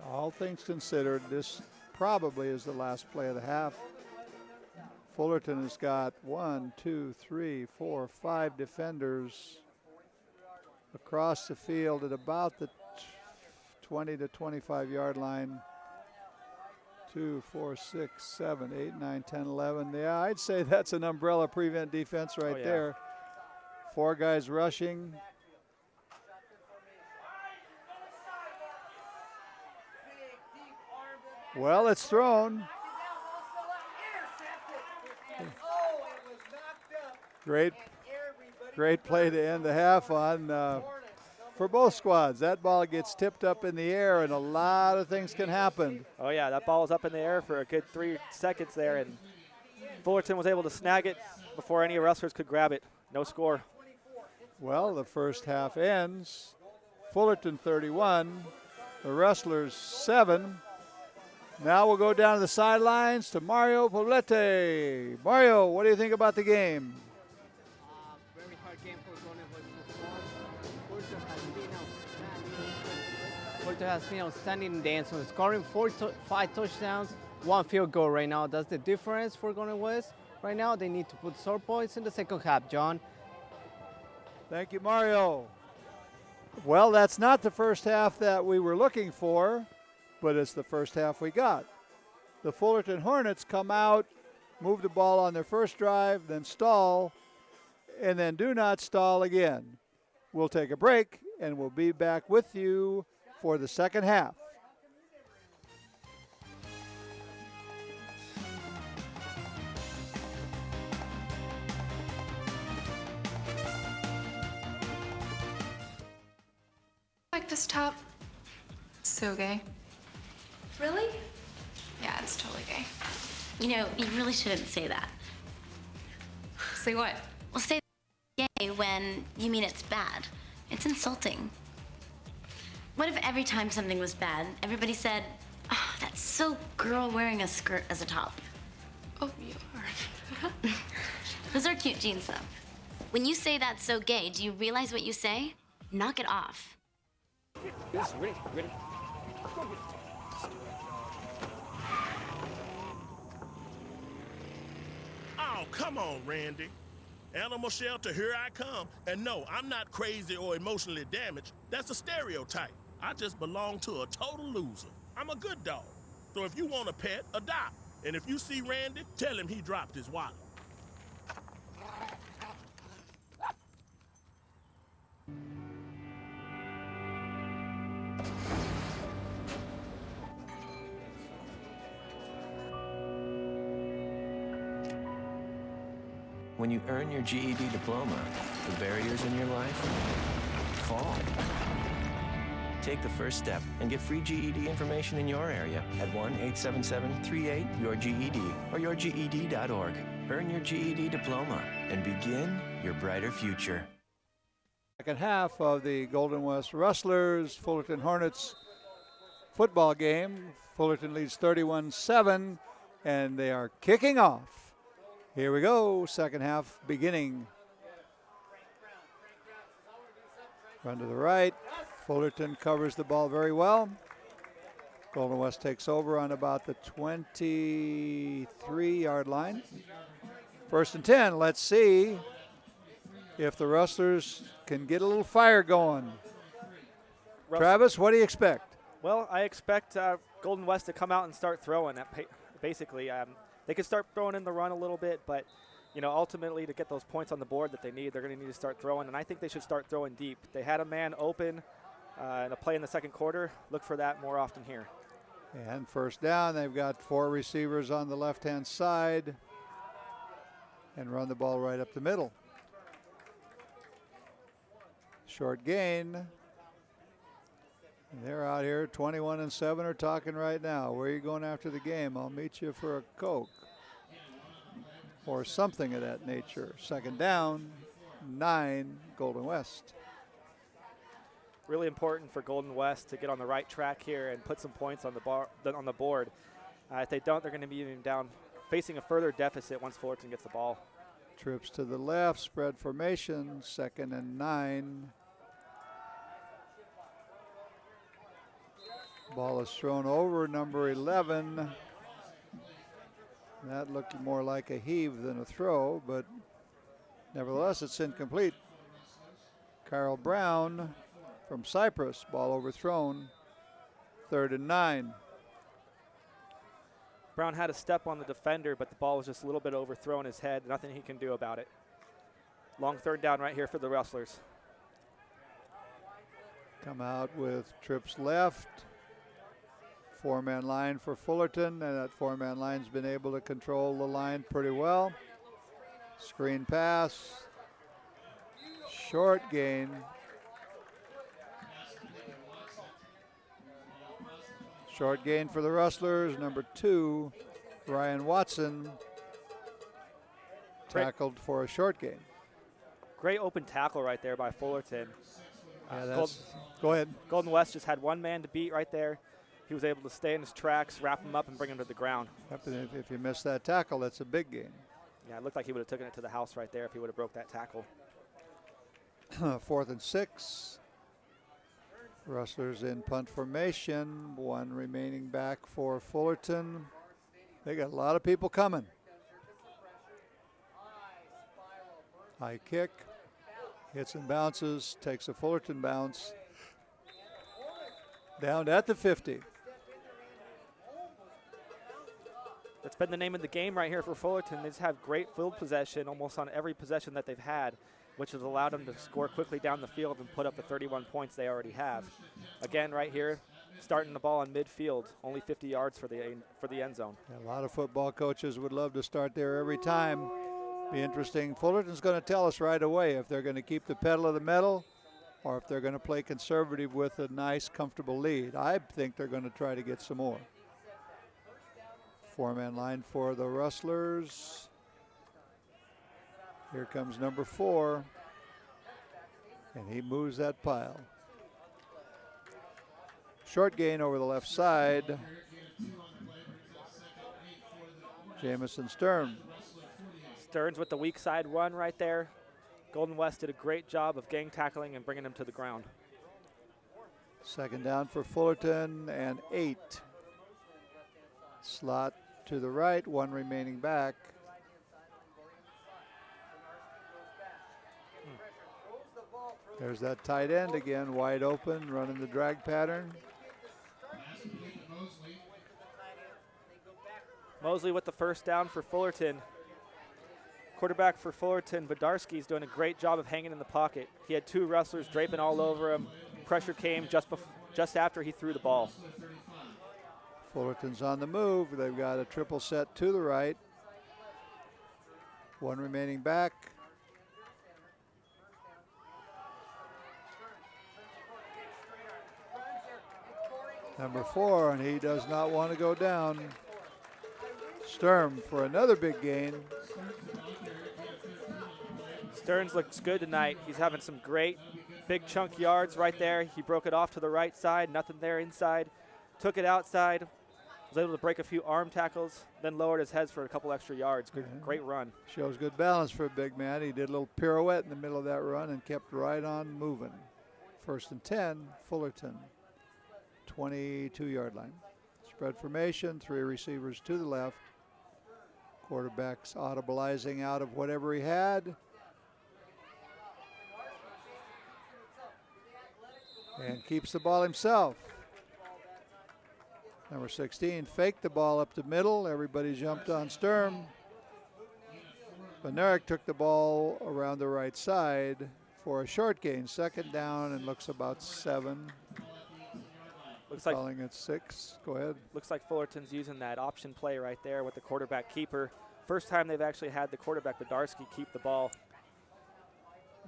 All things considered, this probably is the last play of the half. Fullerton has got 1, 2, 3, 4, 5 defenders across the field at about the 20 to 25 yard line. 2, 4, 6, 7, 8, 9, 10, 11. Yeah, I'd say that's an umbrella prevent defense right there. 4 guys rushing. Well, it's thrown. Great play to end the half on for both squads. That ball gets tipped up in the air, and a lot of things can happen. Oh, yeah, that ball was up in the air for a good 3 seconds there, and Fullerton was able to snag it before any Rustlers could grab it. No score. Well, the first half ends. Fullerton 31, the Rustlers 7. Now we'll go down to the sidelines to Mario Poblete. Mario, what do you think about the game? Very hard game for Golden West so far. Fullerton has been outstanding in the end zone, scoring 5 touchdowns, 1 field goal right now. That's the difference for Golden West. Right now, they need to put sore points in the second half, John. Thank you, Mario. Well, that's not the first half that we were looking for, but it's the first half we got. The Fullerton Hornets come out, move the ball on their first drive, then stall, and then do not stall again. We'll take a break, and we'll be back with you for the second half. Like this top. So gay. Really? Yeah, it's totally gay. You know, you really shouldn't say that. Say what? Well, say gay when you mean it's bad. It's insulting. What if every time something was bad, everybody said, oh, that's so girl wearing a skirt as a top? Oh, you are. Those are cute jeans, though. When you say that's so gay, do you realize what you say? Knock it off. Yes, ready. Oh, come on, Randy. Animal shelter, here I come. And no, I'm not crazy or emotionally damaged. That's a stereotype. I just belong to a total loser. I'm a good dog. So if you want a pet, adopt. And if you see Randy, tell him he dropped his wallet. When you earn your GED diploma, the barriers in your life fall. Take the first step and get free GED information in your area at 1-877-38-YOUR-GED or yourged.org. Earn your GED diploma and begin your brighter future. Second half of the Golden West Rustlers Fullerton Hornets football game. Fullerton leads 31-7, and they are kicking off. Here we go, second half beginning. Run to the right. Fullerton covers the ball very well. Golden West takes over on about the 23-yard line. First and 10. Let's see if the Rustlers can get a little fire going. Travis, what do you expect? Well, I expect Golden West to come out and start throwing. Basically, they could start throwing in the run a little bit, but ultimately to get those points on the board that they need, they're going to need to start throwing, and I think they should start throwing deep. They had a man open in a play in the second quarter. Look for that more often here. And first down, they've got 4 receivers on the left-hand side and run the ball right up the middle. Short gain. They're out here 21-7 are talking right now. Where are you going after the game? I'll meet you for a Coke. Or something of that nature. Second down, 9, Golden West. Really important for Golden West to get on the right track here and put some points on the board. If they don't, they're going to be even down, facing a further deficit once Fullerton gets the ball. Trips to the left, spread formation, second and 9. Ball is thrown over number 11. That looked more like a heave than a throw, but nevertheless, it's incomplete. Carl Brown from Cyprus, ball overthrown, 3rd and 9. Brown had a step on the defender, but the ball was just a little bit overthrown his head. Nothing he can do about it. Long 3rd down right here for the Rustlers. Come out with trips left. 4-man line for Fullerton, and that 4-man line's been able to control the line pretty well. Screen pass. Short gain. Short gain for the Rustlers. Number 2, Ryan Watson, tackled for a short gain. Great open tackle right there by Fullerton. Go ahead. Golden West just had one man to beat right there. He was able to stay in his tracks, wrap him up, and bring him to the ground. If you miss that tackle, that's a big gain. Yeah, it looked like he would have taken it to the house right there if he would have broke that tackle. 4th and 6. Rustlers in punt formation. 1 remaining back for Fullerton. They got a lot of people coming. High kick. Hits and bounces. Takes a Fullerton bounce. Down at the 50. That's been the name of the game right here for Fullerton. They just have great field possession almost on every possession that they've had, which has allowed them to score quickly down the field and put up the 31 points they already have. Again, right here, starting the ball in midfield, only 50 yards for the end zone. Yeah, a lot of football coaches would love to start there every time. Be interesting. Fullerton's going to tell us right away if they're going to keep the pedal of the metal or if they're going to play conservative with a nice, comfortable lead. I think they're going to try to get some more. 4-man line for the Rustlers. Here comes number 4, and he moves that pile. Short gain over the left side. Jamison Stern. Stearns with the weak side run right there. Golden West did a great job of gang tackling and bringing him to the ground. Second down for Fullerton and 8. Slot to the right, 1 remaining back. There's that tight end again, wide open, running the drag pattern. Mosley with the first down for Fullerton. Quarterback for Fullerton, Bodarski's doing a great job of hanging in the pocket. He had 2 Rustlers draping all over him. Pressure came just after he threw the ball. Fullerton's on the move. They've got a triple set to the right. 1 remaining back. Number 4, and he does not want to go down. Sturm for another big gain. Stearns looks good tonight. He's having some great big chunk yards right there. He broke it off to the right side, nothing there inside. Took it outside, was able to break a few arm tackles, then lowered his heads for a couple extra yards. Great run. Shows good balance for a big man. He did a little pirouette in the middle of that run and kept right on moving. 1st and 10, Fullerton, 22-yard line. Spread formation, 3 receivers to the left. Quarterback's audibilizing out of whatever he had. And keeps the ball himself. Number 16 faked the ball up the middle. Everybody jumped on Sturm. Benarek took the ball around the right side for a short gain. 2nd down and looks about 7. Looks like calling it 6. Go ahead. Looks like Fullerton's using that option play right there with the quarterback keeper. First time they've actually had the quarterback, Bedarski, keep the ball.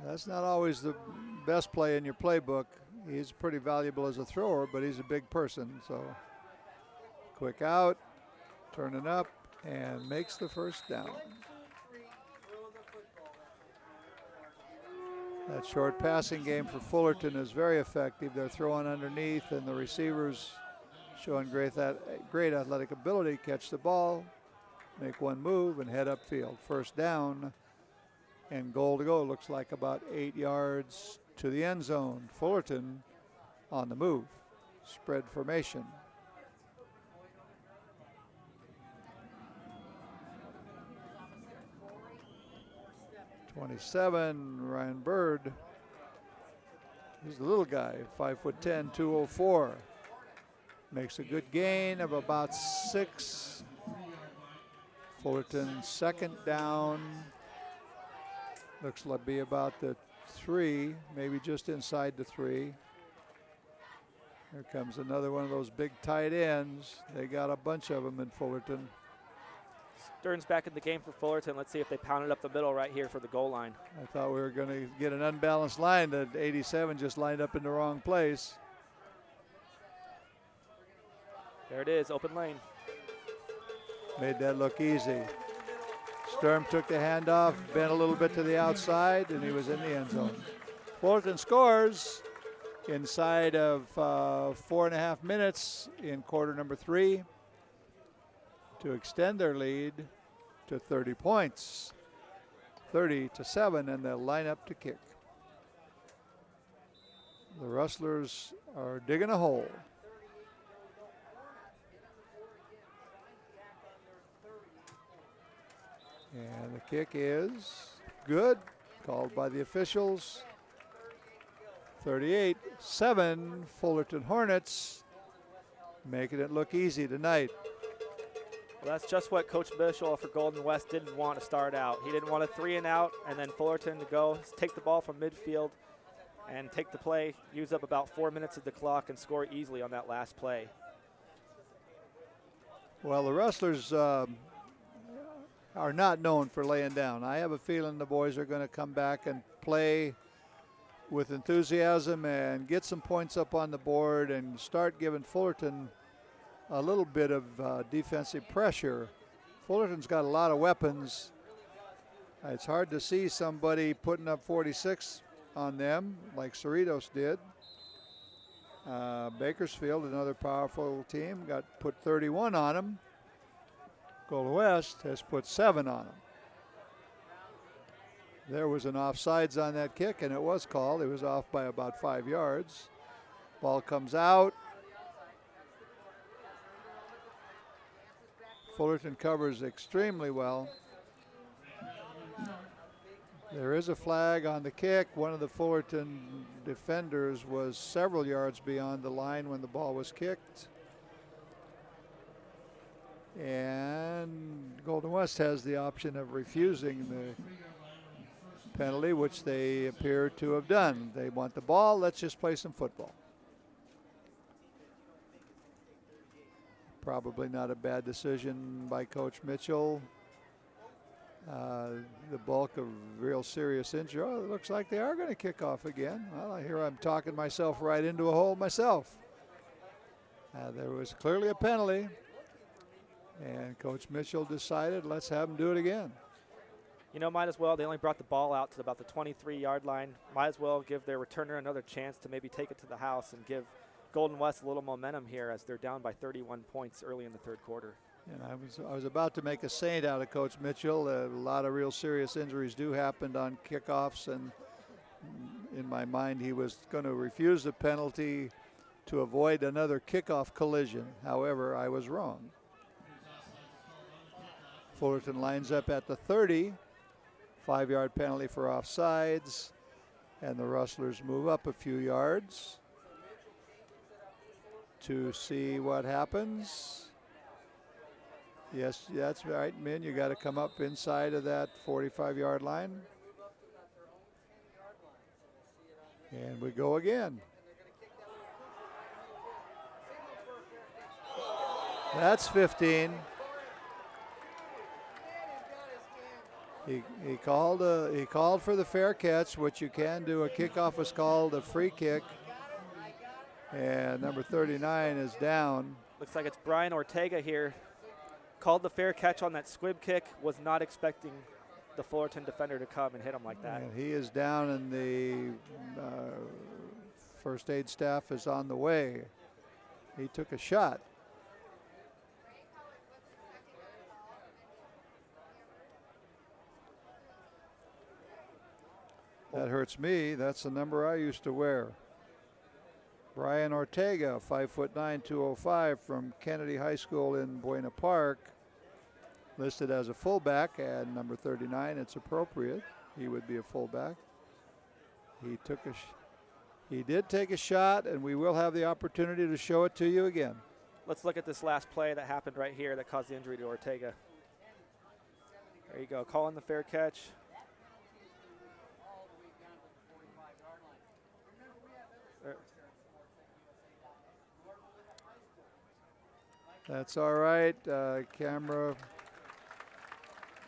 That's not always the best play in your playbook. He's pretty valuable as a thrower, but he's a big person. So quick out, turning up, and makes the 1st down. That short passing game for Fullerton is very effective. They're throwing underneath, and the receivers showing great athletic ability. Catch the ball, make one move, and head upfield. 1st down, and goal to go. Looks like about 8 yards to the end zone. Fullerton on the move. Spread formation. '27, Ryan Bird. He's a little guy, 5'10", 204. Makes a good gain of about 6. Fullerton 2nd down. Looks like be about the 3, maybe just inside the 3. Here comes another one of those big tight ends. They got a bunch of them in Fullerton. Stearns back in the game for Fullerton. Let's see if they pound it up the middle right here for the goal line. I thought we were going to get an unbalanced line. That 87 just lined up in the wrong place. There it is, open lane. Made that look easy. Sturm took the handoff, bent a little bit to the outside, and he was in the end zone. Fullerton scores inside of 4.5 minutes in quarter number 3 to extend their lead to 30 points, 30-7, and they'll line up to kick. The Rustlers are digging a hole. And the kick is good, called by the officials. 38-7, Fullerton Hornets, making it look easy tonight. Well, that's just what Coach Bischoff for Golden West didn't want to start out. He didn't want a 3 and out, and then Fullerton to go take the ball from midfield and take the play, use up about 4 minutes of the clock, and score easily on that last play. Well, the Rustlers are not known for laying down. I have a feeling the boys are going to come back and play with enthusiasm and get some points up on the board and start giving Fullerton a little bit of defensive pressure. Fullerton's got a lot of weapons. It's hard to see somebody putting up 46 on them like Cerritos did. Bakersfield, another powerful team, put 31 on them. Golden West has put 7 on them. There was an offsides on that kick, and it was called. It was off by about 5 yards. Ball comes out. Fullerton covers extremely well. There is a flag on the kick. One of the Fullerton defenders was several yards beyond the line when the ball was kicked. And Golden West has the option of refusing the penalty, which they appear to have done. They want the ball. Let's just play some football. Probably not a bad decision by Coach Mitchell. The bulk of real serious injury. Oh, it looks like they are going to kick off again. Well, here I'm talking myself right into a hole myself. There was clearly a penalty, and Coach Mitchell decided, let's have him do it again. You know, might as well. They only brought the ball out to about the 23-yard line. Might as well give their returner another chance to maybe take it to the house and give Golden West a little momentum here as they're down by 31 points early in the third quarter. And I was about to make a saint out of Coach Mitchell. A lot of real serious injuries do happen on kickoffs, and in my mind he was going to refuse the penalty to avoid another kickoff collision. However, I was wrong. Fullerton lines up at the 30. 5-yard penalty for offsides, and the Rustlers move up a few yards to see what happens. Yes, that's right, Min. You got to come up inside of that 45-yard line. And we go again. That's 15. He called for the fair catch, which you can do. A kickoff was called a free kick, and number 39 is down. Looks like it's Brian Ortega here. Called the fair catch on that squib kick. Was not expecting the Fullerton defender to come and hit him like that. And he is down, and the first aid staff is on the way. He took a shot. That hurts me. That's the number I used to wear. Brian Ortega, 5'9", 205 from Kennedy High School in Buena Park. Listed as a fullback, and number 39, it's appropriate. He would be a fullback. He did take a shot, and we will have the opportunity to show it to you again. Let's look at this last play that happened right here that caused the injury to Ortega. There you go, calling the fair catch. That's all right. Camera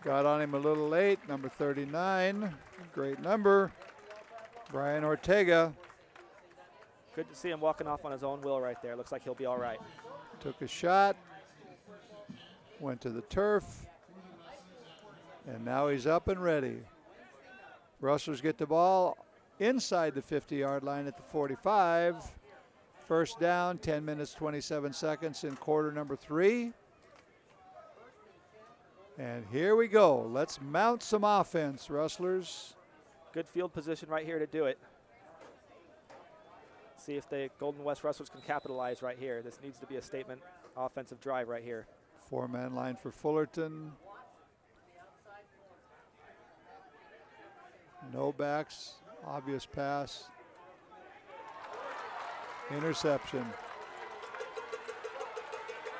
got on him a little late. Number 39, great number, Brian Ortega. Good to see him walking off on his own will right there. Looks like he'll be all right. Took a shot, went to the turf, and now he's up and ready. Rustlers get the ball inside the 50-yard line at the 45. First down, 10 minutes, 27 seconds in quarter number 3. And here we go. Let's mount some offense, Rustlers. Good field position right here to do it. See if the Golden West Rustlers can capitalize right here. This needs to be a statement offensive drive right here. 4-man line for Fullerton. No backs, obvious pass. Interception.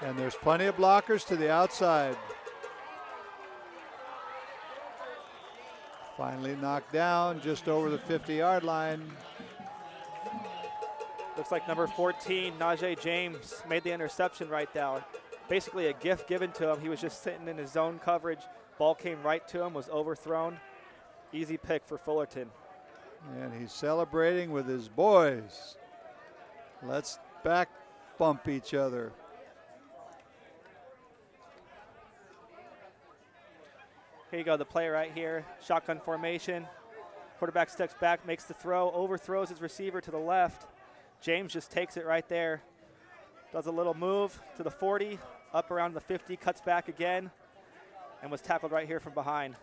And there's plenty of blockers to the outside. Finally knocked down just over the 50-yard line. Looks like number 14, Najee James, made the interception right down. Basically a gift given to him. He was just sitting in his zone coverage. Ball came right to him, was overthrown. Easy pick for Fullerton. And he's celebrating with his boys. Let's back bump each other. Here you go, the play right here. Shotgun formation. Quarterback steps back, makes the throw, overthrows his receiver to the left. James just takes it right there. Does a little move to the 40, up around the 50, cuts back again, and was tackled right here from behind.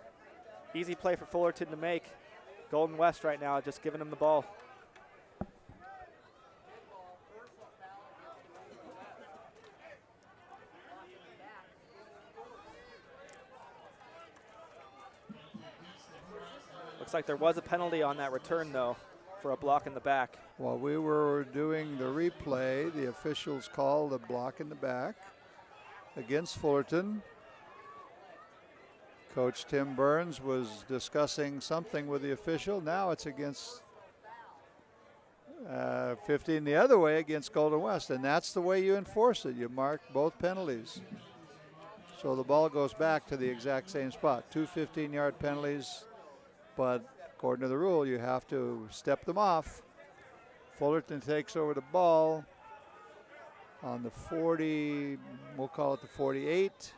Easy play for Fullerton to make. Golden West right now just giving him the ball. Looks like there was a penalty on that return, though, for a block in the back. While we were doing the replay, the officials called a block in the back against Fullerton. Coach Tim Burns was discussing something with the official. Now it's against 15 the other way against Golden West, and that's the way you enforce it. You mark both penalties. So the ball goes back to the exact same spot. 2 15-yard penalties, but according to the rule, you have to step them off. Fullerton takes over the ball. on the 40, we'll call it the 48.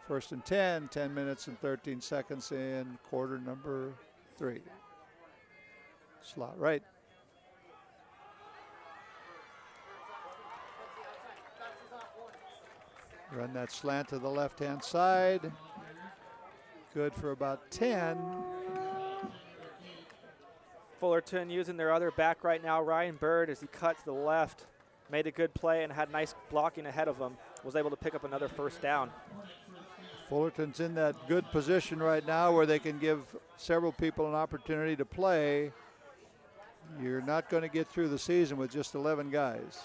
First and 10, 10 minutes and 13 seconds in quarter number 3. Slot right. Run that slant to the left-hand side. Good for about 10. Fullerton using their other back right now, Ryan Bird, as he cut to the left, made a good play and had nice blocking ahead of him, was able to pick up another first down. Fullerton's in that good position right now where they can give several people an opportunity to play. You're not going to get through the season with just 11 guys.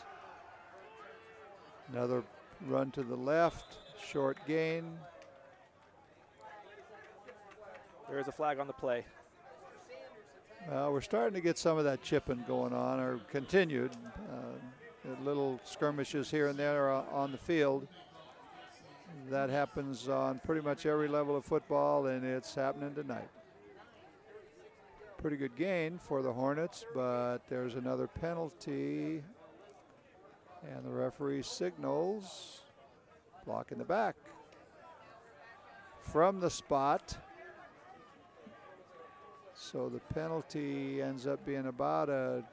Another run to the left, short gain. There is a flag on the play. We're starting to get some of that chipping going on, or continued. Little skirmishes here and there on the field. That happens on pretty much every level of football, and it's happening tonight. Pretty good gain for the Hornets, but there's another penalty. And the referee signals block in the back. From the spot. So the penalty ends up being about a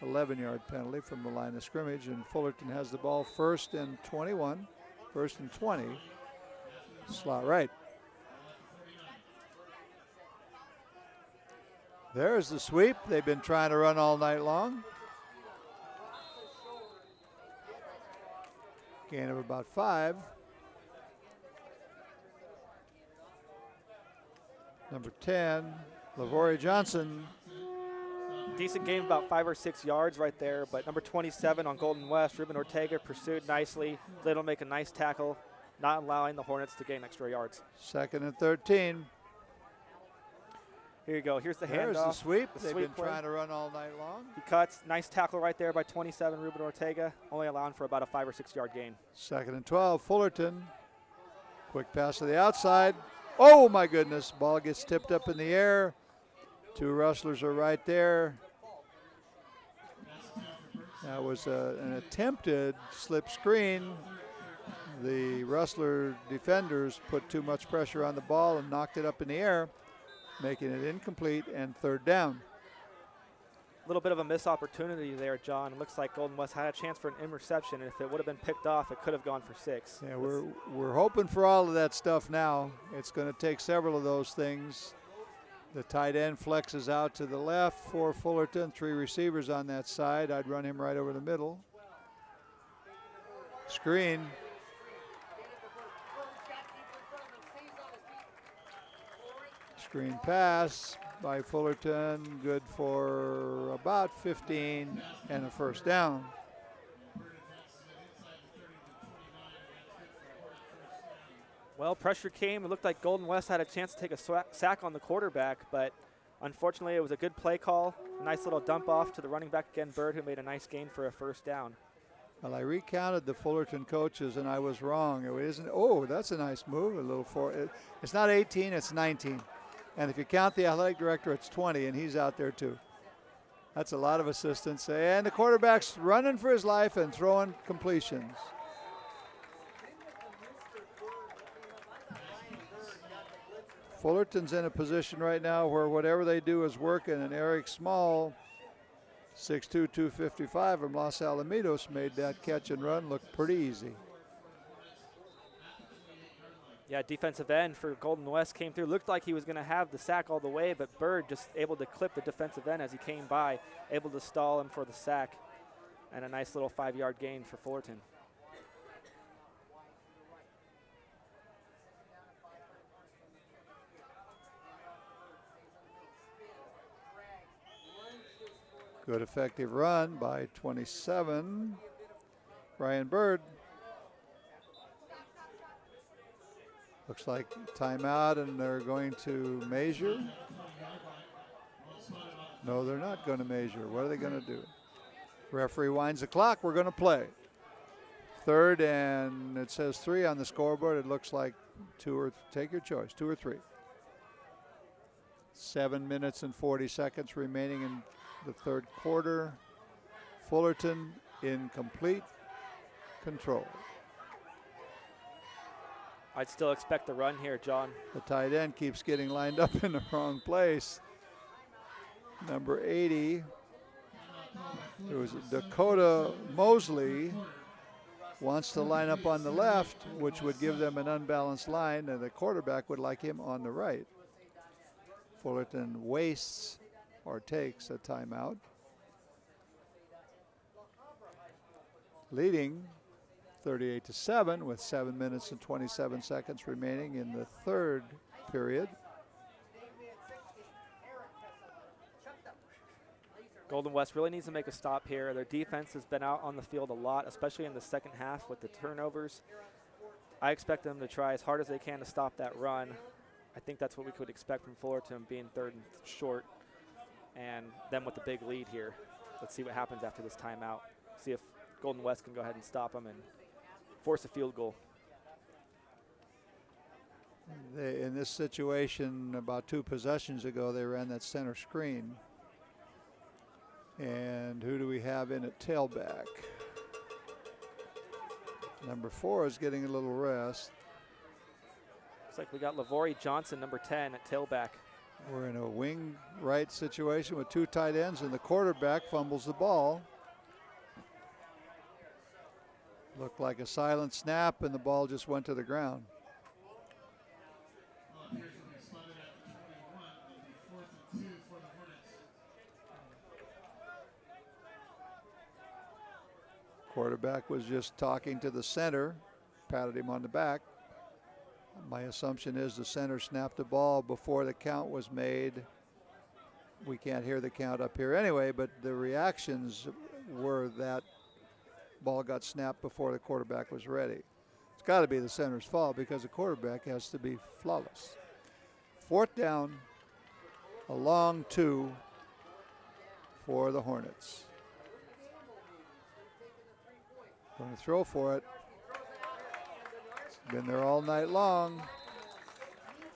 11-yard penalty from the line of scrimmage, and Fullerton has the ball first and 21, first and 20, slot right. There's the sweep they've been trying to run all night long. Gain of about 5. Number 10, Lavorie Johnson. Decent game, about 5 or 6 yards right there, but number 27 on Golden West, Ruben Ortega, pursued nicely, was able to make a nice tackle, not allowing the Hornets to gain extra yards. Second and 13. Here you go. Here's the handoff. There's the sweep. They've sweep been play. trying to run all night long. He cuts. Nice tackle right there by 27, Ruben Ortega, only allowing for about a 5 or 6 yard gain. Second and 12, Fullerton. Quick pass to the outside. Oh, my goodness. Ball gets tipped up in the air. 2 rustlers are right there. That was an attempted slip screen. The rustler defenders put too much pressure on the ball and knocked it up in the air, making it incomplete and third down. A little bit of a missed opportunity there, John. It looks like Golden West had a chance for an interception, and if it would have been picked off, it could have gone for 6. Yeah, we're hoping for all of that stuff now. It's going to take several of those things. The tight end flexes out to the left for Fullerton. 3 receivers on that side. I'd run him right over the middle. Screen. Screen pass by Fullerton. Good for about 15 and a first down. Well, pressure came. It looked like Golden West had a chance to take a sack on the quarterback, but unfortunately it was a good play call. A nice little dump off to the running back again, Bird, who made a nice gain for a first down. Well, I recounted the Fullerton coaches, and I was wrong. It isn't. Oh, that's a nice move. A little it's not 18, it's 19. And if you count the athletic director, it's 20, and he's out there too. That's a lot of assistance. And the quarterback's running for his life and throwing completions. Fullerton's in a position right now where whatever they do is working, and Eric Small, 6'2", 255 from Los Alamitos, made that catch and run look pretty easy. Yeah, defensive end for Golden West came through. Looked like he was going to have the sack all the way, but Bird just able to clip the defensive end as he came by, able to stall him for the sack, and a nice little 5-yard gain for Fullerton. Good effective run by 27, Ryan Bird. Looks like timeout, and they're going to measure. No, they're not going to measure. What are they going to do? Referee winds the clock. We're going to play. Third, and it says 3 on the scoreboard. It looks like 2 or take your choice, 2 or 3. 7 minutes and 40 seconds remaining in the third quarter. Fullerton incomplete. control. I'd still expect the run here, John. The tight end keeps getting lined up in the wrong place. Number 80, it was Dakota Mosley, wants to line up on the left, which would give them an unbalanced line, and the quarterback would like him on the right. Fullerton wastes or takes a timeout. Leading 38-7 with 7 minutes and 27 seconds remaining in the third period. Golden West really needs to make a stop here. Their defense has been out on the field a lot, especially in the second half with the turnovers. I expect them to try as hard as they can to stop that run. I think that's what we could expect from Fullerton, being third and short, and them with the big lead here. Let's see what happens after this timeout. See if Golden West can go ahead and stop them and force a field goal. In this situation, about 2 possessions ago, they ran that center screen. And who do we have in at tailback? Number 4 is getting a little rest. Looks like we got Lavori Johnson, number 10, at tailback. We're in a wing right situation with 2 tight ends, and the quarterback fumbles the ball. Looked like a silent snap, and the ball just went to the ground. Quarterback was just talking to the center, patted him on the back. My assumption is the center snapped the ball before the count was made. We can't hear the count up here anyway, but the reactions were that ball got snapped before the quarterback was ready. It's got to be the center's fault because the quarterback has to be flawless. 4th down, a long 2 for the Hornets. Going to throw for it. It's been there all night long.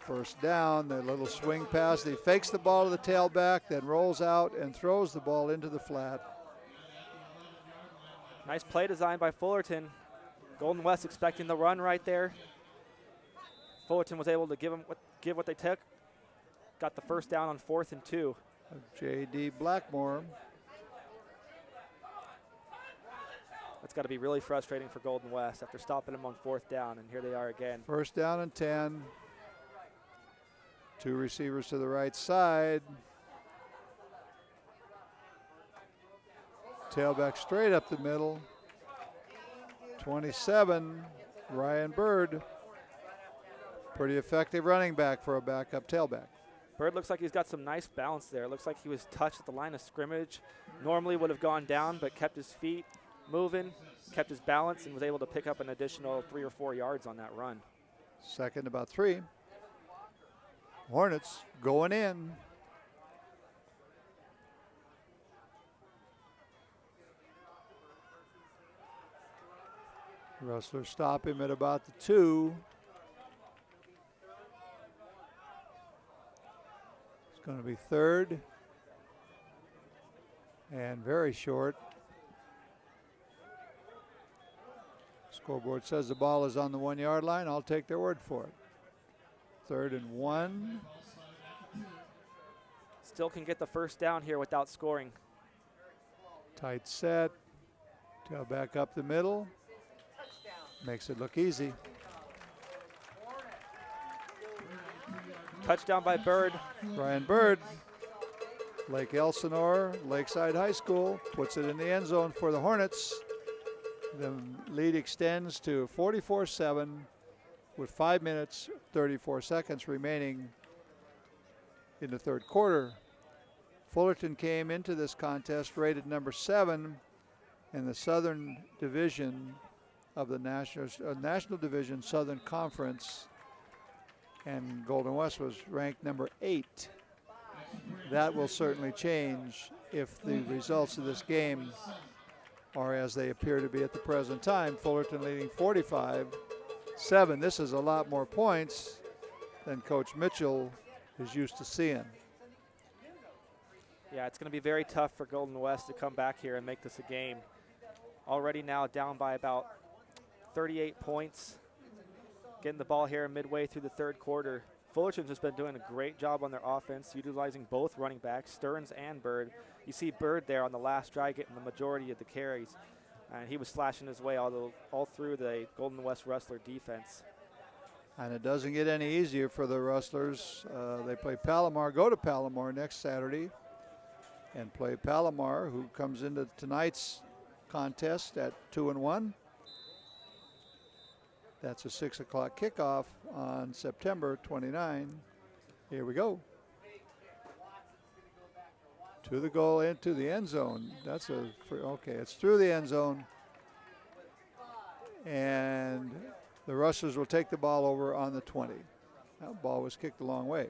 First down, the little swing pass. He fakes the ball to the tailback, then rolls out and throws the ball into the flat. Nice play design by Fullerton. Golden West expecting the run right there. Fullerton was able to give what they took. Got the first down on 4th and 2. J.D. Blackmore. That's got to be really frustrating for Golden West after stopping them on 4th down, and here they are again. First down and 10. 2 receivers to the right side. Tailback straight up the middle. 27, Ryan Bird. Pretty effective running back for a backup tailback. Bird looks like he's got some nice balance there. It looks like he was touched at the line of scrimmage. Normally would have gone down, but kept his feet moving, kept his balance, and was able to pick up an additional 3 or 4 yards on that run. Second about 3. Hornets going in. Rustlers stop him at about the 2. It's going to be 3rd and very short. Scoreboard says the ball is on the 1-yard line. I'll take their word for it. 3rd and 1. Still can get the first down here without scoring. Tight set. Tailback up the middle. Makes it look easy. Touchdown by Bird. Ryan Bird, Lake Elsinore, Lakeside High School, puts it in the end zone for the Hornets. The lead extends to 44-7 with 5 minutes, 34 seconds remaining in the third quarter. Fullerton came into this contest rated number 7 in the Southern Division of the National Division Southern Conference, and Golden West was ranked number 8. That will certainly change if the results of this game are as they appear to be at the present time. Fullerton leading 45-7. This is a lot more points than Coach Mitchell is used to seeing. Yeah, it's going to be very tough for Golden West to come back here and make this a game. Already now down by about 38 points. Getting the ball here midway through the third quarter. Fullerton's just been doing a great job on their offense, utilizing both running backs, Stearns and Bird. You see Bird there on the last drive getting the majority of the carries. And he was slashing his way all through the Golden West Rustler defense. And it doesn't get any easier for the Rustlers. They play Palomar, go to Palomar next Saturday, and play Palomar, who comes into tonight's contest at 2-1. That's a 6 o'clock kickoff on September 29. Here we go. To the goal, into the end zone. Okay, it's through the end zone. And the Rustlers will take the ball over on the 20. That ball was kicked a long way.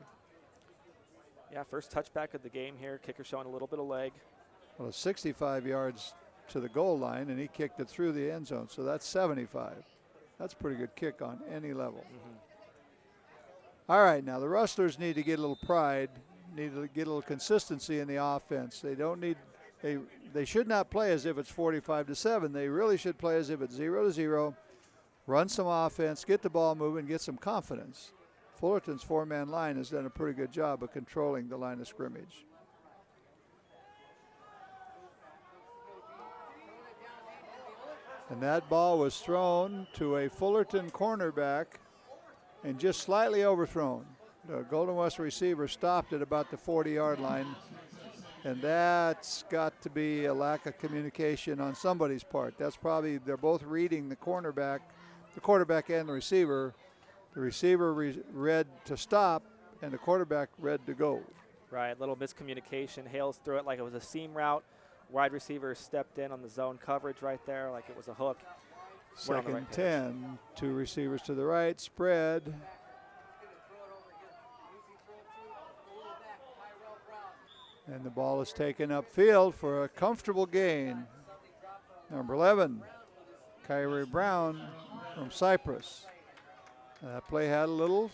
Yeah, first touchback of the game here. Kicker showing a little bit of leg. Well, it's 65 yards to the goal line, and he kicked it through the end zone, so that's 75. That's a pretty good kick on any level. All right, now the Rustlers need to get a little pride, need to get a little consistency in the offense. They should not play as if it's 45-7. They really should play as if it's 0-0. Run some offense, get the ball moving, get some confidence. Fullerton's four-man line has done a pretty good job of controlling the line of scrimmage. And that ball was thrown to a Fullerton cornerback and just slightly overthrown. The Golden West receiver stopped at about the 40-yard line, and that's got to be a lack of communication on somebody's part. That's probably, they're both reading the quarterback and the receiver. The receiver read to stop, and the quarterback read to go. Right, little miscommunication. Hales threw it like it was a seam route. Wide receiver stepped in on the zone coverage right there like it was a hook. Second right 10, two receivers to the right, spread. And the ball is taken upfield for a comfortable gain. Number 11, Kyrie Brown from Cyprus. That play had a little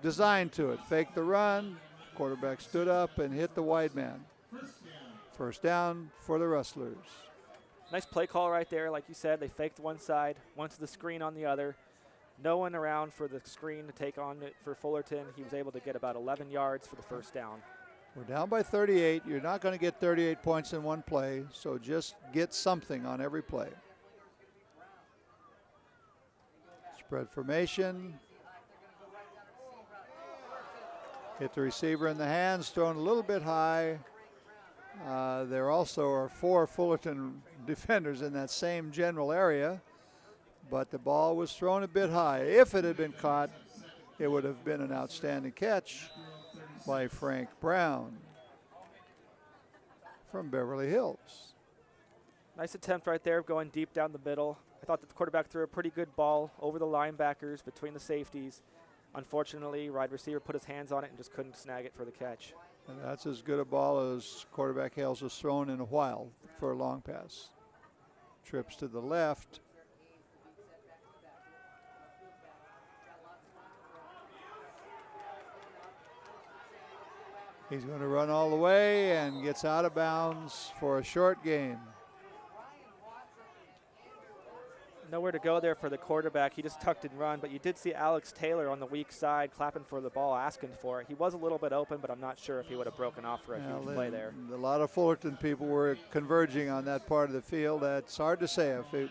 design to it. Faked the run, quarterback stood up and hit the wide man. First down for the Rustlers. Nice play call right there. Like you said, they faked one side, went to the screen on the other. No one around for the screen to take on it for Fullerton. He was able to get about 11 yards for the first down. We're down by 38. You're not going to get 38 points in one play, so just get something on every play. Spread formation. Hit the receiver in the hands, thrown a little bit high. There also are four Fullerton defenders in that same general area, but the ball was thrown a bit high. If it had been caught, it would have been an outstanding catch by Frank Brown from Beverly Hills. Nice attempt right there going deep down the middle. I thought that the quarterback threw a pretty good ball over the linebackers between the safeties. Unfortunately, wide receiver put his hands on it and just couldn't snag it for the catch. And that's as good a ball as quarterback Hales has thrown in a while for a long pass. Trips to the left. He's going to run all the way and gets out of bounds for a short gain. Nowhere to go there for the quarterback. He just tucked and run, but you did see Alex Taylor on the weak side clapping for the ball, asking for it. He was a little bit open, but I'm not sure if he would have broken off for a huge play there. A lot of Fullerton people were converging on that part of the field. It's hard to say if it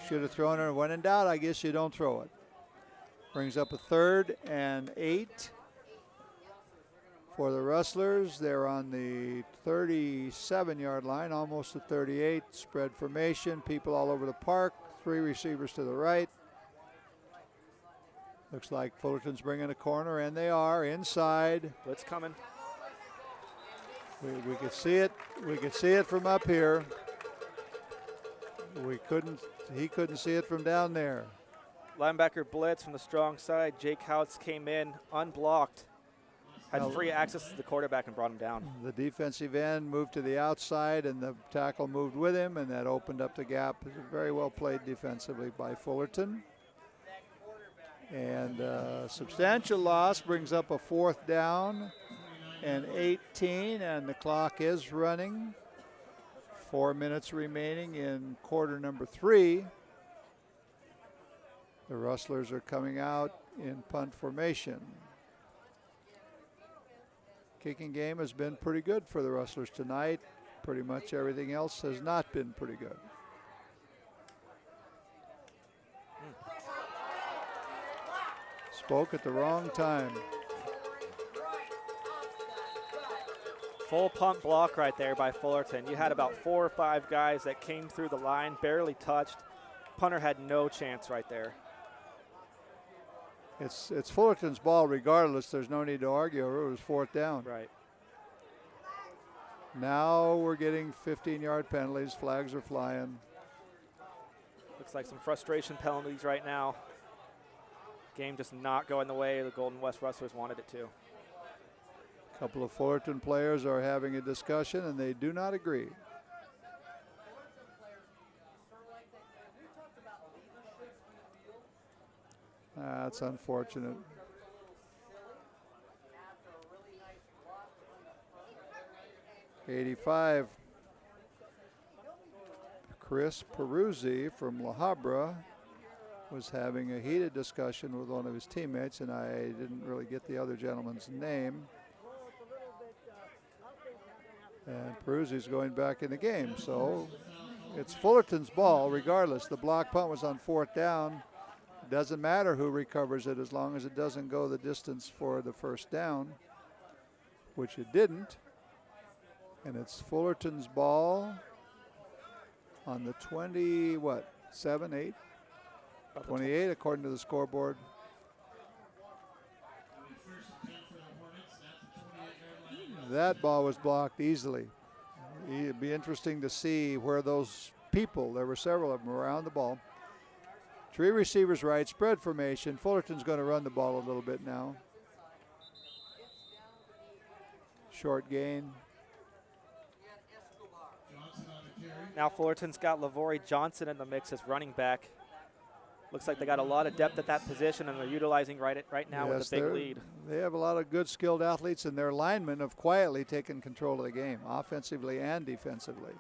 should have thrown it. When in doubt, I guess you don't throw it. Brings up a 3rd and 8 for the Rustlers. They're on the 37-yard line, almost the 38. Spread formation, people all over the park. 3 receivers to the right. Looks like Fullerton's bringing a corner, and they are inside. Blitz coming. We could see it. We could see it from up here. He couldn't see it from down there. Linebacker blitz from the strong side. Jake Houts came in unblocked. Had free access to the quarterback and brought him down. The defensive end moved to the outside, and the tackle moved with him, and that opened up the gap. Very well played defensively by Fullerton. And substantial loss brings up a 4th down and 18, and the clock is running. 4 minutes remaining in quarter number 3. The Rustlers are coming out in punt formation. Kicking game has been pretty good for the Rustlers tonight. Pretty much everything else has not been pretty good. Spoke at the wrong time. Full punt block right there by Fullerton. You had about 4 or 5 guys that came through the line, barely touched. Punter had no chance right there. It's Fullerton's ball regardless. There's no need to argue over it. It was 4th down. Right. Now we're getting 15-yard penalties. Flags are flying. Looks like some frustration penalties right now. Game just not going the way the Golden West Rustlers wanted it to. A couple of Fullerton players are having a discussion, and they do not agree. That's unfortunate. '85. Chris Peruzzi from La Habra was having a heated discussion with one of his teammates, and I didn't really get the other gentleman's name. And Peruzzi's going back in the game, so it's Fullerton's ball regardless. The block punt was on 4th down. It doesn't matter who recovers it as long as it doesn't go the distance for the 1st down, which it didn't. And it's Fullerton's ball on the 7, 8? 28 according to the scoreboard. That ball was blocked easily. It'd be interesting to see where those people, there were several of them around the ball. 3 receivers right, spread formation. Fullerton's going to run the ball a little bit now. Short gain. Now Fullerton's got Lavory Johnson in the mix as running back. Looks like they got a lot of depth at that position, and they're utilizing right now with a big lead. They have a lot of good, skilled athletes, and their linemen have quietly taken control of the game, offensively and defensively.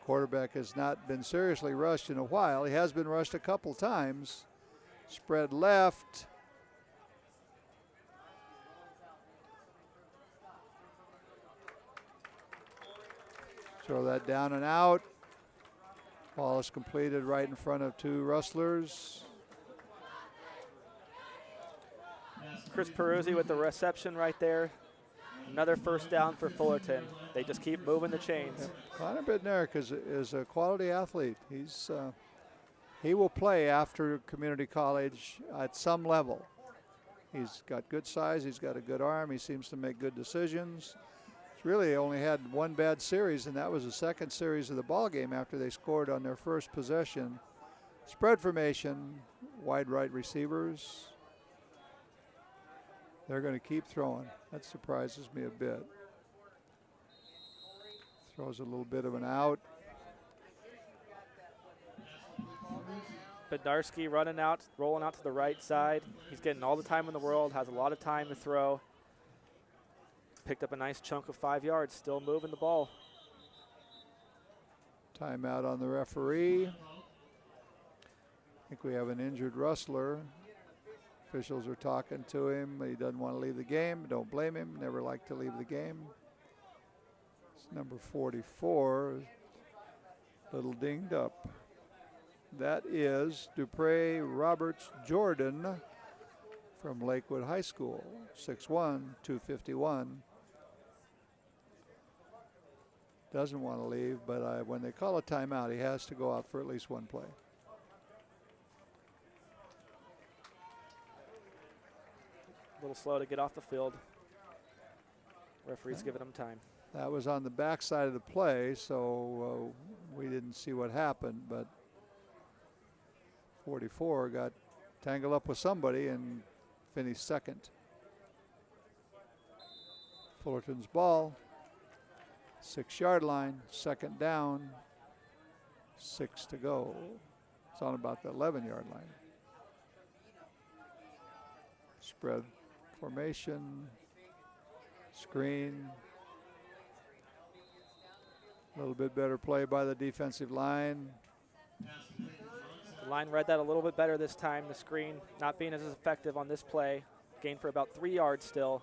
Quarterback has not been seriously rushed in a while. He has been rushed a couple times. Spread left. Throw that down and out. Ball is completed right in front of 2 Rustlers. Chris Peruzzi with the reception right there. Another 1st down for Fullerton. They just keep moving the chains. Connor Bednarik is a quality athlete. He will play after community college at some level. He's got good size. He's got a good arm. He seems to make good decisions. He's really only had 1 bad series, and that was the 2nd series of the ball game after they scored on their 1st possession. Spread formation, wide right receivers. They're going to keep throwing. That surprises me a bit. Throws a little bit of an out. Bednarski running out, rolling out to the right side. He's getting all the time in the world, has a lot of time to throw. Picked up a nice chunk of 5 yards, still moving the ball. Timeout on the referee. I think we have an injured Rustler. Officials are talking to him. He doesn't want to leave the game. Don't blame him. Never liked to leave the game. It's number 44. A little dinged up. That is Dupre Roberts Jordan from Lakewood High School. 6'1", 251. Doesn't want to leave, but when they call a timeout, he has to go out for at least 1 play. A little slow to get off the field. Referee's giving him time. That was on the backside of the play, so we didn't see what happened, but 44 got tangled up with somebody and finished 2nd. Fullerton's ball, 6-yard line, 2nd down, 6 to go. It's on about the 11-yard line. Spread formation, screen. A little bit better play by the defensive line. A Line read that a little bit better this time. The screen not being as effective on this play. Gained for about 3 yards still.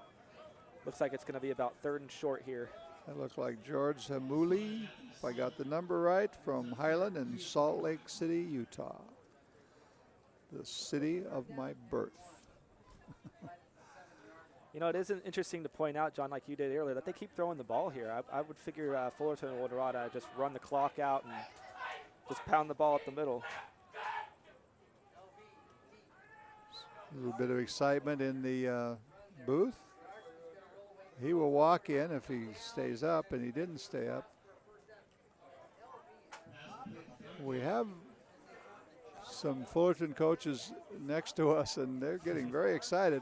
Looks like it's going to be about 3rd and short here. That looked like George Hamuli, if I got the number right, from Highland in Salt Lake City, Utah. The city of my birth. You know, it is interesting to point out, John, like you did earlier, that they keep throwing the ball here. I would figure Fullerton would rather just run the clock out and just pound the ball up the middle. A little bit of excitement in the booth. He will walk in if he stays up, and he didn't stay up. We have some Fullerton coaches next to us, and they're getting very excited.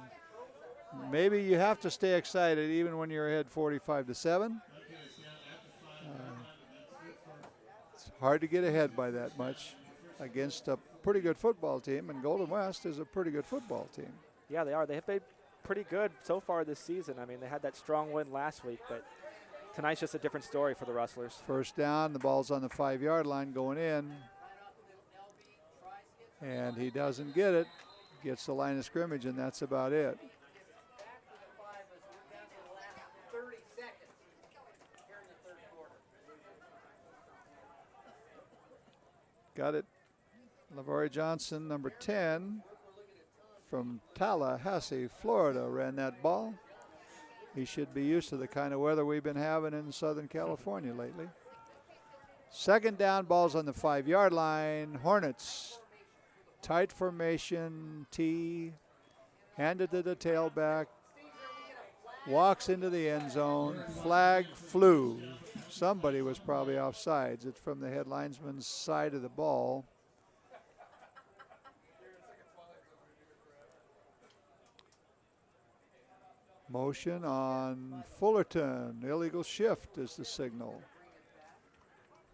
Maybe you have to stay excited even when you're ahead 45-7. It's hard to get ahead by that much against a pretty good football team, and Golden West is a pretty good football team. Yeah, they are. They have been pretty good so far this season. I mean, they had that strong win last week, but tonight's just a different story for the Rustlers. First down, the ball's on the 5-yard line going in. And he doesn't get it. Gets the line of scrimmage, and that's about it. Got it. LaVory Johnson, number 10, from Tallahassee, Florida, ran that ball. He should be used to the kind of weather we've been having in Southern California lately. Second down, ball's on the 5-yard line. Hornets, tight formation, T, handed to the tailback, walks into the end zone, flag flew. Somebody was probably offsides. It's from the head linesman's side of the ball. Motion on Fullerton. Illegal shift is the signal.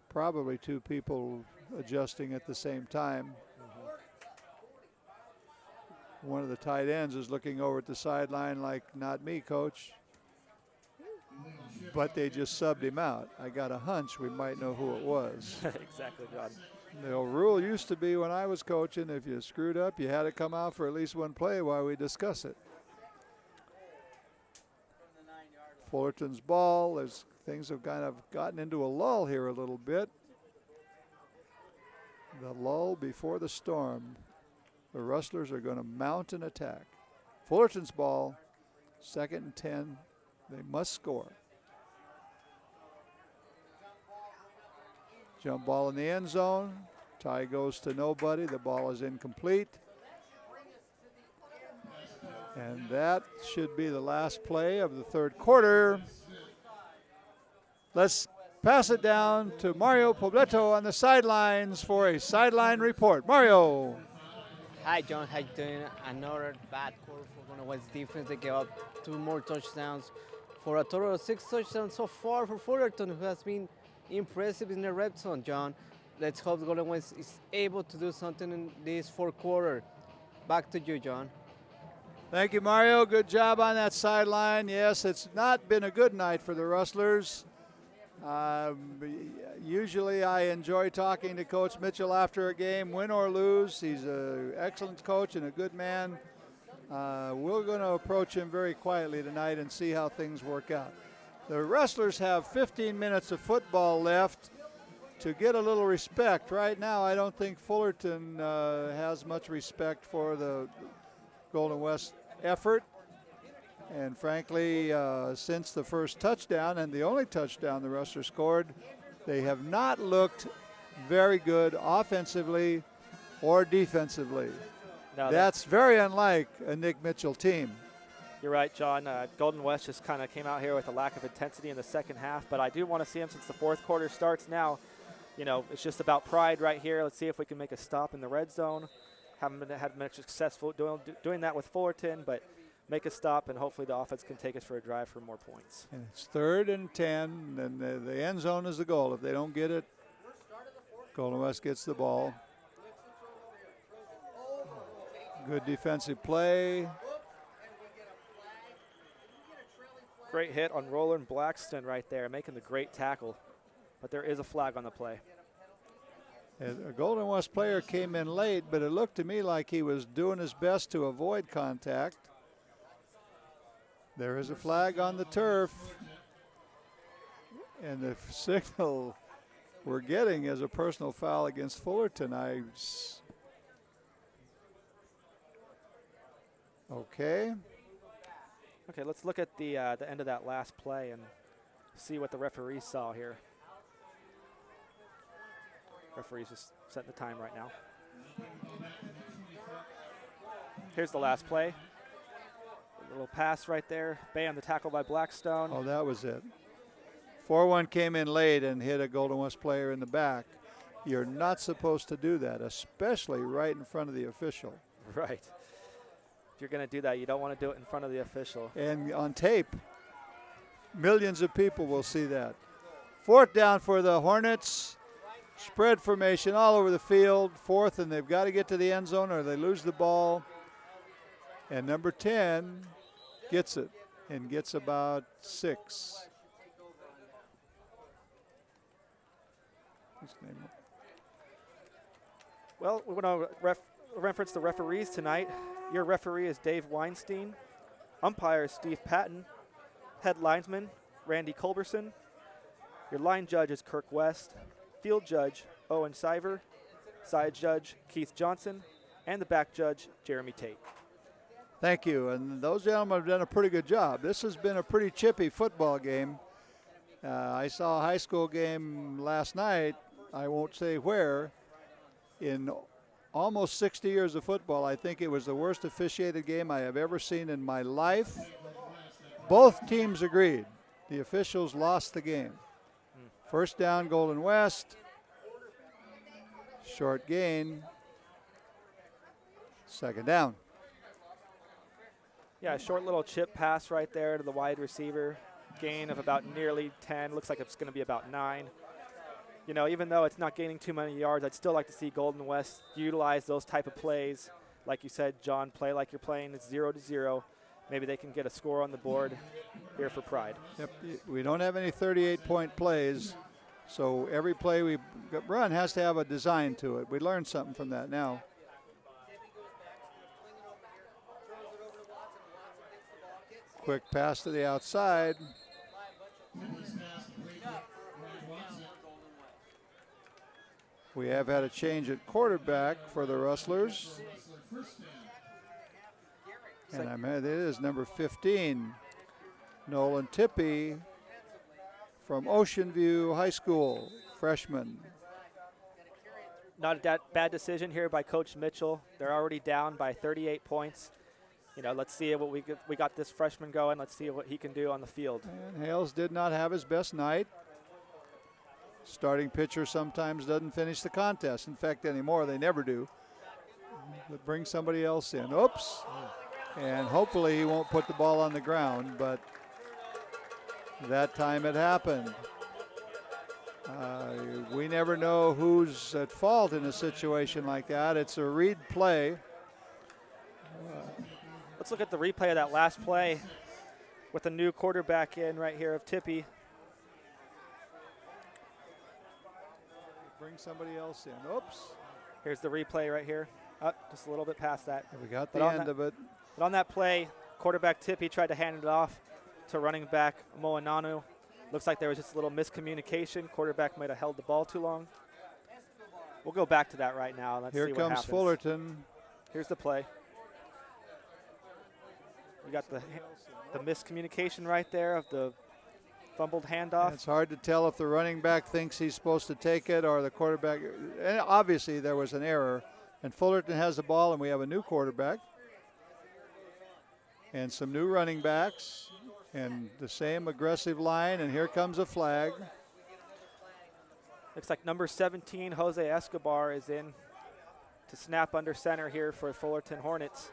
Probably two people adjusting at the same time. One of the tight ends is looking over at the sideline like, not me, coach. But they just subbed him out. I got a hunch we might know who it was. Exactly, John. The rule used to be when I was coaching, if you screwed up, you had to come out for at least one play while we discuss it. Fullerton's ball. Things have kind of gotten into a lull here a little bit. The lull before the storm. The Rustlers are going to mount an attack. Fullerton's ball, 2nd and 10. They must score. Jump ball in the end zone. Tie goes to nobody. The ball is incomplete. And that should be the last play of the third quarter. Let's pass it down to Mario Pobleto on the sidelines for a sideline report. Mario. Hi, John. How you doing? Another bad quarter for Golden West defense. They gave up 2 more touchdowns for a total of 6 touchdowns so far for Fullerton, who has been impressive in the red zone, John. Let's hope Golden West is able to do something in this fourth quarter. Back to you, John. Thank you, Mario. Good job on that sideline. Yes, it's not been a good night for the Rustlers. Usually I enjoy talking to Coach Mitchell after a game, win or lose. He's an excellent coach and a good man. We're going to approach him very quietly tonight and see how things work out. The Rustlers have 15 minutes of football left to get a little respect. Right now, I don't think Fullerton has much respect for the Golden West effort. And frankly, since the first touchdown and the only touchdown the Rustlers scored, they have not looked very good offensively or defensively. No, that's very unlike a Nick Mitchell team. You're right, John. Golden West just kind of came out here with a lack of intensity in the second half, but I do want to see them since the fourth quarter starts now. You know, it's just about pride right here. Let's see if we can make a stop in the red zone. Haven't had much successful doing that with Fullerton, but make a stop, and hopefully the offense can take us for a drive for more points. And it's 3rd and 10, and the end zone is the goal. If they don't get it, Golden West gets the ball. Good defensive play. Great hit on Roland Blackston right there, making the great tackle. But there is a flag on the play. A Golden West player came in late, but it looked to me like he was doing his best to avoid contact. There is a flag on the turf. And the signal we're getting is a personal foul against Fullerton. Okay. Okay, let's look at the end of that last play and see what the referee saw here. Referee's just setting the time right now. Here's the last play. A little pass right there. Bam, the tackle by Blackstone. Oh, that was it. 4-1 came in late and hit a Golden West player in the back. You're not supposed to do that, especially right in front of the official. Right. If you're going to do that, you don't want to do it in front of the official. And on tape, millions of people will see that. 4th down for the Hornets. Spread formation all over the field. 4th, and they've got to get to the end zone or they lose the ball. And number 10 gets it and gets about 6. Well, we're going to reference the referees tonight. Your referee is Dave Weinstein. Umpire is Steve Patton. Head linesman, Randy Culberson. Your line judge is Kirk West. Field judge, Owen Siver. Side judge, Keith Johnson. And the back judge, Jeremy Tate. Thank you. And those gentlemen have done a pretty good job. This has been a pretty chippy football game. I saw a high school game last night. I won't say where. In almost 60 years of football, I think it was the worst officiated game I have ever seen in my life. Both teams agreed. The officials lost the game. 1st down, Golden West. Short gain. 2nd down. Yeah, a short little chip pass right there to the wide receiver. Gain of about nearly 10. Looks like it's going to be about 9. You know, even though it's not gaining too many yards, I'd still like to see Golden West utilize those type of plays. Like you said, John, play like you're playing. It's 0-0. Maybe they can get a score on the board here for Pride. Yep, we don't have any 38-point plays, so every play we run has to have a design to it. We learned something from that now. Quick pass to the outside. We have had a change at quarterback for the Rustlers. And it is number 15, Nolan Tippy from Ocean View High School, freshman. Not a bad decision here by Coach Mitchell. They're already down by 38 points. You know, let's see what we got this freshman going. Let's see what he can do on the field. And Hales did not have his best night. Starting pitcher sometimes doesn't finish the contest. In fact, anymore, they never do. But bring somebody else in. Oops. And hopefully he won't put the ball on the ground, but that time it happened. We never know who's at fault in a situation like that. It's a read play. Let's look at the replay of that last play with the new quarterback in right here of Tippy. Bring somebody else in. Oops. Here's the replay right here. Just a little bit past that. We got the end of it. But on that play, quarterback Tippy tried to hand it off to running back Moananu. Looks like there was just a little miscommunication. Quarterback might have held the ball too long. We'll go back to that right now. Let's see what happens. Here comes Fullerton. Here's the play. You got the miscommunication right there of the fumbled handoff. And it's hard to tell if the running back thinks he's supposed to take it or the quarterback. And obviously there was an error. And Fullerton has the ball, and we have a new quarterback. And some new running backs. And the same aggressive line, and here comes a flag. Looks like number 17, Jose Escobar, is in to snap under center here for Fullerton Hornets.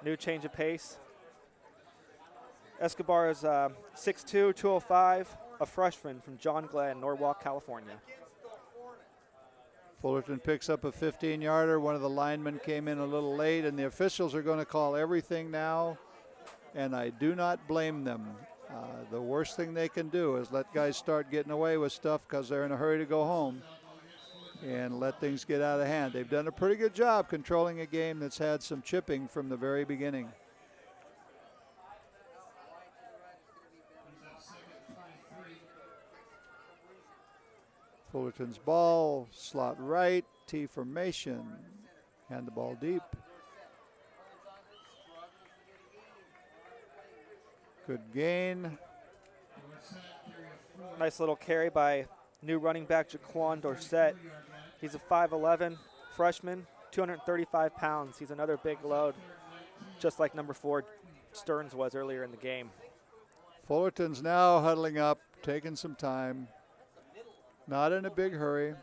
New change of pace. Escobar is 6'2", 205, a freshman from John Glenn, Norwalk, California. Fullerton picks up a 15-yarder. One of the linemen came in a little late, and the officials are going to call everything now, and I do not blame them. The worst thing they can do is let guys start getting away with stuff because they're in a hurry to go home. and let things get out of hand. They've done a pretty good job controlling a game that's had some chipping from the very beginning. Fullerton's ball, slot right, T formation, hand the ball deep. Good gain. Nice little carry by new running back Jaquan Dorsett. He's a 5'11 freshman, 235 pounds. He's another big load, just like number 4 Stearns was earlier in the game. Fullerton's now huddling up, taking some time. Not in a big hurry.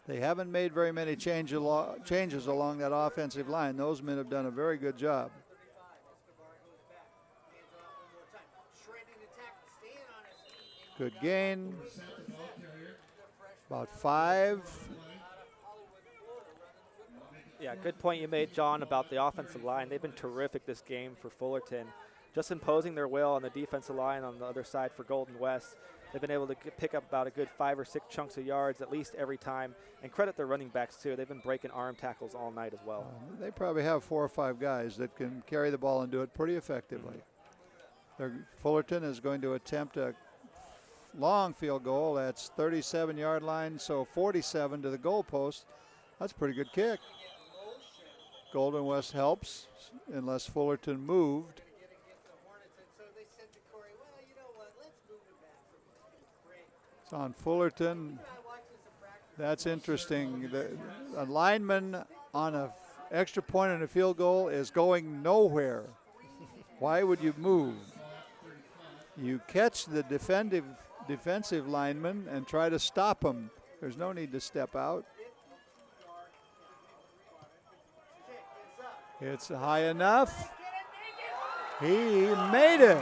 They haven't made very many changes along that offensive line. Those men have done a very good job. Good gain. About 5. Yeah, good point you made, John, about the offensive line. They've been terrific this game for Fullerton. Just imposing their will on the defensive line on the other side for Golden West. They've been able to pick up about a good 5 or 6 chunks of yards at least every time. And credit their running backs, too. They've been breaking arm tackles all night as well. They probably have 4 or 5 guys that can carry the ball and do it pretty effectively. Fullerton is going to attempt a long field goal. That's 37-yard line, so 47 to the goal post. That's a pretty good kick. Golden West helps unless Fullerton moved. It's on Fullerton. That's interesting. A lineman on an extra point and a field goal is going nowhere. Why would you move? You catch the defensive lineman and try to stop him. There's no need to step out. It's high enough. He made it.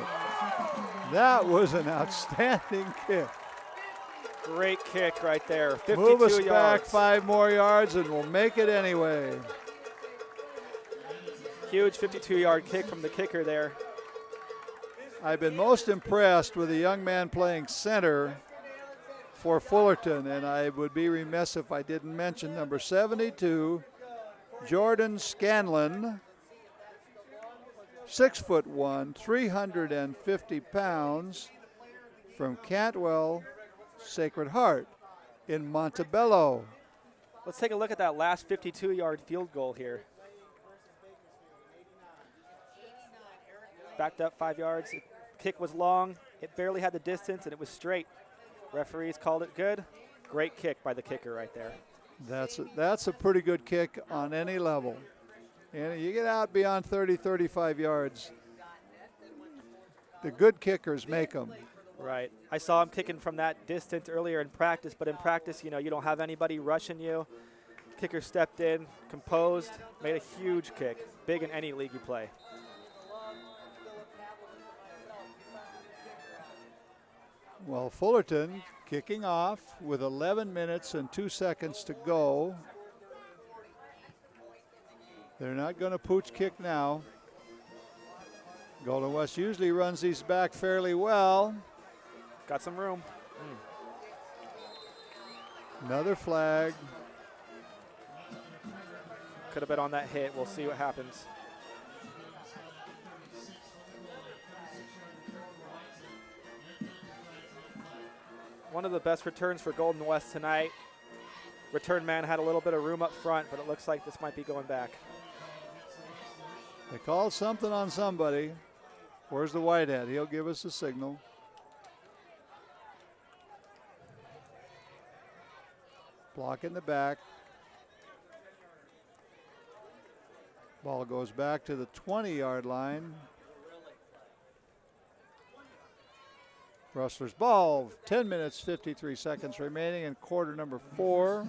That was an outstanding kick. Great kick right there. 52 Move us yards. back 5 more yards and we'll make it anyway. Huge 52-yard kick from the kicker there. I've been most impressed with a young man playing center for Fullerton, and I would be remiss if I didn't mention number 72, Jordan Scanlon, 6'1", 350 pounds, from Cantwell, Sacred Heart in Montebello. Let's take a look at that last 52-yard field goal here. Backed up 5 yards. The kick was long. It barely had the distance, and it was straight. Referees called it good. Great kick by the kicker right there. That's a pretty good kick on any level. And you get out beyond 30, 35 yards. The good kickers make them. Right. I saw him kicking from that distance earlier in practice, but in practice, you don't have anybody rushing you. Kicker stepped in, composed, made a huge kick. Big in any league you play. Well, Fullerton kicking off with 11 minutes and 2 seconds to go. They're not going to pooch kick now. Golden West usually runs these back fairly well. Got some room. Another flag. Could have been on that hit. We'll see what happens. One of the best returns for Golden West tonight. Return man had a little bit of room up front, but it looks like this might be going back. They called something on somebody. Where's the whitehead? He'll give us a signal. Block in the back. Ball goes back to the 20-yard line. Rustlers ball, 10 minutes, 53 seconds remaining in quarter number 4.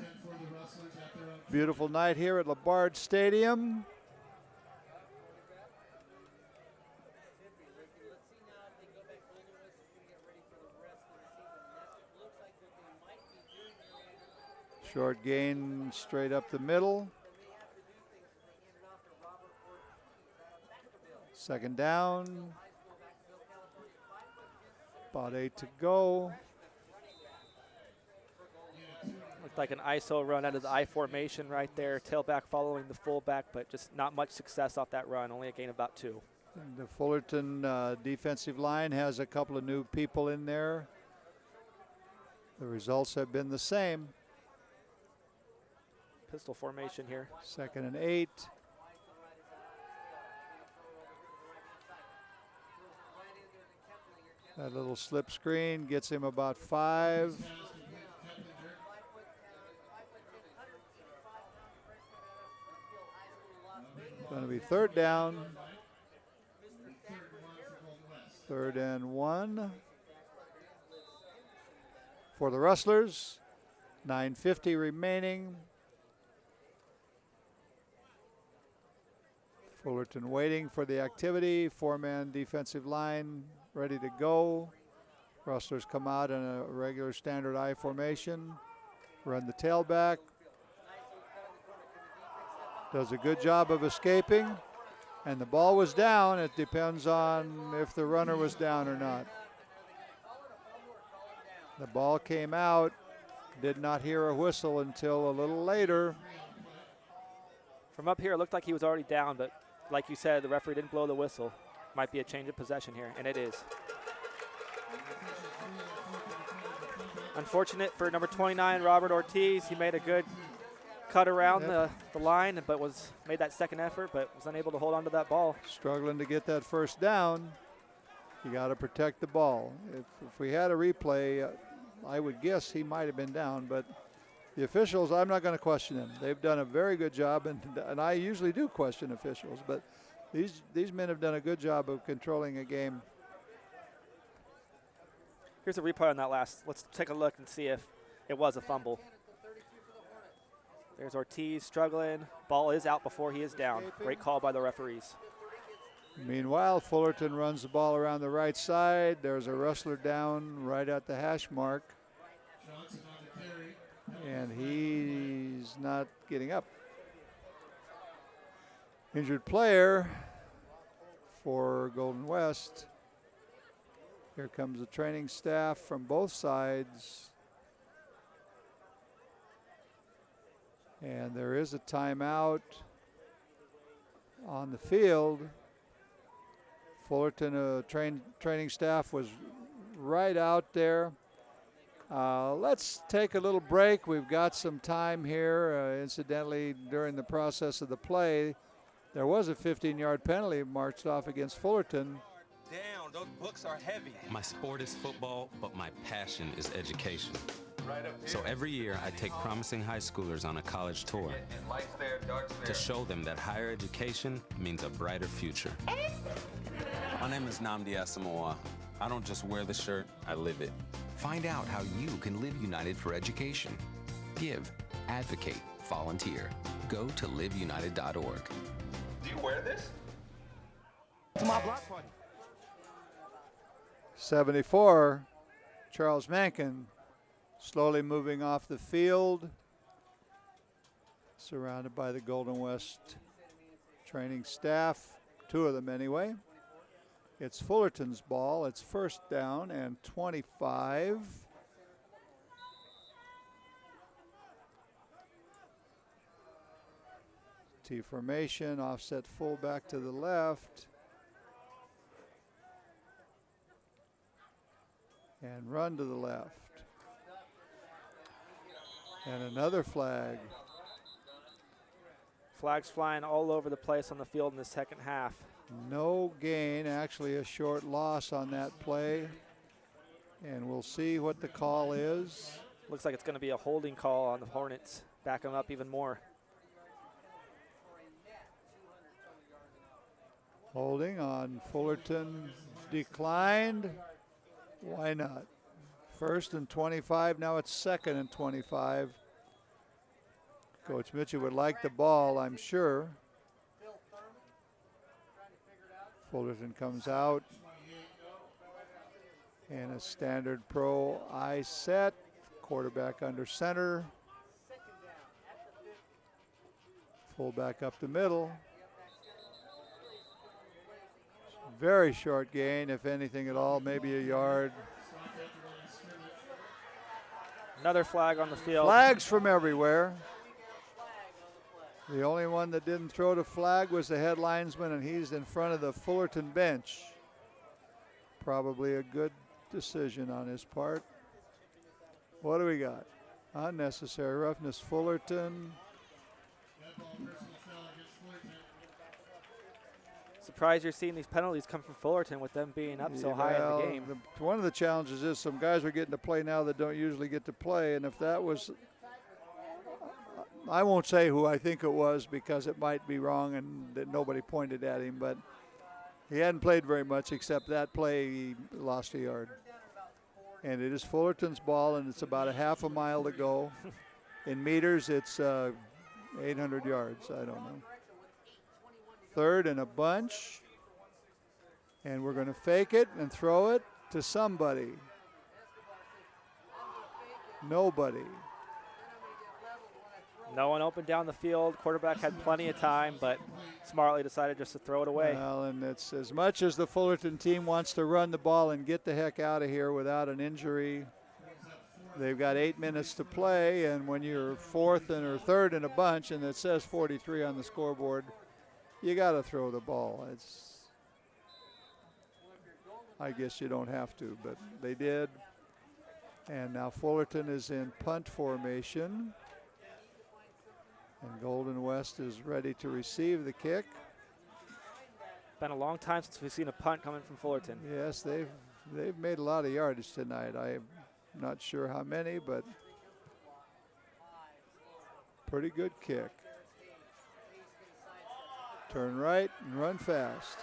Beautiful night here at Labard Stadium. Short gain straight up the middle. Second down. About 8 to go. Looked like an ISO run out of the I formation right there. Tailback following the fullback, but just not much success off that run. Only a gain of about 2. And the Fullerton defensive line has a couple of new people in there. The results have been the same. Pistol formation here. 2nd and 8. That little slip screen gets him about 5. Going to be 3rd down. 3rd and 1 for the Rustlers. 9:50 remaining. Fullerton waiting for the activity. 4-man defensive line ready to go. Rustlers come out in a regular standard I formation. Run the tailback. Does a good job of escaping. And the ball was down. It depends on if the runner was down or not. The ball came out. Did not hear a whistle until a little later. From up here, it looked like he was already down, but like you said, the referee didn't blow the whistle. Might be a change of possession here, and it is. Unfortunate for number 29, Robert Ortiz. He made a good cut around the line, but made that second effort, but was unable to hold on to that ball. Struggling to get that first down. You got to protect the ball. If we had a replay, I would guess he might have been down, but the officials, I'm not going to question them. They've done a very good job, and I usually do question officials, but these men have done a good job of controlling a game. Here's a replay on that last. Let's take a look and see if it was a fumble. There's Ortiz struggling. Ball is out before he is down. Great call by the referees. Meanwhile, Fullerton runs the ball around the right side. There's a Rustler down right at the hash mark. And he's not getting up. Injured player for Golden West. Here comes the training staff from both sides. And there is a timeout on the field. Fullerton training staff was right out there. Let's take a little break. We've got some time here. Incidentally, during the process of the play, there was a 15-yard penalty marched off against Fullerton. Down, those books are heavy. My sport is football, but my passion is education. So every year I take promising high schoolers on a college tour to show them that higher education means a brighter future. My name is Nnamdi Asamoah. I don't just wear the shirt, I live it. Find out how you can live United for education. Give, advocate, volunteer. Go to liveunited.org. Do you wear this? To my block party. 74, Charles Mankin slowly moving off the field, surrounded by the Golden West training staff, 2 of them anyway. It's Fullerton's ball. It's 1st down and 25. T formation, offset fullback to the left. And run to the left. And another flag. Flags flying all over the place on the field in the second half. No gain, actually a short loss on that play. And we'll see what the call is. Looks like it's going to be a holding call on the Hornets. Back them up even more. Holding on Fullerton, declined. Why not? 1st and 25, now it's 2nd and 25. Coach Mitchell would like the ball, I'm sure. Fullerton comes out. And a standard pro I set. Quarterback under center. Fullback up the middle. Very short gain, if anything at all, maybe a yard. Another flag on the field. Flags from everywhere. The only one that didn't throw the flag was the head linesman, and he's in front of the Fullerton bench. Probably a good decision on his part. What do we got? Unnecessary roughness, Fullerton. Surprised you're seeing these penalties come from Fullerton with them being up so high in the game. One of the challenges is some guys are getting to play now that don't usually get to play, and if that was, I won't say who I think it was because it might be wrong and that nobody pointed at him, but he hadn't played very much except that play he lost a yard. And it is Fullerton's ball, and it's about a half a mile to go. In meters, it's 800 yards. I don't know. Third and a bunch. And we're going to fake it and throw it to somebody. Nobody. No one open down the field. Quarterback had plenty of time, but smartly decided just to throw it away. Well, and it's as much as the Fullerton team wants to run the ball and get the heck out of here without an injury. They've got 8 minutes to play, and when you're fourth and or third in a bunch and it says 43 on the scoreboard, you got to throw the ball. I guess you don't have to, but they did. And now Fullerton is in punt formation. And Golden West is ready to receive the kick. Been a long time since we've seen a punt coming from Fullerton. Yes, they've made a lot of yardage tonight. I'm not sure how many, but pretty good kick. Turn right and run fast.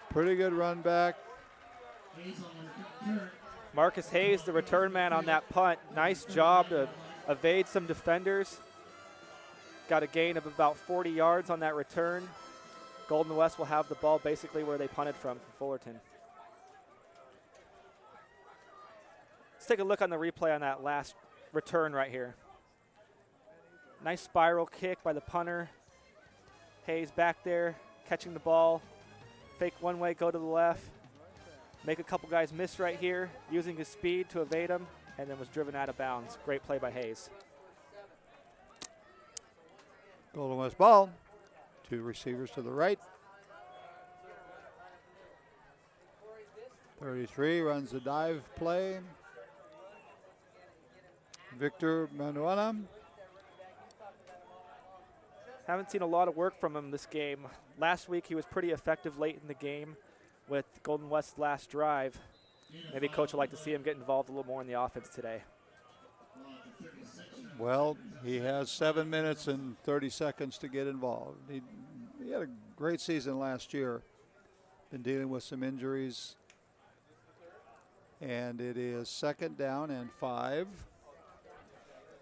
Pretty good run back. Marcus Hayes, the return man on that punt. Nice job to evade some defenders. Got a gain of about 40 yards on that return. Golden West will have the ball basically where they punted from Fullerton. Let's take a look on the replay on that last return right here. Nice spiral kick by the punter. Hayes back there catching the ball. Fake one way, go to the left. Make a couple guys miss right here, using his speed to evade him, and then was driven out of bounds. Great play by Hayes. Golden West ball. 2 receivers to the right. 33 runs the dive play. Victor Manuana. Haven't seen a lot of work from him this game. Last week he was pretty effective late in the game with Golden West's last drive. Maybe coach would like to see him get involved a little more in the offense today. Well, he has 7 minutes and 30 seconds to get involved. He had a great season last year. Been dealing with some injuries. And it is 2nd down and 5.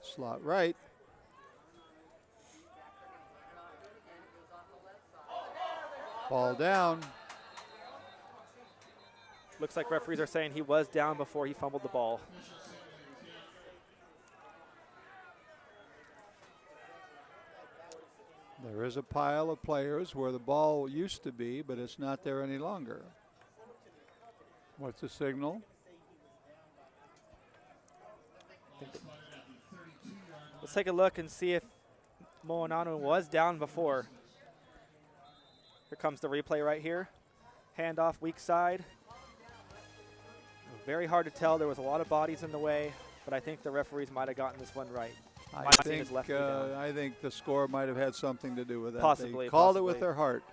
Slot right. Ball down. Looks like referees are saying he was down before he fumbled the ball. There is a pile of players where the ball used to be, but it's not there any longer. What's the signal? Let's take a look and see if Moananu was down before. Here comes the replay right here. Handoff, weak side. Very hard to tell. There was a lot of bodies in the way, but I think the referees might have gotten this one right. I think the score might have had something to do with that. Possibly. They called it with their heart.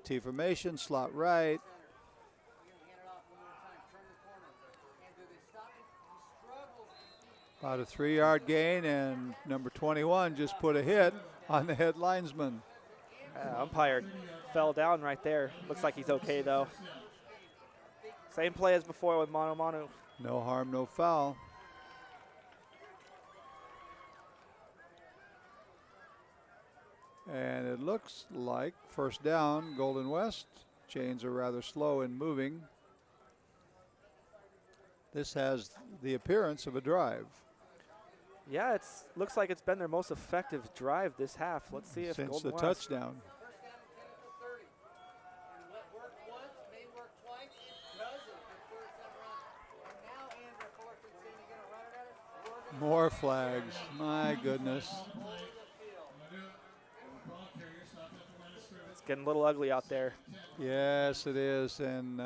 T formation, slot right. About a 3-yard gain, and number 21 just put a hit on the head linesman. Umpire fell down right there. Looks like he's okay, though. Same play as before with Manu. No harm, no foul. And it looks like 1st down, Golden West. Chains are rather slow in moving. This has the appearance of a drive. Yeah, it looks like it's been their most effective drive this half. Let's see if since Golden the West. touchdown. More flags. My goodness. It's getting a little ugly out there. Yes, it is. And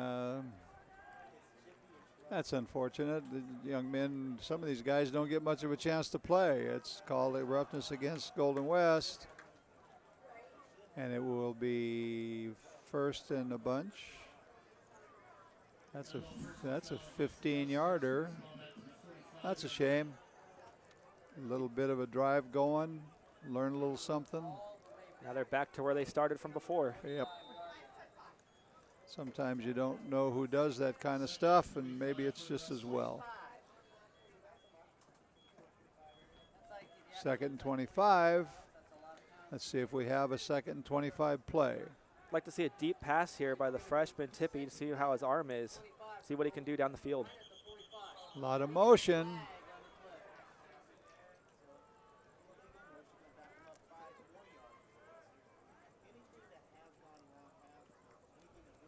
that's unfortunate. The young men, some of these guys don't get much of a chance to play. It's called a roughness against Golden West. And it will be first in a bunch. That's a 15-yarder. That's a shame. A little bit of a drive going, learn a little something. Now they're back to where they started from before. Yep. Sometimes you don't know who does that kind of stuff, and maybe it's just as well. 2nd and 25. Let's see if we have a 2nd and 25 play. I'd like to see a deep pass here by the freshman Tippy to see how his arm is, see what he can do down the field. A lot of motion.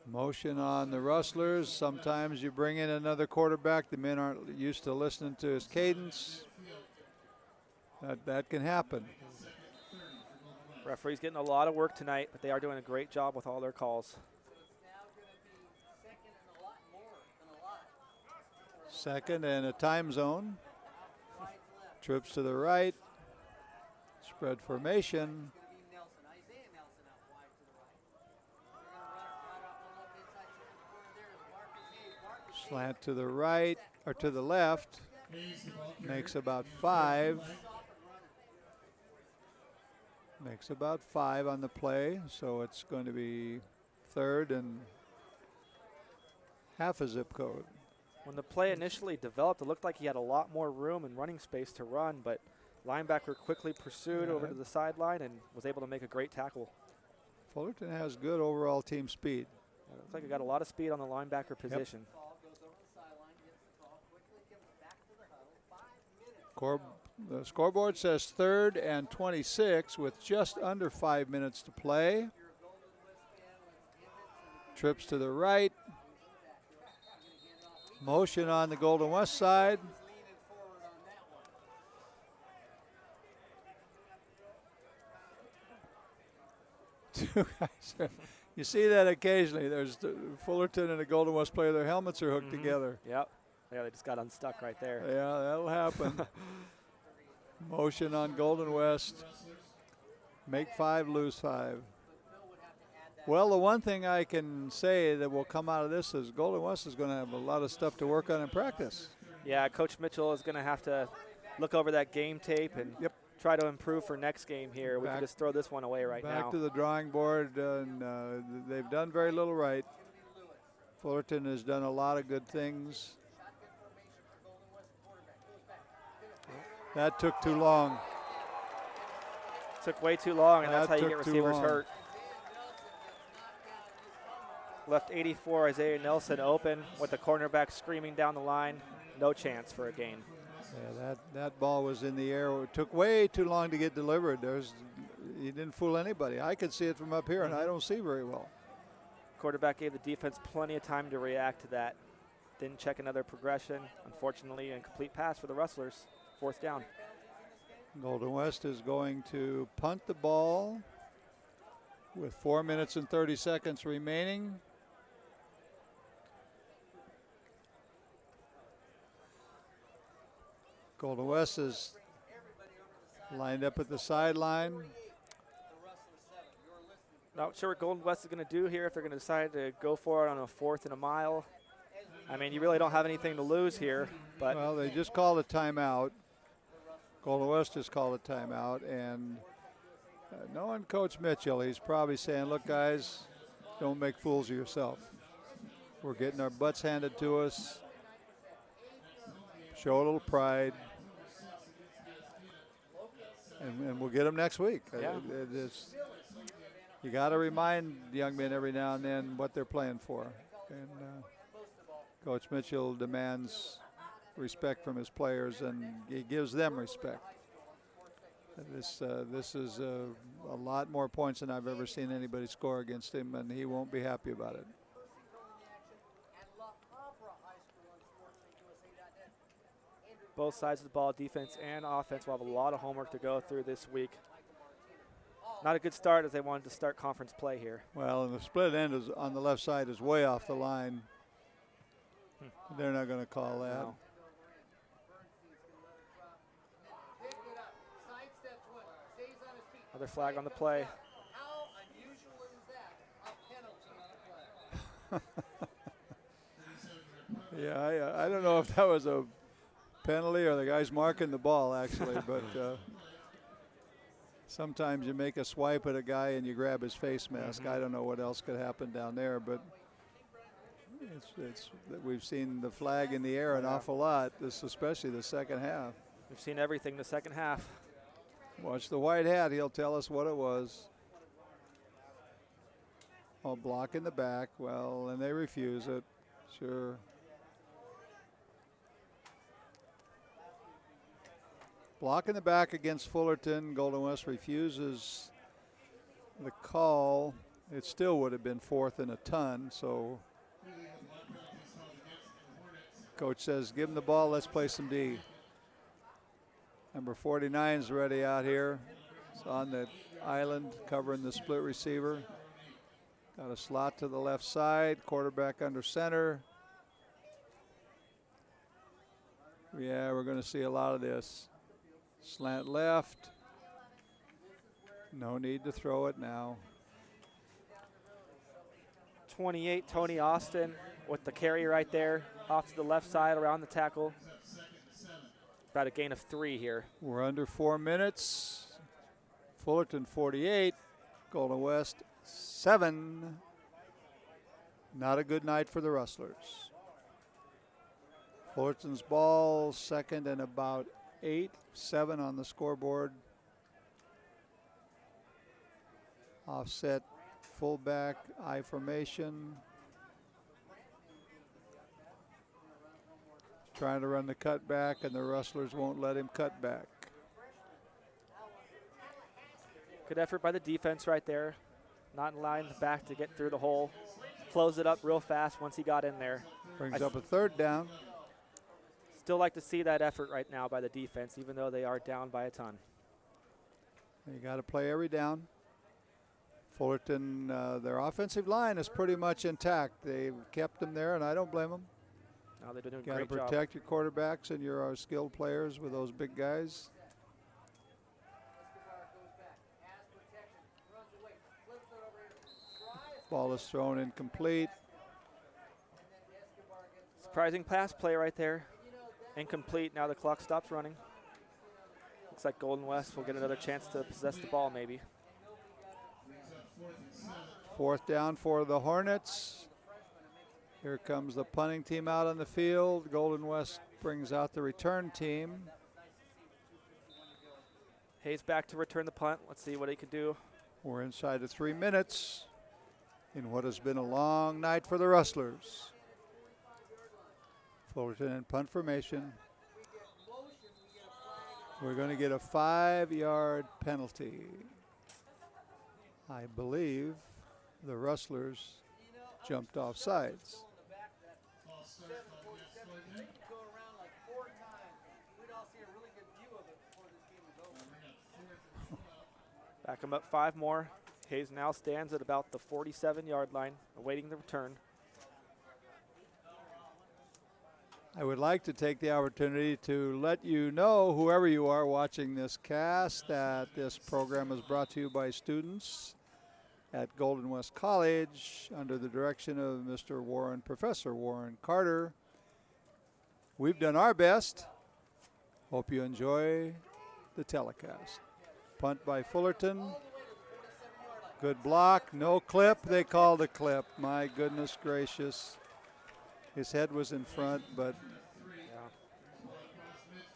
Motion on the Rustlers. Sometimes you bring in another quarterback. The men aren't used to listening to his cadence. That can happen. Referee's getting a lot of work tonight, but they are doing a great job with all their calls. Second and a time zone. Trips to the right. Spread formation. Slant to the right, or to the left. Makes about 5. Makes about 5 on the play, so it's going to be 3rd and half a zip code. When the play initially developed, it looked like he had a lot more room and running space to run, but linebacker quickly pursued over to the sideline and was able to make a great tackle. Fullerton has good overall team speed. It looks like he got a lot of speed on the linebacker position. The scoreboard says 3rd and 26 with just under 5 minutes to play. Trips to the right. Motion on the Golden West side. Two guys. You see that occasionally. There's Fullerton and a Golden West player. Their helmets are hooked together. Yep. Yeah, they just got unstuck right there. Yeah, that'll happen. Motion on Golden West. Make 5, lose 5. Well, the one thing I can say that will come out of this is Golden West is going to have a lot of stuff to work on in practice. Yeah, Coach Mitchell is going to have to look over that game tape and try to improve for next game here. We can just throw this one away right now. Back to the drawing board, and they've done very little right. Fullerton has done a lot of good things. That took too long. Took way too long, and that's how you get receivers hurt. Left 84 Isaiah Nelson open with the cornerback screaming down the line. No chance for a gain. Yeah, that ball was in the air. It took way too long to get delivered. He didn't fool anybody. I could see it from up here, and I don't see very well. Quarterback gave the defense plenty of time to react to that. Didn't check another progression. Unfortunately, incomplete pass for the Rustlers. 4th down. Golden West is going to punt the ball with 4 minutes and 30 seconds remaining. Golden West is lined up at the sideline. Not sure what Golden West is going to do here, if they're going to decide to go for it on a 4th and a mile. I mean, you really don't have anything to lose here. But well, they just called a timeout. Golden West just called a timeout, and knowing Coach Mitchell, he's probably saying, look, guys, don't make fools of yourself. We're getting our butts handed to us. Show a little pride. And we'll get them next week. Yeah. You got to remind young men every now and then what they're playing for. And Coach Mitchell demands respect from his players, and he gives them respect. This is a lot more points than I've ever seen anybody score against him, and he won't be happy about it. Both sides of the ball, defense and offense, will have a lot of homework to go through this week. Not a good start as they wanted to start conference play here. Well, and the split end is on the left side is way off the line. They're not going to call that. No. Another flag on the play. Yeah, I don't know if that was a penalty or the guy's marking the ball, actually, but sometimes you make a swipe at a guy and you grab his face mask. I don't know what else could happen down there, but it's we've seen the flag in the air an awful lot, especially the second half. We've seen everything the second half. Watch the white hat. He'll tell us what it was. Oh, block in the back. Well, and they refuse it. Sure. Block in the back against Fullerton. Golden West refuses the call. It still would have been 4th and a ton, so coach says, give him the ball, let's play some D. Number 49 is ready out here. It's on the island covering the split receiver. Got a slot to the left side, quarterback under center. Yeah, we're going to see a lot of this. Slant left. No need to throw it now. 28, Tony Austin with the carry right there, off to the left side around the tackle. About a gain of 3 here. We're under 4 minutes. Fullerton 48, Golden West 7. Not a good night for the Rustlers. Fullerton's ball, second and about 8, 7 on the scoreboard. Offset fullback, I formation. Trying to run the cut back, and the Rustlers won't let him cut back. Good effort by the defense right there. Not in line back to get through the hole. Close it up real fast once he got in there. Brings up a 3rd down. Still like to see that effort right now by the defense, even though they are down by a ton. You got to play every down. Fullerton, their offensive line is pretty much intact. They've kept them there, and I don't blame them. No, they're doing a Got to great job. protect your quarterbacks and your skilled players with those big guys. Ball is thrown incomplete. Surprising pass play right there. Incomplete. Now the clock stops running. Looks like Golden West will get another chance to possess the ball maybe. 4th down for the Hornets. Here comes the punting team out on the field. Golden West brings out the return team. Hayes back to return the punt. Let's see what he could do. We're inside of 3 minutes in what has been a long night for the Rustlers. Fullerton in punt formation. We're going to get a 5-yard penalty. I believe the Rustlers jumped off sides. Back him up 5 more. Hayes now stands at about the 47-yard line, awaiting the return. I would like to take the opportunity to let you know, whoever you are watching this cast, that this program is brought to you by students at Golden West College under the direction of Mr. Warren, Professor Warren Carter. We've done our best. Hope you enjoy the telecast. Punt by Fullerton. Good block, no clip. They called a clip. My goodness gracious. His head was in front, but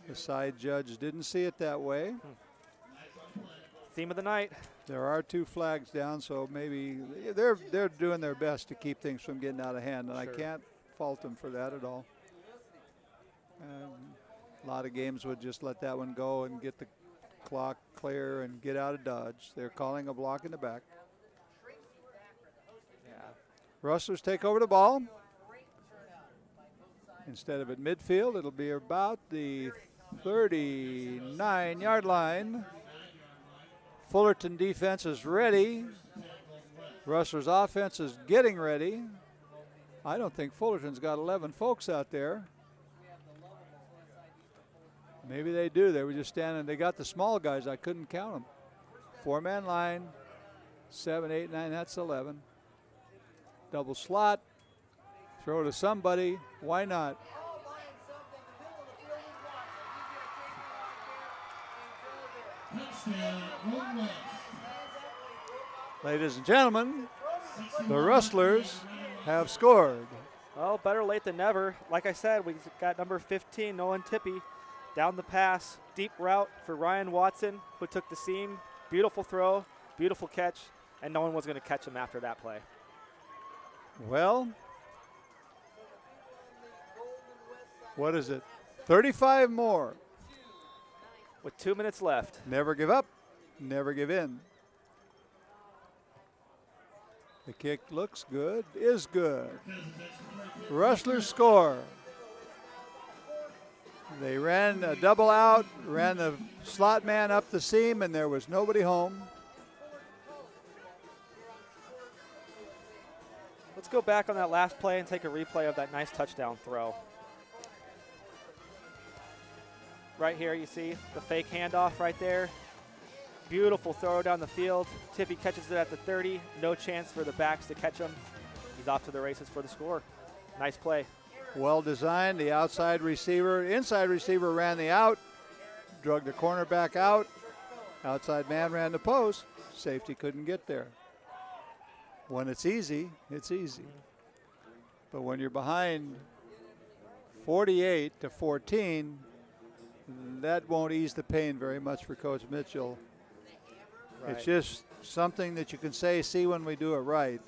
the side judge didn't see it that way. Theme of the night. There are 2 flags down, so maybe they're doing their best to keep things from getting out of hand, and Sure. I can't fault them for that at all. A lot of games would just let that one go and get the clock clear and get out of Dodge. They're calling a block in the back. Yeah. Rustlers take over the ball. Instead of at midfield, it'll be about the 39-yard line. Fullerton defense is ready. Rustler's offense is getting ready. I don't think Fullerton's got 11 folks out there. Maybe they do. They were just standing. They got the small guys. I couldn't count them. 4-man line. 7, 8, 9. That's 11. Double slot. Throw to somebody. Why not? Ladies and gentlemen, the Rustlers have scored. Well, better late than never. Like I said, we got number 15, Nolan Tippy, down the pass. Deep route for Ryan Watson, who took the seam. Beautiful throw, beautiful catch, and no one was going to catch him after that play. Well, what is it? 35 more. With 2 minutes left. Never give up, never give in. The kick looks good, is good. Rustlers score. They ran a double out, ran the slot man up the seam, and there was nobody home. Let's go back on that last play and take a replay of that nice touchdown throw. Right here you see the fake handoff right there. Beautiful throw down the field. Tippy catches it at the 30. No chance for the backs to catch him. He's off to the races for the score. Nice play. Well designed. The inside receiver ran the out, drug the cornerback out. Outside man ran the post. Safety couldn't get there. When it's easy, it's easy. But when you're behind 48-14, that won't ease the pain very much for Coach Mitchell. Right. It's just something that you can see when we do it right.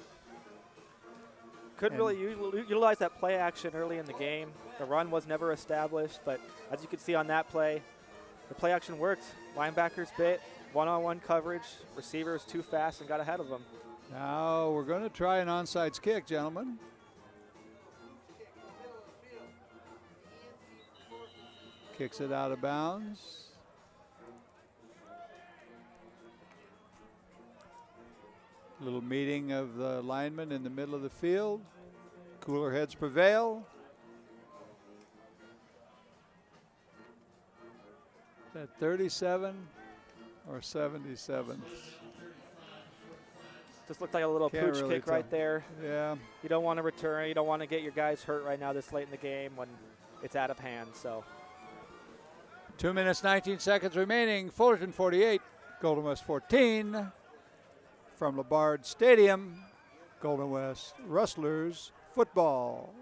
Couldn't really utilize that play action early in the game. The run was never established, but as you can see on that play, the play action worked. Linebackers bit, one-on-one coverage, receivers too fast and got ahead of them. Now we're going to try an onside kick, gentlemen. Kicks it out of bounds. Little meeting of the linemen in the middle of the field. Cooler heads prevail. Is that 37 or 77? Just looked like a little pooch really kick right there. Yeah. You don't want to return. You don't want to get your guys hurt right now this late in the game when it's out of hand. So 2 minutes, 19 seconds remaining. Fullerton 48, Golden West 14. From Labard Stadium, Golden West Rustlers football.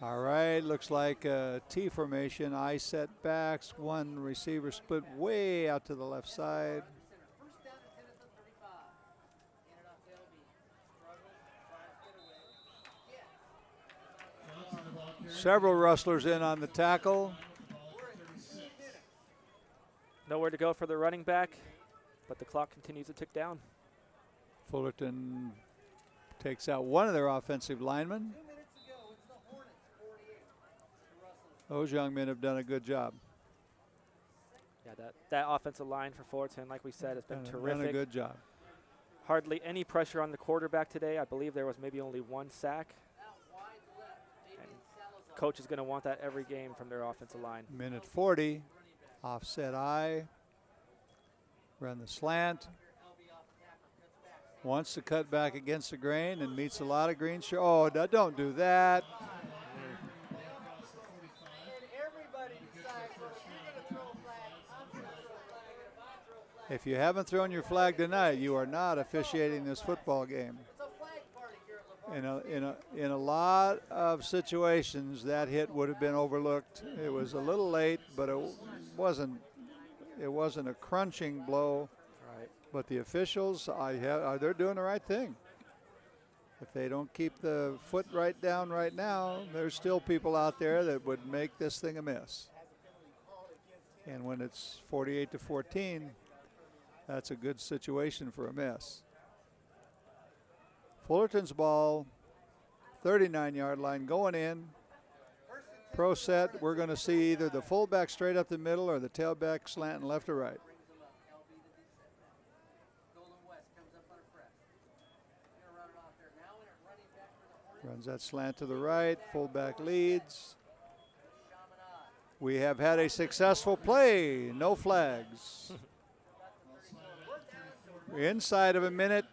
All right, looks like a T formation. I set backs, one receiver split way out to the left side. Several Rustlers in on the tackle. Nowhere to go for the running back, but the clock continues to tick down. Fullerton takes out one of their offensive linemen. Those young men have done a good job. Yeah, that offensive line for Fullerton, like we said, has been terrific. Done a good job. Hardly any pressure on the quarterback today. I believe there was maybe only one sack. Coach is going to want that every game from their offensive line. Minute 40, offset I, run the slant. Wants to cut back against the grain and meets a lot of green. Oh, don't do that. If you haven't thrown your flag tonight, you are not officiating this football game. In a lot of situations, that hit would have been overlooked. It was a little late, but it wasn't a crunching blow. Right. But the officials, they're doing the right thing. If they don't keep the foot right down right now, there's still people out there that would make this thing a miss. And when it's 48-14, That's a good situation for a miss. Fullerton's ball, 39-yard line going in. Pro set, we're going to see either the fullback straight up the middle or the tailback slanting left or right. Runs that slant to the right, fullback leads. We have had a successful play, no flags. We're inside of a minute,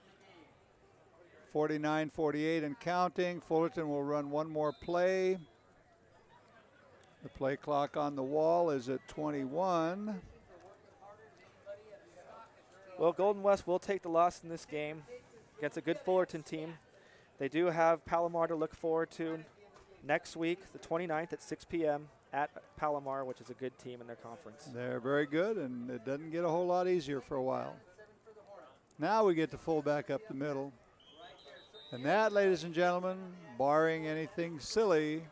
49-48 and counting. Fullerton will run one more play. The play clock on the wall is at 21. Well, Golden West will take the loss in this game against a good Fullerton team. They do have Palomar to look forward to next week, the 29th at 6 p.m. at Palomar, which is a good team in their conference. They're very good, and it doesn't get a whole lot easier for a while. Now we get the fullback up the middle. And that, ladies and gentlemen, barring anything silly,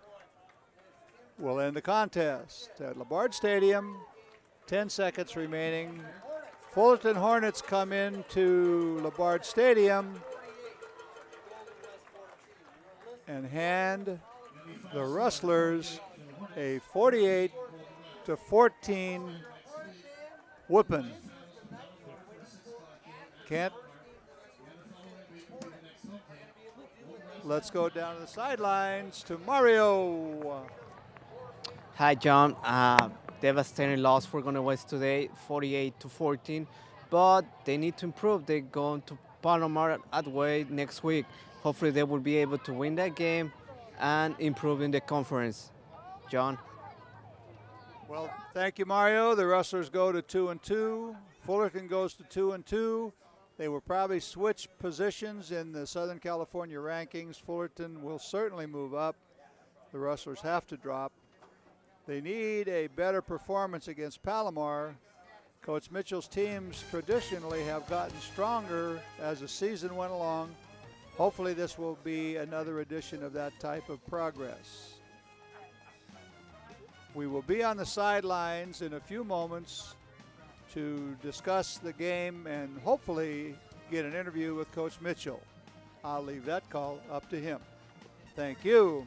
will end the contest. At LaBarge Stadium, 10 seconds remaining. Fullerton Hornets come into LaBarge Stadium and hand the Rustlers a 48-14 whooping. Kent, let's go down to the sidelines to Mario. Hi, John. Devastating loss for Golden West today, 48-14. But they need to improve. They're going to Palomar at way next week. Hopefully, they will be able to win that game and improve in the conference. John. Well, thank you, Mario. The Rustlers go to 2-2. Fullerton goes to 2-2. They will probably switch positions in the Southern California rankings. Fullerton will certainly move up. The Rustlers have to drop. They need a better performance against Palomar. Coach Mitchell's teams traditionally have gotten stronger as the season went along. Hopefully this will be another edition of that type of progress. We will be on the sidelines in a few moments to discuss the game and hopefully get an interview with Coach Mitchell. I'll leave that call up to him. Thank you.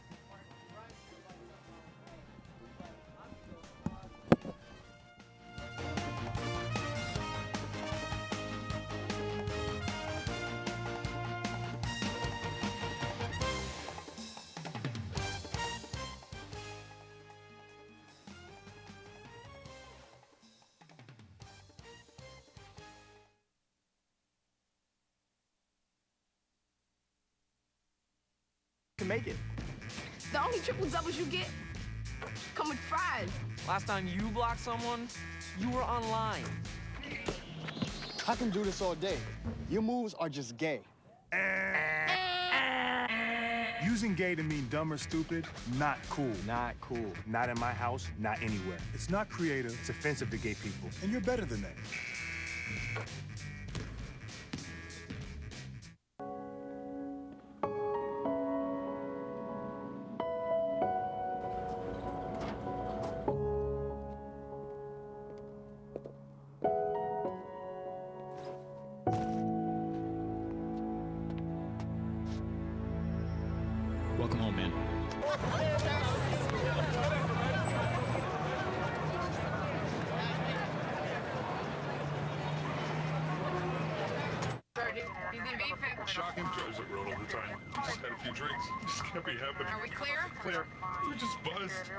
To make it. The only triple doubles you get come with fries. Last time you blocked someone, you were online. I can do this all day. Your moves are just gay. Using gay to mean dumb or stupid, not cool. Not cool. Not in my house, not anywhere. It's not creative, it's offensive to gay people. And you're better than that. Welcome home, man. Shocking. Drives it road all the time. Just had a few drinks. Just can't be happening. Are we clear? Clear. We're just buzzed.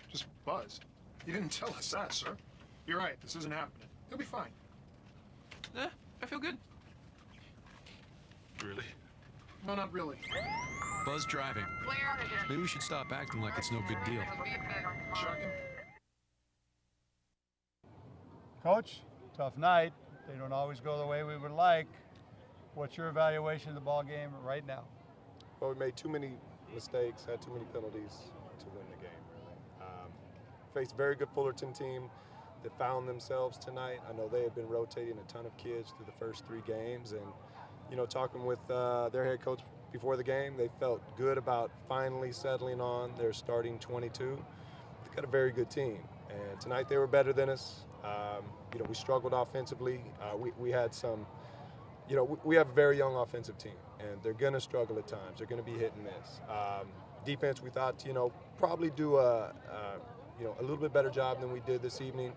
Just buzzed. You didn't tell us that, sir. You're right, this isn't happening. He'll be fine. I feel good. Really? No, not really. Buzz driving. Maybe we should stop acting like it's no big deal. Shocking. Coach, tough night. They don't always go the way we would like. What's your evaluation of the ball game right now? Well, we made too many mistakes, had too many penalties to win the game, really. Faced a very good Fullerton team that found themselves tonight. I know they have been rotating a ton of kids through the first 3 games, and you know, talking with their head coach before the game, they felt good about finally settling on their starting 22. they've got a very good team. And tonight they were better than us. You know, we struggled offensively. We had some, you know, we have a very young offensive team, and they're going to struggle at times. They're going to be hit and miss. Defense, we thought, you know, probably do a little bit better job than we did this evening.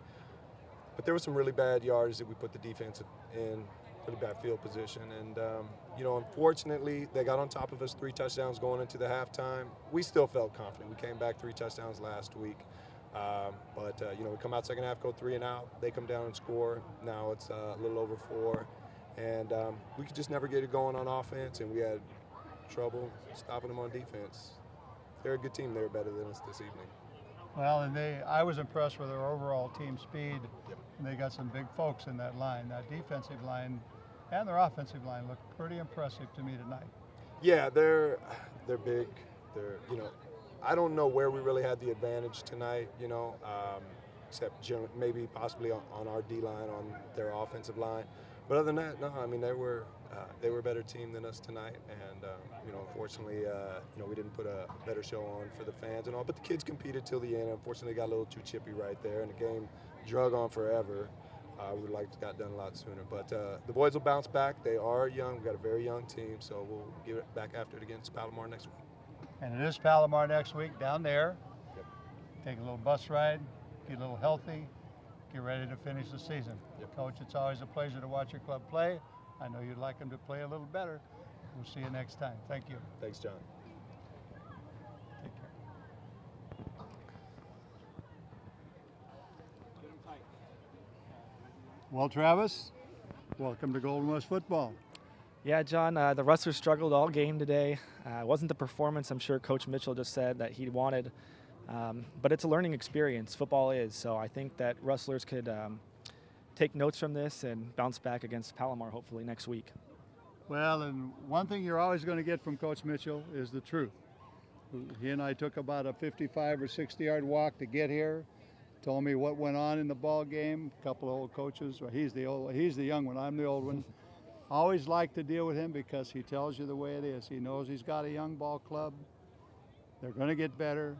But there were some really bad yards that we put the defense in, really bad field position. And, you know, unfortunately, they got on top of us 3 touchdowns going into the halftime. We still felt confident. We came back 3 touchdowns last week. You know, we come out second half, go 3 and out. They come down and score. Now it's a little over 4. And we could just never get it going on offense, and we had trouble stopping them on defense. They're a good team. They were better than us this evening. Well, and I was impressed with their overall team speed. Yep. And they got some big folks in that line. That defensive line and their offensive line looked pretty impressive to me tonight. Yeah, they're big. They're, you know, I don't know where we really had the advantage tonight, you know, except maybe possibly on our D-line, on their offensive line. But other than that, no, I mean, they were a better team than us tonight. And, you know, unfortunately, you know, we didn't put a better show on for the fans and all. But the kids competed till the end. Unfortunately, got a little too chippy right there, and the game drug on forever. We would like to got done a lot sooner. But the boys will bounce back. They are young. We've got a very young team, so we'll give it back after it against Palomar next week. And it is Palomar next week down there. Yep. Take a little bus ride, get a little healthy, get ready to finish the season. Yep. Coach, it's always a pleasure to watch your club play. I know you'd like them to play a little better. We'll see you next time. Thank you. Thanks, John. Take care. Well, Travis, welcome to Golden West football. Yeah, John, the Rustlers struggled all game today. It wasn't the performance I'm sure Coach Mitchell just said that he wanted, but it's a learning experience. Football is, so I think that Rustlers could take notes from this and bounce back against Palomar hopefully next week. Well, and one thing you're always going to get from Coach Mitchell is the truth. He and I took about a 55 or 60-yard walk to get here. Told me what went on in the ball game. A couple of old coaches. Well, he's the young one. I'm the old one. Always like to deal with him because he tells you the way it is. He knows he's got a young ball club. They're going to get better.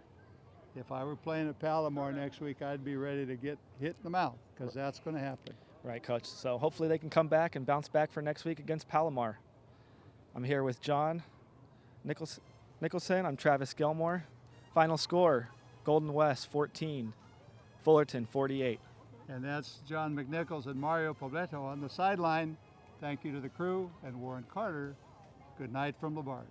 If I were playing at Palomar next week, I'd be ready to get hit in the mouth because that's going to happen. Right, Coach. So hopefully they can come back and bounce back for next week against Palomar. I'm here with John Nicholson. I'm Travis Gilmore. Final score, Golden West 14, Fullerton 48. And that's John McNichols and Mario Pobleto on the sideline. Thank you to the crew and Warren Carter. Good night from LaBarge.